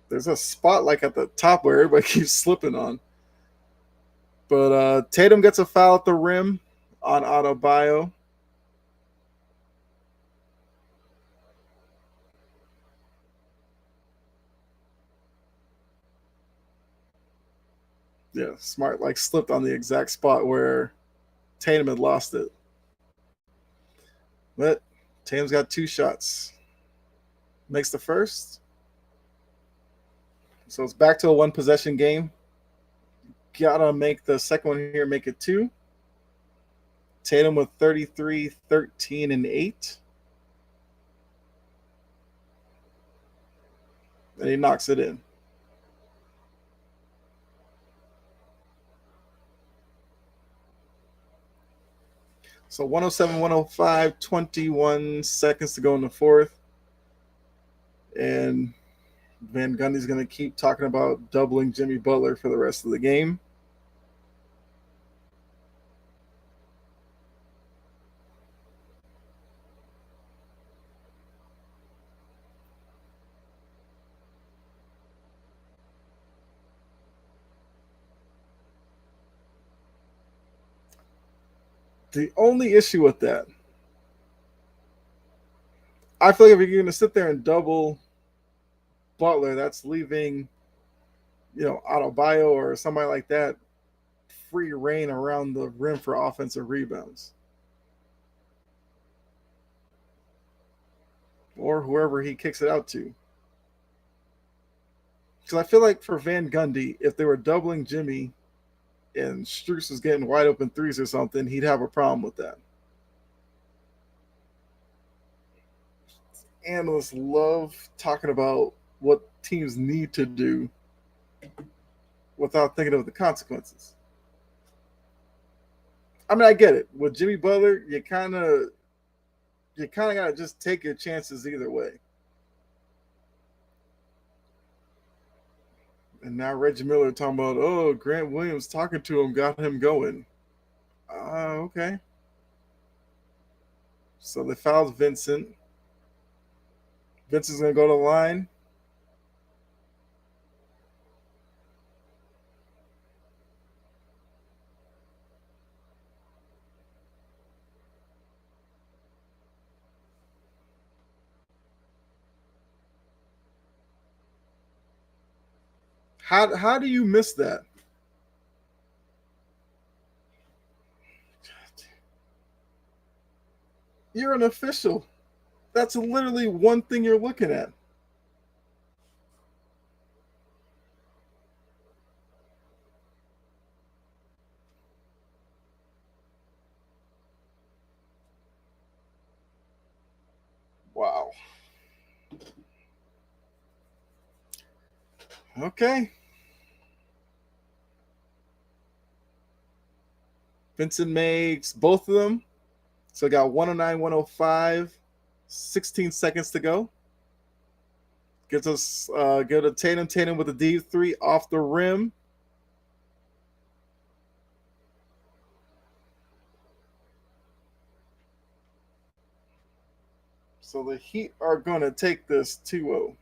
There's a spot like at the top where everybody keeps slipping on. But Tatum gets a foul at the rim on Adebayo. Yeah, Smart like slipped on the exact spot where Tatum had lost it. But Tatum's got 2 shots. Makes the first. So it's back to a one possession game. Gotta make the second one here, make it 2. Tatum with 33, 13, and 8. And he knocks it in. So 107, 105, 21 seconds to go in the fourth. And Van Gundy's going to keep talking about doubling Jimmy Butler for the rest of the game. The only issue with that, I feel like if you're going to sit there and double Butler, that's leaving, Adebayo or somebody like that free reign around the rim for offensive rebounds. Or whoever he kicks it out to. Because I feel like for Van Gundy, if they were doubling Jimmy and Strus was getting wide open threes or something, he'd have a problem with that. Analysts love talking about what teams need to do without thinking of the consequences. I mean, I get it. With Jimmy Butler, you kind of gotta just take your chances either way. And now Reggie Miller talking about, oh, Grant Williams talking to him got him going. Okay. So they fouled Vincent. Vincent's gonna go to the line. How do you miss that? You're an official. That's literally one thing you're looking at. Wow. Okay. Vincent makes both of them. So got 109, 105, 16 seconds to go. Gets us get a Tatum with a deep three off the rim. So the Heat are going to take this 2-0.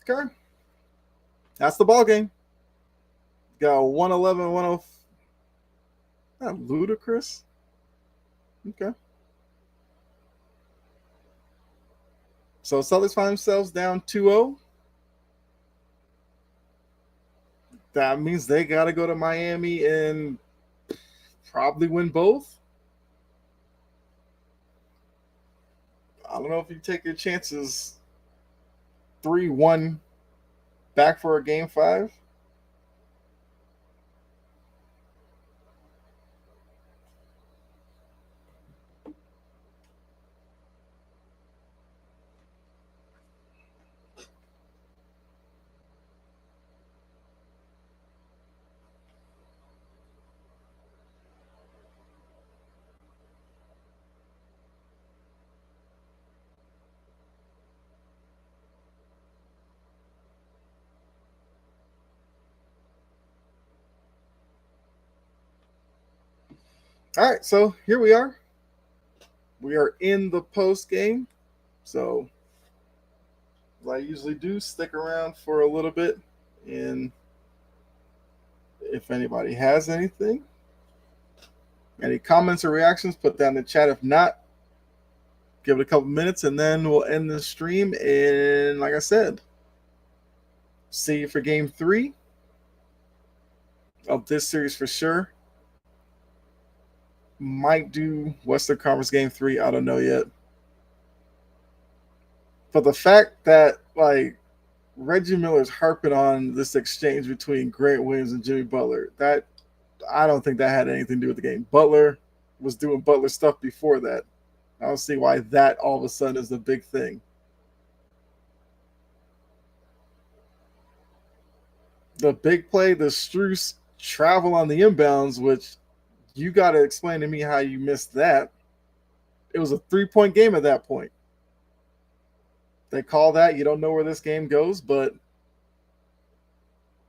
Okay. That's the ball game. Got 111, 105. Not ludicrous. Okay. So Celtics find themselves down 2-0. That means they got to go to Miami and probably win both. I don't know if you take your chances 3-1 back for a game five. All right, so here we are. We are in the post game. So, as I usually do, stick around for a little bit. And if anybody has anything, any comments or reactions, put that in the chat. If not, give it a couple minutes and then we'll end the stream. And like I said, see you for game 3 of this series for sure. Might do Western Conference game 3. I don't know yet. But the fact that like Reggie Miller's harping on this exchange between Grant Williams and Jimmy Butler, that I don't think that had anything to do with the game. Butler was doing Butler stuff before that. I don't see why that all of a sudden is the big thing. The big play, the Strus travel on the inbounds, which you got to explain to me how you missed that. It was a 3-point game at that point. They call that. You don't know where this game goes, but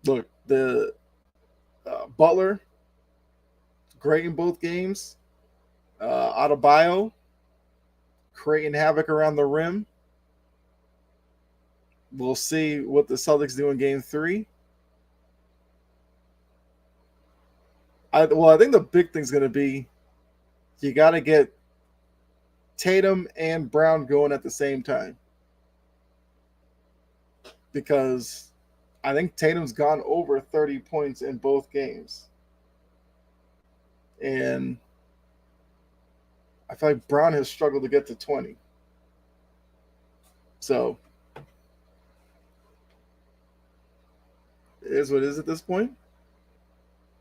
look, the Butler, great in both games. Adebayo, creating havoc around the rim. We'll see what the Celtics do in game 3. I think the big thing's going to be you got to get Tatum and Brown going at the same time. Because I think Tatum's gone over 30 points in both games. And I feel like Brown has struggled to get to 20. So it is what it is at this point.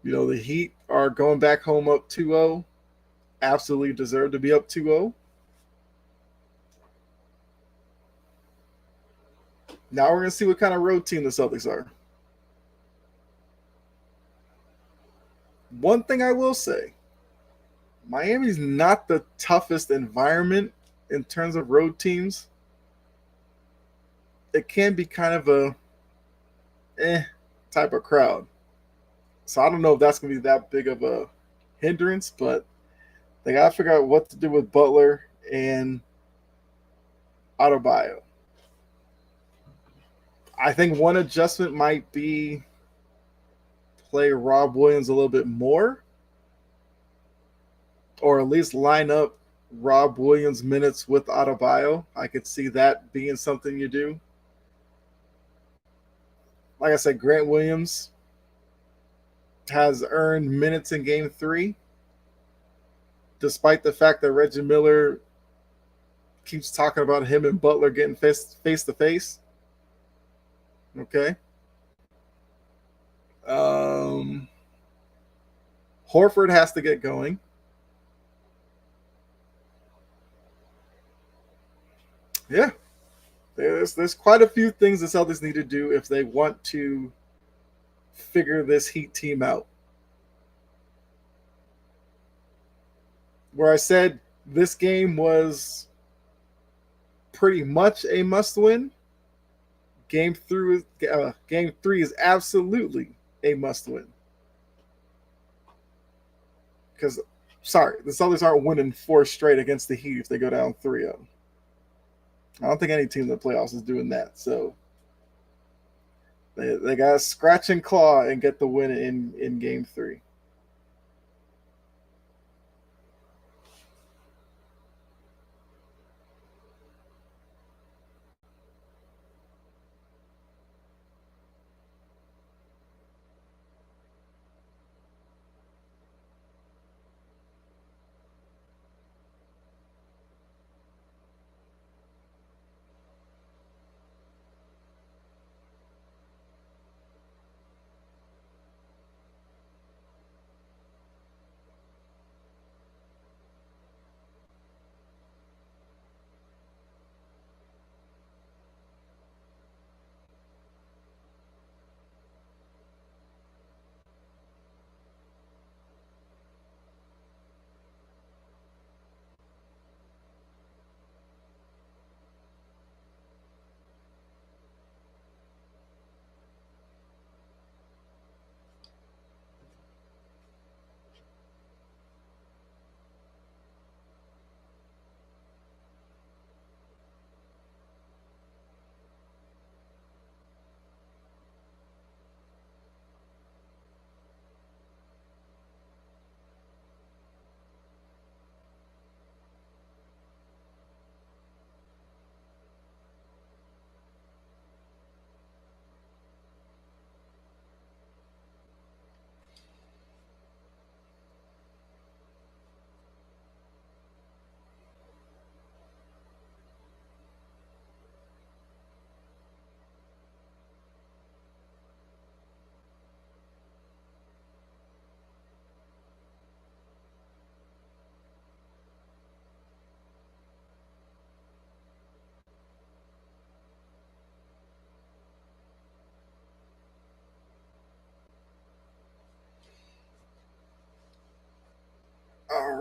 You know, the Heat are going back home up 2-0. Absolutely deserve to be up 2-0. Now we're going to see what kind of road team the Celtics are. One thing I will say, Miami's not the toughest environment in terms of road teams. It can be kind of a type of crowd. So I don't know if that's going to be that big of a hindrance, but they got to figure out what to do with Butler and Adebayo. I think one adjustment might be play Rob Williams a little bit more, or at least line up Rob Williams minutes with Adebayo. I could see that being something you do. Like I said, Grant Williams has earned minutes in game 3, despite the fact that Reggie Miller keeps talking about him and Butler getting face to face. Okay. Horford has to get going. Yeah. There's quite a few things the Celtics need to do if they want to figure this Heat team out. Where I said this game was pretty much a must-win, Game 3 is absolutely a must-win. Because, the Celtics aren't winning 4 straight against the Heat if they go down 3-0. I don't think any team in the playoffs is doing that. So they got to scratch and claw and get the win in Game 3.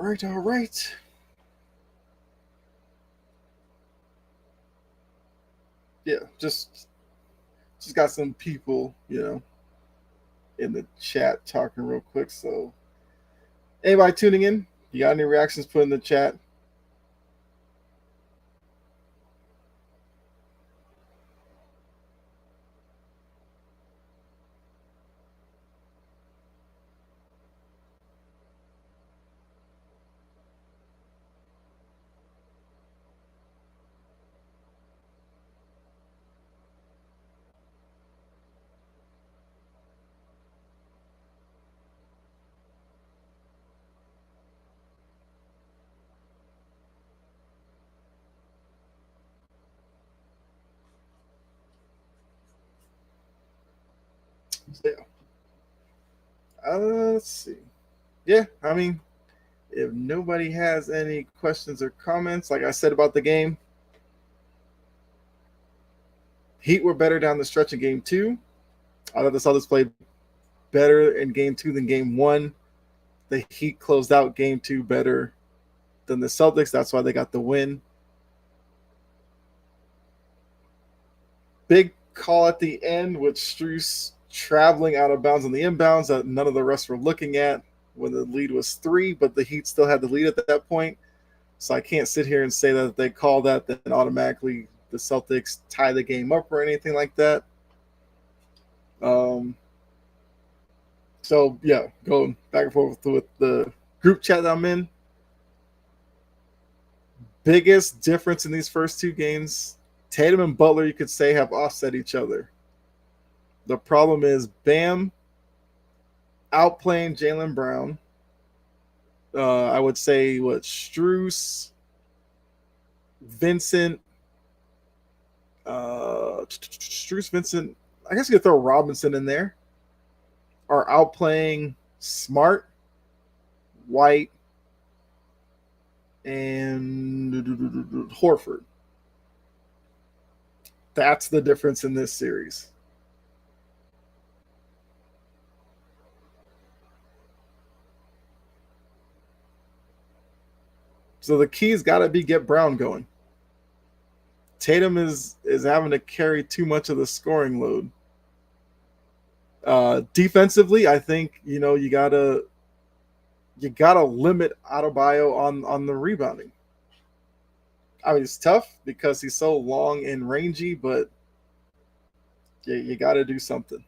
right, all right. Yeah, just got some people, in the chat talking real quick. So anybody tuning in, you got any reactions? Put in the chat. So, yeah. Let's see. Yeah, I mean, if nobody has any questions or comments, like I said about the game, Heat were better down the stretch in game two. I thought the Celtics played better in game two than game one. The Heat closed out game two better than the Celtics. That's why they got the win. Big call at the end with Strus traveling out of bounds on the inbounds that none of the rest were looking at when the lead was 3, but the Heat still had the lead at that point. So I can't sit here and say that if they call that, then automatically the Celtics tie the game up or anything like that. Um, so, yeah, going back and forth with the group chat that I'm in. Biggest difference in these first two games, Tatum and Butler, you could say, have offset each other. The problem is Bam outplaying Jaylen Brown. I would say Strus, Vincent, Strus, Vincent. I guess you could throw Robinson in there. Are outplaying Smart, White, and Horford. That's the difference in this series. So the key's got to be get Brown going. Tatum is having to carry too much of the scoring load. Defensively, I think you gotta limit Adebayo on the rebounding. I mean, it's tough because he's so long and rangy, but you got to do something.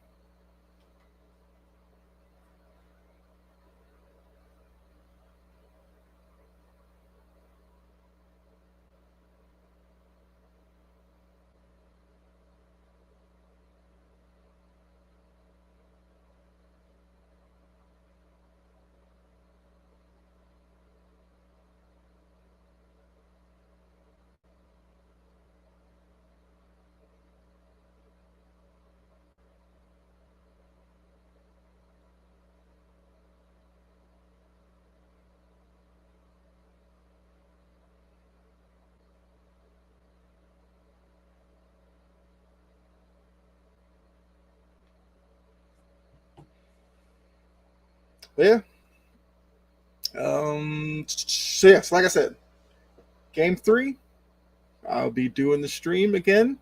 But yeah. So yes, like I said, game 3, I'll be doing the stream again.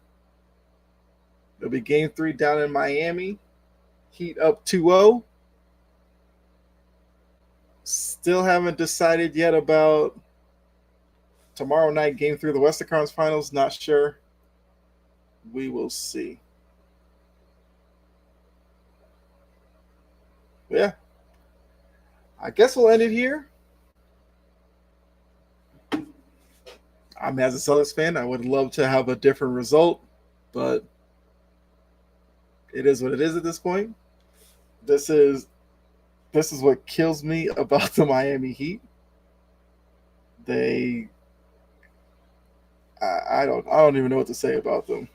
It'll be game 3 down in Miami. Heat up 2-0. Still haven't decided yet about tomorrow night, game 3 of the Western Conference Finals. Not sure. We will see. But yeah. I guess we'll end it here. I'm as a Celtics fan, I would love to have a different result, but it is what it is at this point. This is what kills me about the Miami Heat. They, I don't even know what to say about them.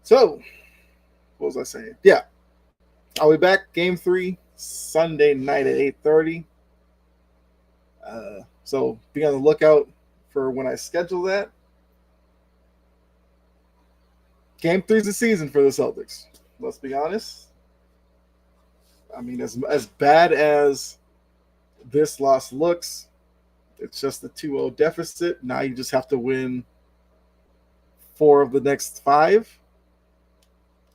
So, what was I saying? Yeah, I'll be back. Game 3, Sunday night at 8:30. So be on the lookout for when I schedule that. Game 3 is the season for the Celtics. Let's be honest. I mean, as bad as this loss looks, it's just a 2-0 deficit. Now you just have to win 4 of the next 5.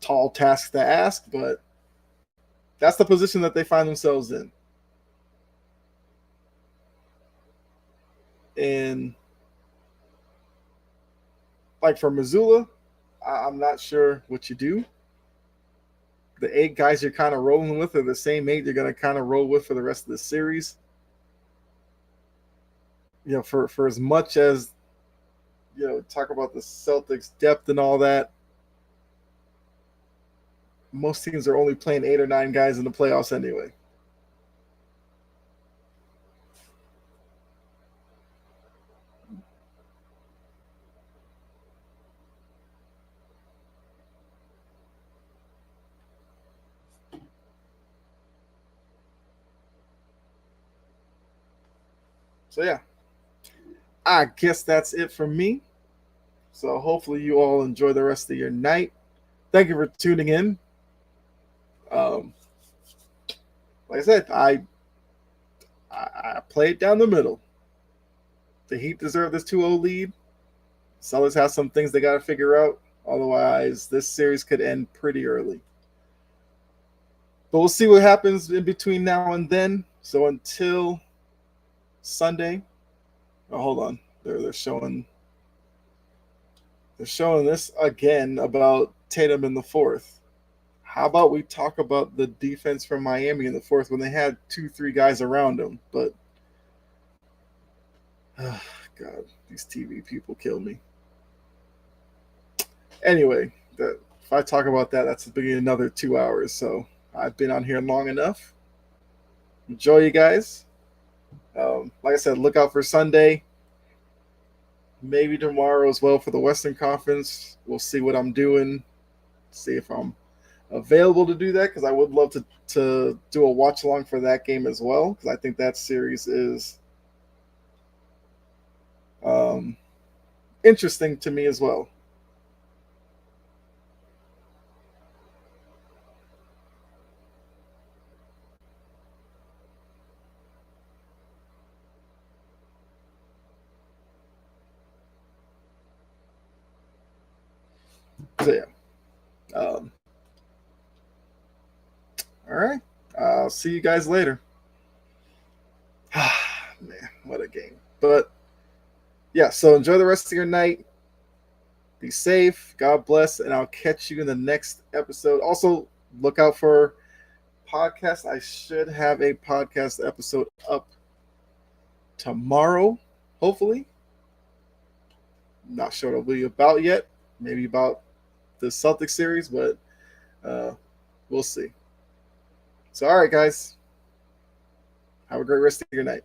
Tall task to ask, but that's the position that they find themselves in. And like for Missoula, I'm not sure what you do. The 8 guys you're kind of rolling with are the same 8 you're going to kind of roll with for the rest of the series. For as much as talk about the Celtics depth and all that, most teams are only playing 8 or 9 guys in the playoffs anyway. So yeah, I guess that's it for me. So hopefully you all enjoy the rest of your night. Thank you for tuning in. Um, like I said, I played down the middle. The Heat deserve this 2-0 lead. Celtics have some things they got to figure out. Otherwise, this series could end pretty early. But we'll see what happens in between now and then. So until Sunday, hold on, they're showing this again about Tatum in the fourth. How about we talk about the defense from Miami in the fourth when they had 2-3 guys around them? But God, these TV people kill me. Anyway, if I talk about that, that's beginning another 2 hours. So I've been on here long enough. Enjoy, you guys. Like I said, look out for Sunday. Maybe tomorrow as well for the Western Conference. We'll see what I'm doing. See if I'm available to do that, because I would love to do a watch along for that game as well, because I think that series is interesting to me as well. So yeah. All right. I'll see you guys later. Man, what a game. But yeah, so enjoy the rest of your night. Be safe. God bless. And I'll catch you in the next episode. Also, look out for podcast. I should have a podcast episode up tomorrow, hopefully. Not sure what it'll be about yet. Maybe about the Celtics series, but we'll see. So, all right, guys. Have a great rest of your night.